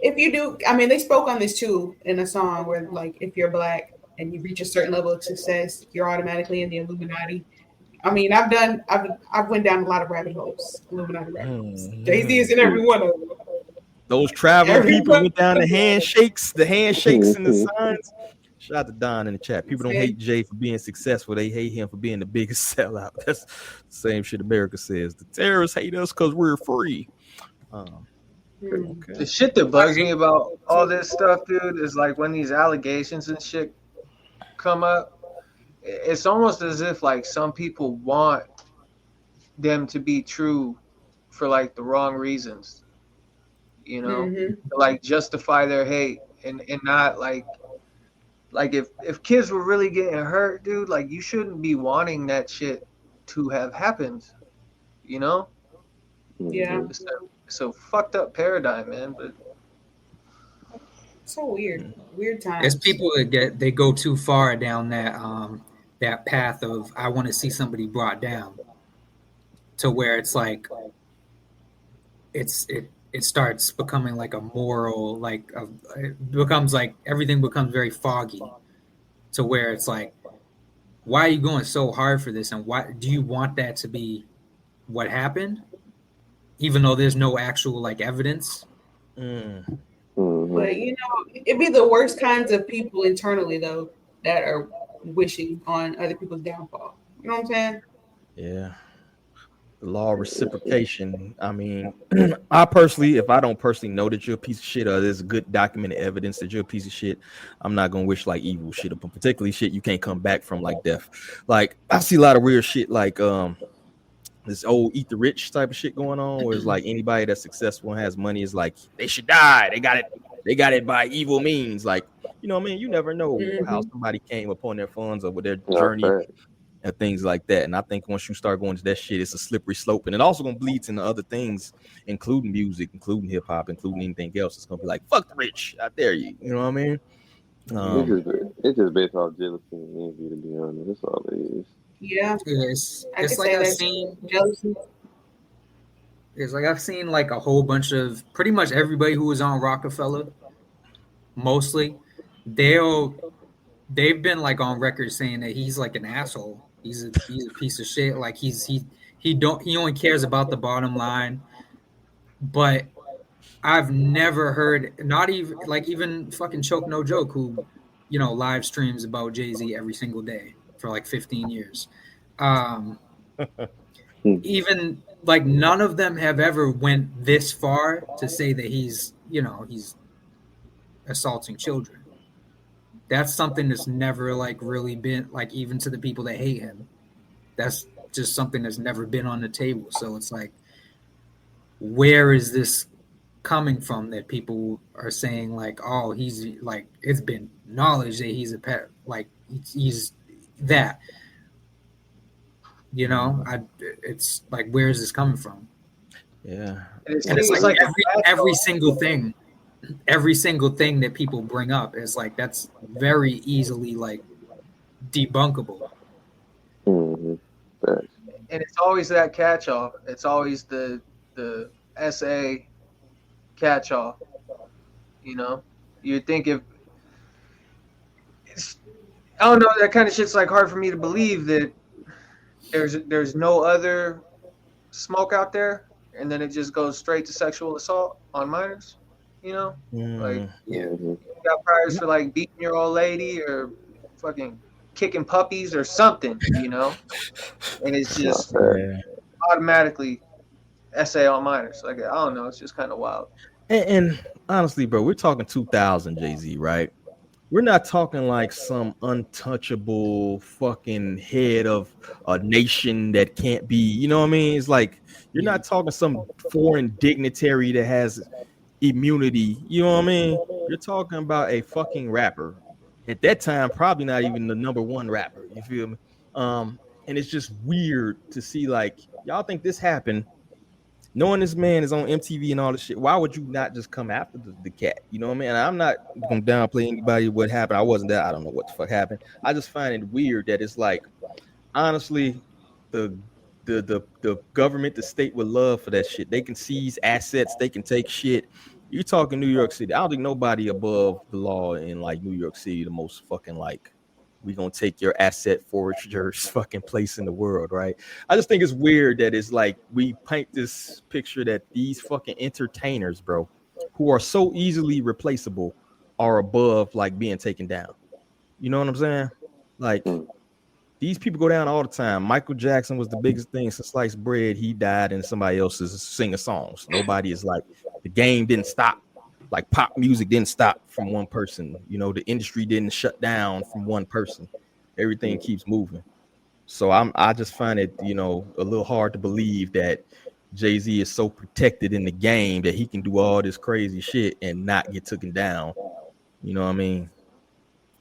if you do, I mean, they spoke on this too in a song where like if you're black and you reach a certain level of success, you're automatically in the Illuminati. I mean, I've went down a lot of rabbit holes, Illuminati rabbit holes. Jay-Z is in every one of them. Those traveling people went down the handshakes and the signs. Shout out to Don in the chat. People don't hate Jay for being successful. They hate him for being the biggest sellout. That's the same shit America says. The terrorists hate us because we're free. Okay. The shit that bugs me about all this stuff, dude, is like when these allegations and shit come up, it's almost as if like some people want them to be true for like the wrong reasons, to like justify their hate and not like if kids were really getting hurt, dude, like you shouldn't be wanting that shit to have happened, Yeah. It's a fucked up paradigm, man. But so weird times. There's people that they go too far down that path of I want to see somebody brought down, to where it's like it starts becoming like a moral, like it becomes like everything becomes very foggy, to where it's like, why are you going so hard for this, and why do you want that to be what happened, even though there's no actual like evidence? But it'd be the worst kinds of people internally though that are wishing on other people's downfall. You know what I'm saying? Yeah. The law of reciprocation. I mean, I personally, if I don't personally know that you're a piece of shit or there's good documented evidence that you're a piece of shit, I'm not gonna wish like evil shit upon, particularly shit you can't come back from, like death. Like I see a lot of weird shit like this old eat the rich type of shit going on, where it's like anybody that's successful and has money is like they should die. They got it by evil means. Like, you know what I mean? You never know how somebody came upon their funds or with their journey and things like that. And I think once you start going to that shit, it's a slippery slope. And it also gonna bleed into other things, including music, including hip hop, including anything else. It's gonna be like, fuck the rich, I dare you. You know what I mean? It's just based off jealousy and envy, to be honest. That's all it is. Yeah. It's like I've seen jealousy. It's like I've seen like a whole bunch of pretty much everybody who was on Rockefeller. mostly, they've been like on record saying that he's like an asshole. He's a piece of shit. Like he only cares about the bottom line. But I've never heard, not even fucking Choke No Joke, who, you know, live streams about Jay-Z every single day for like 15 years. Even like none of them have ever went this far to say that he's assaulting children. That's something that's never like really been like, even to the people that hate him, that's just something that's never been on the table. So it's like, where is this coming from that people are saying like, oh, he's like, it's been knowledge that he's a pet, like he's that, you know? It's like, where is this coming from? Yeah. And it's like every single thing that people bring up is like, that's very easily like debunkable. And it's always that catch-all. It's always the SA catch-all. You know, you'd think if I don't know, that kind of shit's like hard for me to believe that there's no other smoke out there, and then it just goes straight to sexual assault on minors. You know, like you got priors for like beating your old lady or fucking kicking puppies or something. You know, and it's just automatically SA on minors. Like, I don't know, it's just kind of wild. And honestly, bro, we're talking 2000 Jay-Z, right? We're not talking like some untouchable fucking head of a nation that can't be, you know what I mean? It's like, you're not talking some foreign dignitary that has immunity, you know what I mean? You're talking about a fucking rapper. At that time, probably not even the number one rapper, you feel me? And it's just weird to see, like, y'all think this happened, knowing this man is on MTV and all this shit. Why would you not just come after the cat? You know what I mean? And I'm not gonna downplay anybody what happened. I wasn't there. I don't know what the fuck happened. I just find it weird that it's like, honestly, the government, the state would love for that shit. They can seize assets, they can take shit. You talking New York City. I don't think nobody above the law in like New York City, the most fucking like, we gonna take your asset foragers fucking place in the world, right? I just think it's weird that it's like we paint this picture that these fucking entertainers, bro, who are so easily replaceable, are above like being taken down. You know what I'm saying? Like, these people go down all the time. Michael Jackson was the biggest thing since sliced bread. He died and somebody else is singing songs. Nobody is like, the game didn't stop. Like, pop music didn't stop from one person. You know, the industry didn't shut down from one person. Everything keeps moving. So I just find it, you know, a little hard to believe that Jay-Z is so protected in the game that he can do all this crazy shit and not get taken down. You know what I mean?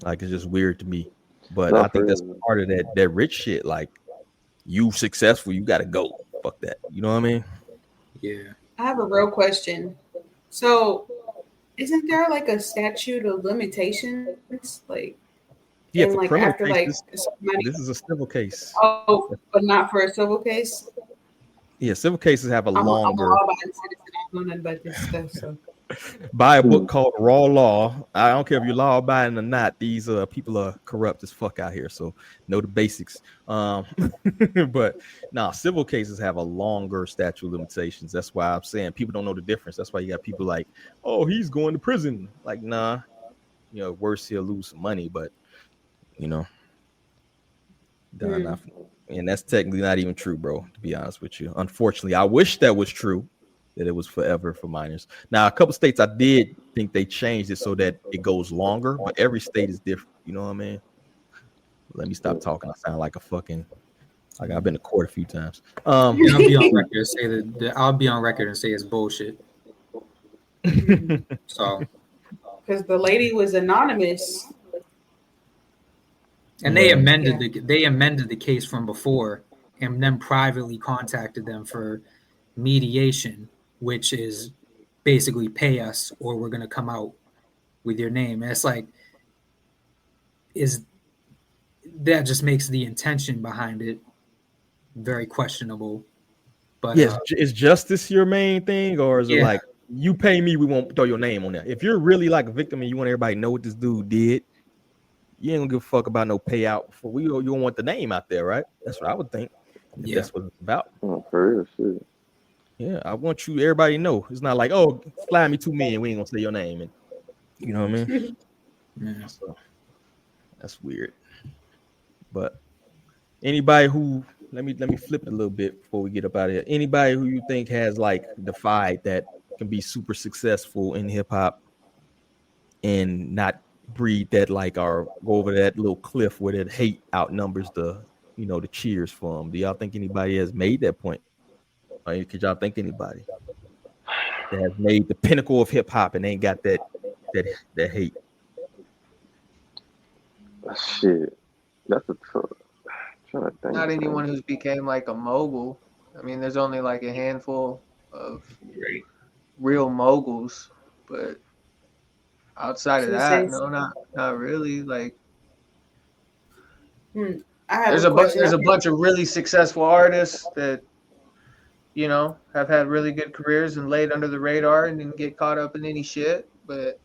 Like, it's just weird to me. But I think that's part of that rich shit. Like, you successful, you got to go. Fuck that. You know what I mean? Yeah. I have a real question. So, isn't there like a statute of limitations? Like, yeah, for like criminal after cases, like this is a civil case. Oh, but not for a civil case. Yeah, civil cases have a longer. I'm a law-abiding citizen. I don't know nothing about this stuff. So, buy a book called Raw Law. I don't care if you're law abiding or not. These people are corrupt as fuck out here. So know the basics. But nah, civil cases have a longer statute of limitations. That's why I'm saying people don't know the difference. That's why you got people like, oh, he's going to prison. Like, nah, you know, worse, he'll lose some money, but you know, and that's technically not even true, bro, to be honest with you. Unfortunately, I wish that was true, that it was forever for minors. Now, a couple states, I did think they changed it so that it goes longer, but every state is different. You know what I mean? Let me stop talking. I sound like a fucking, like I've been to court a few times. I'll be on record and say that I'll be on record and say it's bullshit. So, because the lady was anonymous, and they amended the case from before, and then privately contacted them for mediation, which is basically pay us or we're going to come out with your name. And it's like, that just makes the intention behind it very questionable. But yes, is justice your main thing, or is it like you pay me, we won't throw your name on there. If you're really like a victim and you want everybody to know what this dude did, you ain't gonna give a fuck about no payout. For you don't want the name out there, right? That's what I would think. If that's what it's about. Oh, for real, shit. Yeah, I want you everybody to know. It's not like, oh, fly me $2 million, we ain't gonna say your name, and you know what I mean? Yeah. So that's weird. But anybody who let me flip it a little bit before we get up out of here. Anybody who you think has like defied that can be super successful in hip hop and not breed that like or go over that little cliff where that hate outnumbers the the cheers for them. Do y'all think anybody has made that point? Or could y'all think anybody that has made the pinnacle of hip hop and ain't got that hate? Shit, that's a tough. Trying to think. Not anyone who's became like a mogul. I mean, there's only like a handful of real moguls, but outside of that, no, not really. Like, there's a bunch of really successful artists that have had really good careers and laid under the radar and didn't get caught up in any shit. But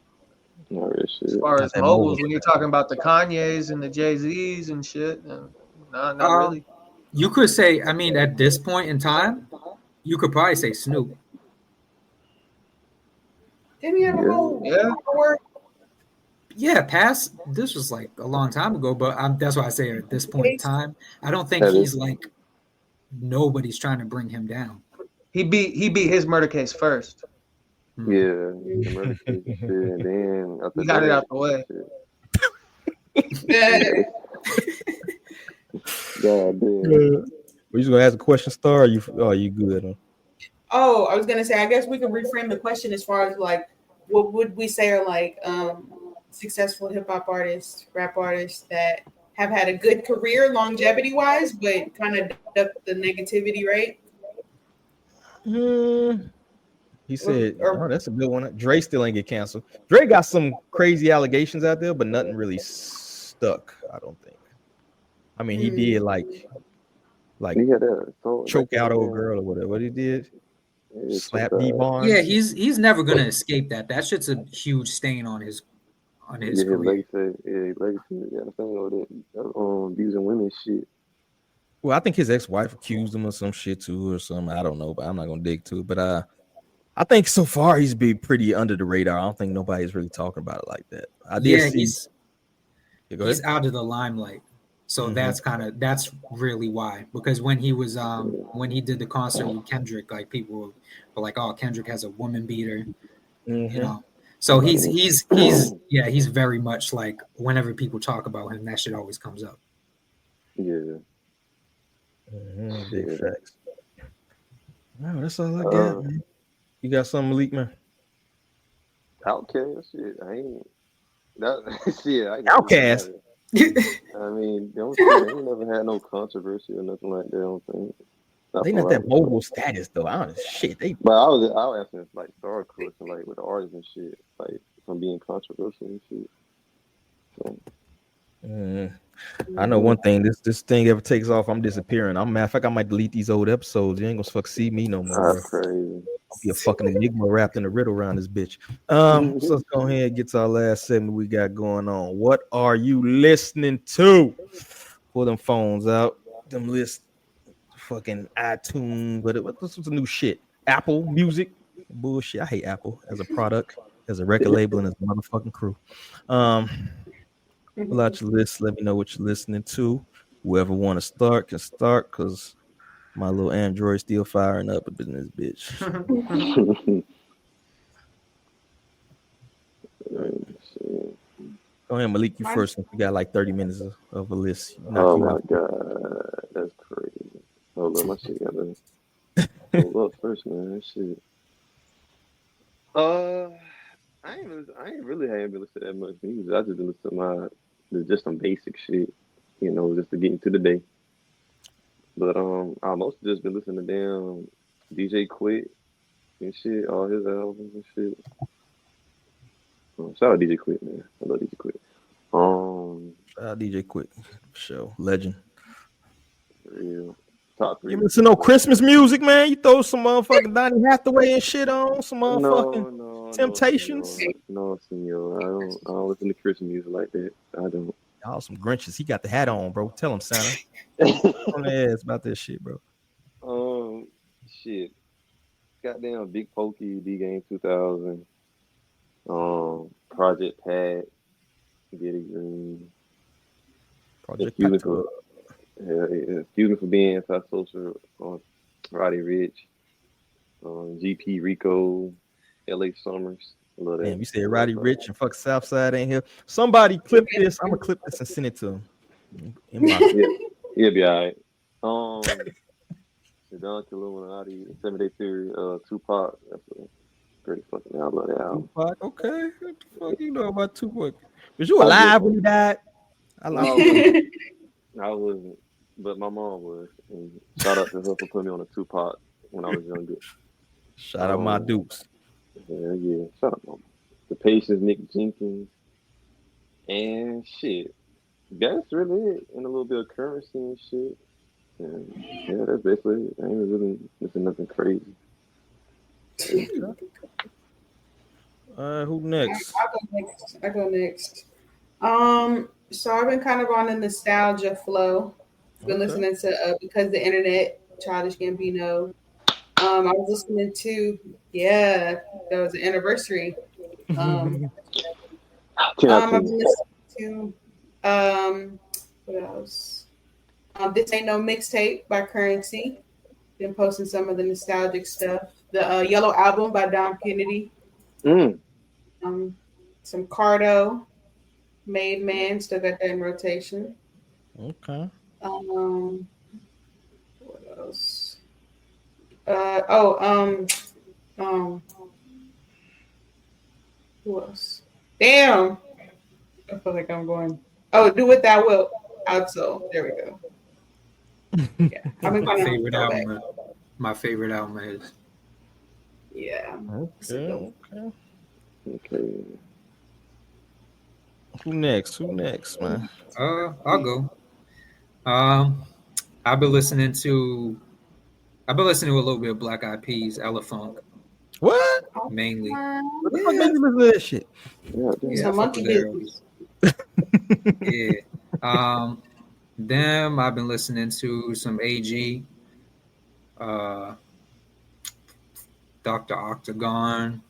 as far as moguls, when you're talking about the Kanyes and the Jay-Z's and shit, not really. You could say, I mean, at this point in time, you could probably say Snoop. Didn't he have a whole work? Yeah, past this was like a long time ago, but that's why I say at this point in time, I don't think he's like nobody's trying to bring him down. He beat his murder case first. Yeah, the murder case and shit, and then he got it out the way. God damn. Were you gonna ask a question, Star? Or you good? Huh? Oh, I was gonna say, I guess we can reframe the question as far as like, what would we say are like successful hip hop artists, rap artists that have had a good career longevity wise, but kind of ducked the negativity, right? He said, "Oh, that's a good one." Dre still ain't get canceled. Dre got some crazy allegations out there, but nothing really stuck. I don't think. I mean, he did like choke out old girl or whatever. What he did, slap D-Barnes. Yeah, he's never gonna escape that. That shit's a huge stain on his career. Legacy. Abusing women shit. Well, I think his ex-wife accused him of some shit too, or something. I don't know, but I'm not gonna dig to it. But I think so far he's been pretty under the radar. I don't think nobody's really talking about it like that. He's out of the limelight. So that's really why. Because when he was when he did the concert with Kendrick, like people were like, "Oh, Kendrick has a woman beater," So he's very much like whenever people talk about him, that shit always comes up. Yeah. Big facts. No, that's all I got, man. You got something, Malik, man? Outcast, shit. I ain't that shit. Outcast. I mean, they ain't never had no controversy or nothing like that. I don't think. They not that mogul status though. I don't shit. But I was asking like Star question, like with the artists and shit, like from being controversial and shit. So. I know one thing. This thing ever takes off, I'm disappearing. Matter of fact, I might delete these old episodes. You ain't gonna fuck see me no more. That's crazy. I'll be a fucking enigma wrapped in a riddle around this bitch. So let's go ahead and get to our last segment we got going on. What are you listening to? Pull them phones out. Them lists. Fucking iTunes, but what's the new shit? Apple Music, bullshit. I hate Apple as a product, as a record label, and as a motherfucking crew. Pull out your list. Let me know what you're listening to. Whoever want to start can start, cause my little Android still firing up up in this bitch. Go ahead, Malik. You first. Since you got like 30 minutes of a list. Oh my god, that's crazy. Hold on, my shit got to hold up first, man. Shit. I ain't really haven't been listening to that much music. I just been listening to just some basic shit, just to get into the day. But I mostly just been listening to damn DJ Quit and shit, all his albums and shit. Shout out DJ Quit, man. I love DJ Quit. Shout out DJ Quit, show legend. For real. top 3. You listen to no Christmas music, man? You throw some motherfucking Donny Hathaway and shit on, some motherfucking Temptations. No, senor. I don't listen to Christmas music like that. I don't. Y'all some Grinches. He got the hat on, bro. Tell him, Santa. On the ass about this shit, bro. Shit. Goddamn Big Pokey, D Game 2000. Project Pat, Getty Green. Project Excuse me for being antisocial. Roddy Rich, GP Rico, LA Summers. I love that. Damn, you said Roddy Rich and fuck Southside ain't here. Somebody clip this. I'm gonna clip this and send it to him. He'll be all right. The Don Illuminati, 7 Day Theory, Tupac. That's a great fucking album. I love that album. Tupac, okay. What the fuck you know about Tupac? Was you alive when he died? I wasn't, but my mom was. And shout out to her for putting me on a Tupac when I was younger. Shout out my Dukes. Hell yeah. Shout out Mama. The Patience, Nick Jenkins. And shit. That's really it. And a little bit of Currency and shit. And yeah, that's basically it. I ain't really listening nothing crazy. Who next? I go next. So I've been kind of on a nostalgia flow. Been listening to Because the Internet, Childish Gambino. I was listening to there was an anniversary. I've been listening to what else? This Ain't No Mixtape by Currency. Been posting some of the nostalgic stuff. The Yellow Album by Dom Kennedy. Some Cardo, Made Man, still got that in rotation. Okay. What else? Who else? Damn. I feel like I'm going. Oh, Do What Thou Wilt. Also, there we go. Yeah, I've been kind of my favorite album is. Yeah. Okay. Who next, man? I'll go. I've been listening to a little bit of Black Eyed Peas, Ella Funk. What? Mainly. What the fuck made you listen to that shit? Yeah, monkey business. Yeah. Them, I've been listening to some AG, Dr. Octagon,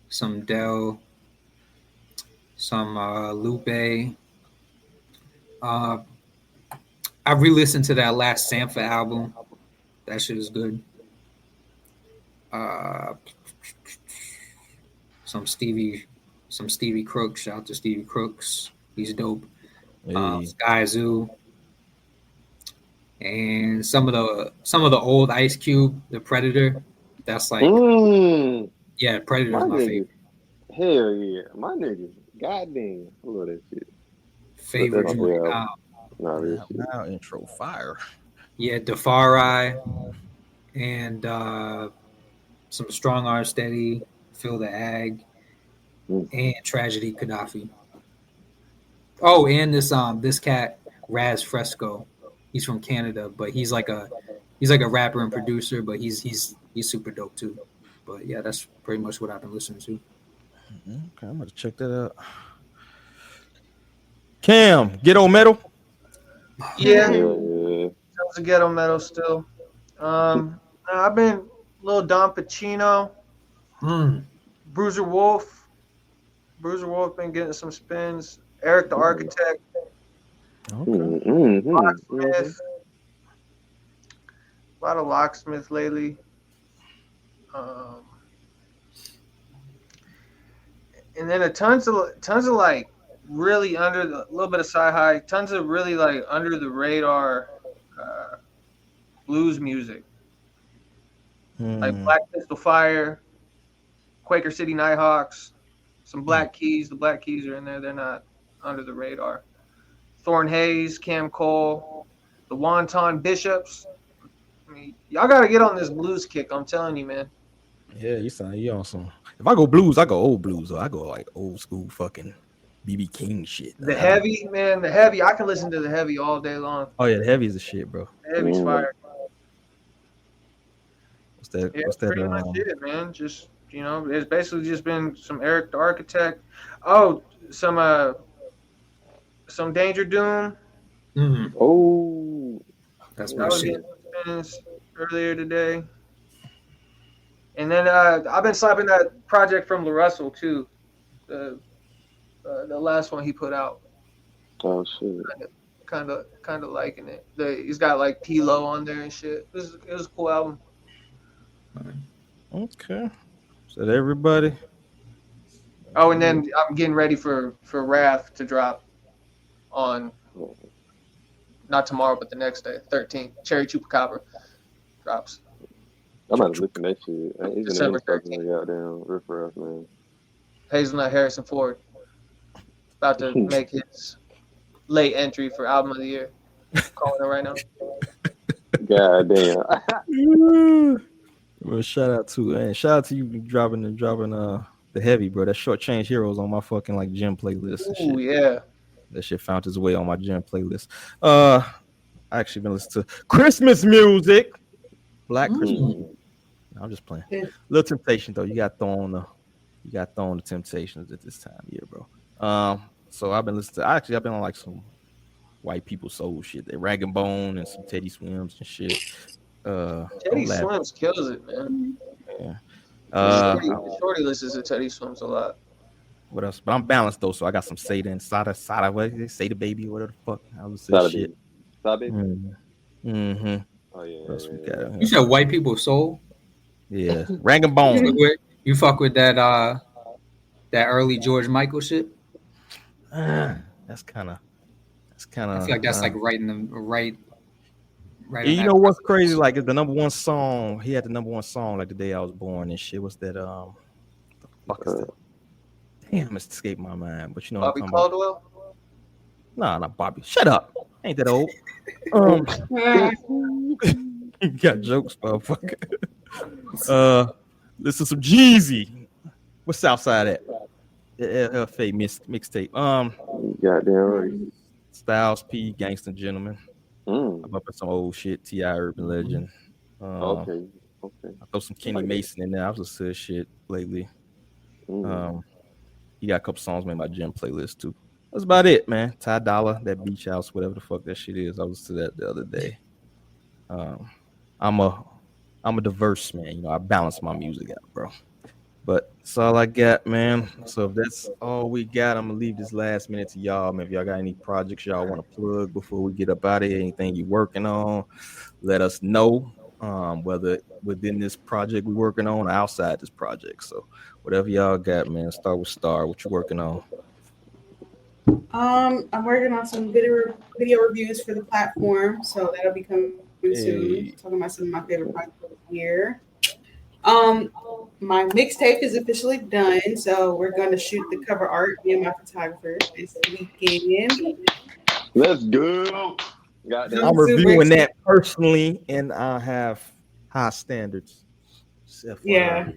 some Dell, some Lupe. I re-listened to that last Sampha album. That shit is good. Some Stevie Crooks. Shout out to Stevie Crooks. He's dope. Sky Zoo. And some of the old Ice Cube, The Predator. That's like Predator's my favorite. Hell yeah, my nigga. Goddamn, I love that shit. Favorite now intro fire. Yeah, Defari and some Strong Arm Steady, Phil the Ag, and Tragedy Gaddafi. Oh, and this cat Raz Fresco. He's from Canada, but he's like a rapper and producer, but he's super dope too. But yeah, that's pretty much what I've been listening to. Okay, I'm gonna check that out. Cam, Ghetto Metal. Yeah. Sounds a Ghetto Metal still. I've been a little Don Pacino. Bruiser Wolf. Been getting some spins. Eric the Architect. Locksmith. A lot of Locksmith lately. And then tons of like really a little bit of sci-hi, tons of really like under the radar blues music. Like Black Pistol Fire, Quaker City Nighthawks, some Black Keys. The Black Keys are in there. They're not under the radar. Thorn Hayes, Cam Cole, the Wonton Bishops. I mean, y'all got to get on this blues kick. I'm telling you, man. Yeah, you on some. If I go blues, I go old blues. Or I go like old school fucking BB King shit. The heavy. I can listen to the heavy all day long. Oh yeah, the heavy is the shit, bro. The heavy's fire. Yeah, What's that? pretty much it, man. Just it's basically just been some Eric the Architect. Oh, some Danger Doom. Oh, that's That my was shit. getting finished earlier today. And then I've been slapping that project from LaRussell too. The last one he put out. oh shit. Kind of liking it. He's got like P-Lo on there and shit. It was a cool album. Okay. So everybody. Oh, and then I'm getting ready for Wrath to drop on not tomorrow, but the next day, 13th. Cherry Chupacabra drops. I'm about to listen to that shit. He's in December the fucking goddamn riff raff, man. Hazelnut Harrison Ford about to make his late entry for album of the year. Calling it right now. God damn. Well, shout out to you dropping the heavy, bro. That Short Change Heroes on my fucking like gym playlist and shit. Ooh, yeah. That shit found its way on my gym playlist. I actually been listening to Christmas music. Black Christmas music. No, I'm just playing. Little Temptation though. You got thrown the Temptations at this time of year, bro. So I've been listening to I've been on like some white people soul shit. They Rag and Bone and some Teddy Swims and shit. Teddy Swims kills it, man. Yeah. Shorty listens to Teddy Swims a lot. What else? But I'm balanced though, so I got some Sada and Sada. What they say the baby, whatever the fuck. I was Sada shit. Sada baby. Mm-hmm. Oh yeah. What else we got? You said white people soul. Yeah, Rag and Bone. You fuck with that early George Michael shit. That's kind of. I feel like that's like right in the right. You know what's crazy? Like the number one song. He had the number one song like the day I was born and shit. What's that? The fuck is that? Damn, it's escaped my mind. But you know Bobby what I'm talking Caldwell? about. Nah, not Bobby. Shut up. Ain't that old? You got jokes, motherfucker. Listen to some Jeezy. What's Southside at? LFA mixtape. Goddamn right. Styles P, Gangsta Gentleman. I'm up at some old shit. T.I. Urban Legend. Okay. I throw some Kenny Mason in there. I was listening to shit lately. He got a couple songs made my gym playlist too. That's about it, man. Ty Dolla, that Beach House, whatever the fuck that shit is. I was to that the other day. I'm a diverse man. You know, I balance my music out, bro. But that's all I got, man. So if that's all we got, I'm gonna leave this last minute to y'all. Man, if y'all got any projects y'all want to plug before we get up out of here, anything you're working on, let us know. Whether within this project we're working on or outside this project. So whatever y'all got, man. Start with Star. What you working on? I'm working on some video reviews for the platform, so that'll be coming soon. Talking about some of my favorite projects here. My mixtape is officially done, so we're going to shoot the cover art, me and my photographer, this weekend. Let's go. I'm reviewing that personally, and I have high standards. Yeah.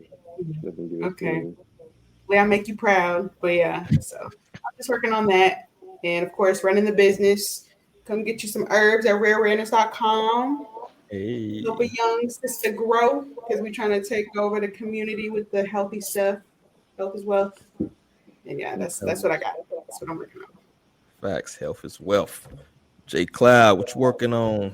Okay. Well, I'll make you proud, but yeah. So I'm just working on that, and of course, running the business. Come get you some herbs at rareawareness.com. Hey. Help a young sister grow because we're trying to take over the community with the healthy stuff. Health is wealth. And yeah, that's what I got. That's what I'm working on. Facts. Health is wealth. J Cloud, what you working on?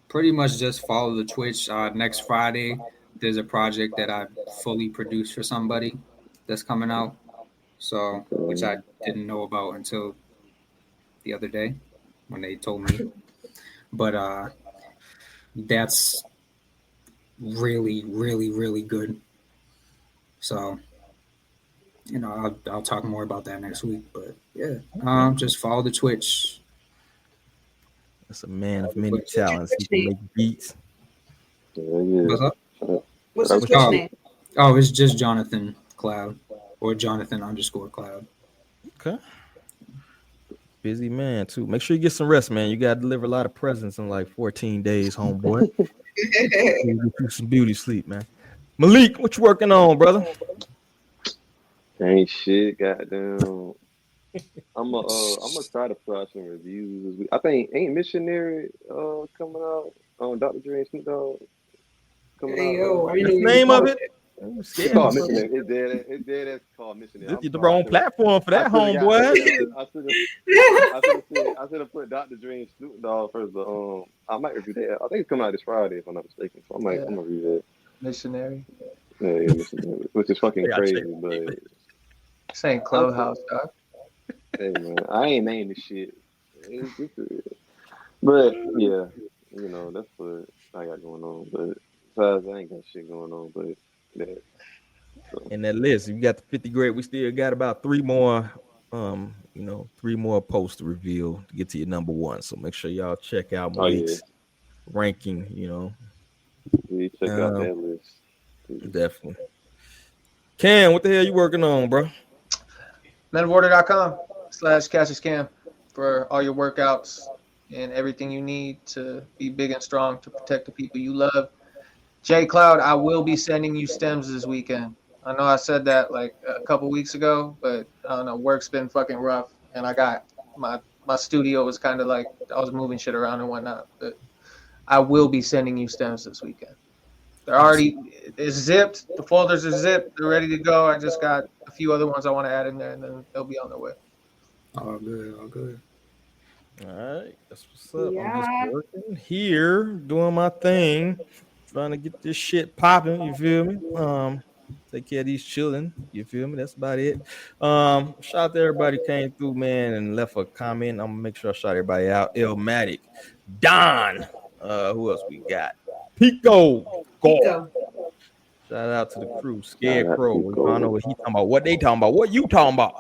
Pretty much just follow the Twitch. Next Friday, there's a project that I fully produced for somebody that's coming out. So, which I didn't know about until the other day when they told me. But that's really, really, really good. So, you know, I'll talk more about that next week. But yeah, just follow the Twitch. That's a man of many talents. He can make beats. What's up? What's his Twitch name? Oh, it's just Jonathan Cloud or Jonathan_Cloud. Okay. Busy man too. Make sure you get some rest, man. You gotta deliver a lot of presents in like 14 days, homeboy. Get you some beauty sleep, man. Malik, what you working on, brother? Ain't shit, goddamn. I'm gonna try to put out some reviews this week. I think ain't Missionary coming out on Dr. Dre and Snoop Dogg coming Hey, out. yo, I What's know the name of it? It's called Missionary. It's dead. It's called Missionary. This is the wrong platform for that, homeboy. I should have put Dr. Dre and Snoop Dogg first, but I might review that. I think it's coming out this Friday, if I'm not mistaken. So I'm gonna review that. Missionary. Yeah, Missionary, which is fucking crazy, but this ain't Clubhouse, dog. Hey man, I ain't named this shit. But yeah, you know, that's what I got going on. But besides, I ain't got shit going on. But that. So. In that list, you got the 50 great. We still got about 3 more, 3 more posts to reveal to get to your number 1. So make sure y'all check out Malik's ranking. Yeah, check out that list. Definitely. Cam, what the hell you working on, bro? metawater.com/CassisCam for all your workouts and everything you need to be big and strong to protect the people you love. J Cloud, I will be sending you stems this weekend. I know I said that like a couple weeks ago, but I don't know, work's been fucking rough, and I got my studio was kind of like I was moving shit around and whatnot. But I will be sending you stems this weekend. It's zipped. The folders are zipped. They're ready to go. I just got a few other ones I want to add in there, and then they'll be on their way. All good. All good. All right, that's what's up. I'm just working here, doing my thing, trying to get this shit popping. You feel me? Take care of these children. You feel me? That's about it. Shout out to everybody who came through, man, and left a comment. I'm gonna make sure I shout everybody out. Illmatic, Don. Who else we got? Pico. Shout out to the crew. Scarecrow. I don't know what he talking about. What they talking about? What you talking about?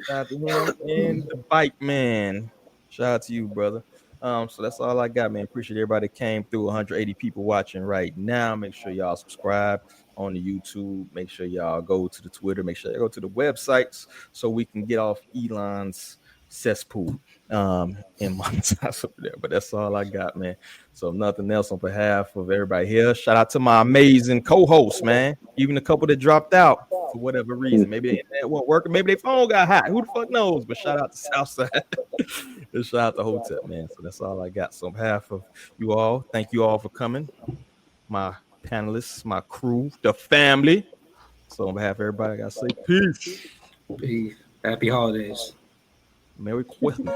Shout out to him and the Bike Man. Shout out to you, brother. So that's all I got, man. Appreciate everybody that came through. 180 people watching right now. Make sure y'all subscribe on the YouTube. Make sure y'all go to the Twitter. Make sure you go to the websites so we can get off Elon's cesspool and monetize over there. But that's all I got, man. So nothing else on behalf of everybody here. Shout out to my amazing co-hosts, man. Even a couple that dropped out for whatever reason. Maybe the internet wasn't working. Maybe their phone got hot. Who the fuck knows? But shout out to Southside. And shout out to Hotep, man. So that's all I got. So on behalf of you all, thank you all for coming. My panelists, my crew, the family. So on behalf of everybody, I gotta say peace. Peace. Happy holidays. Merry Christmas.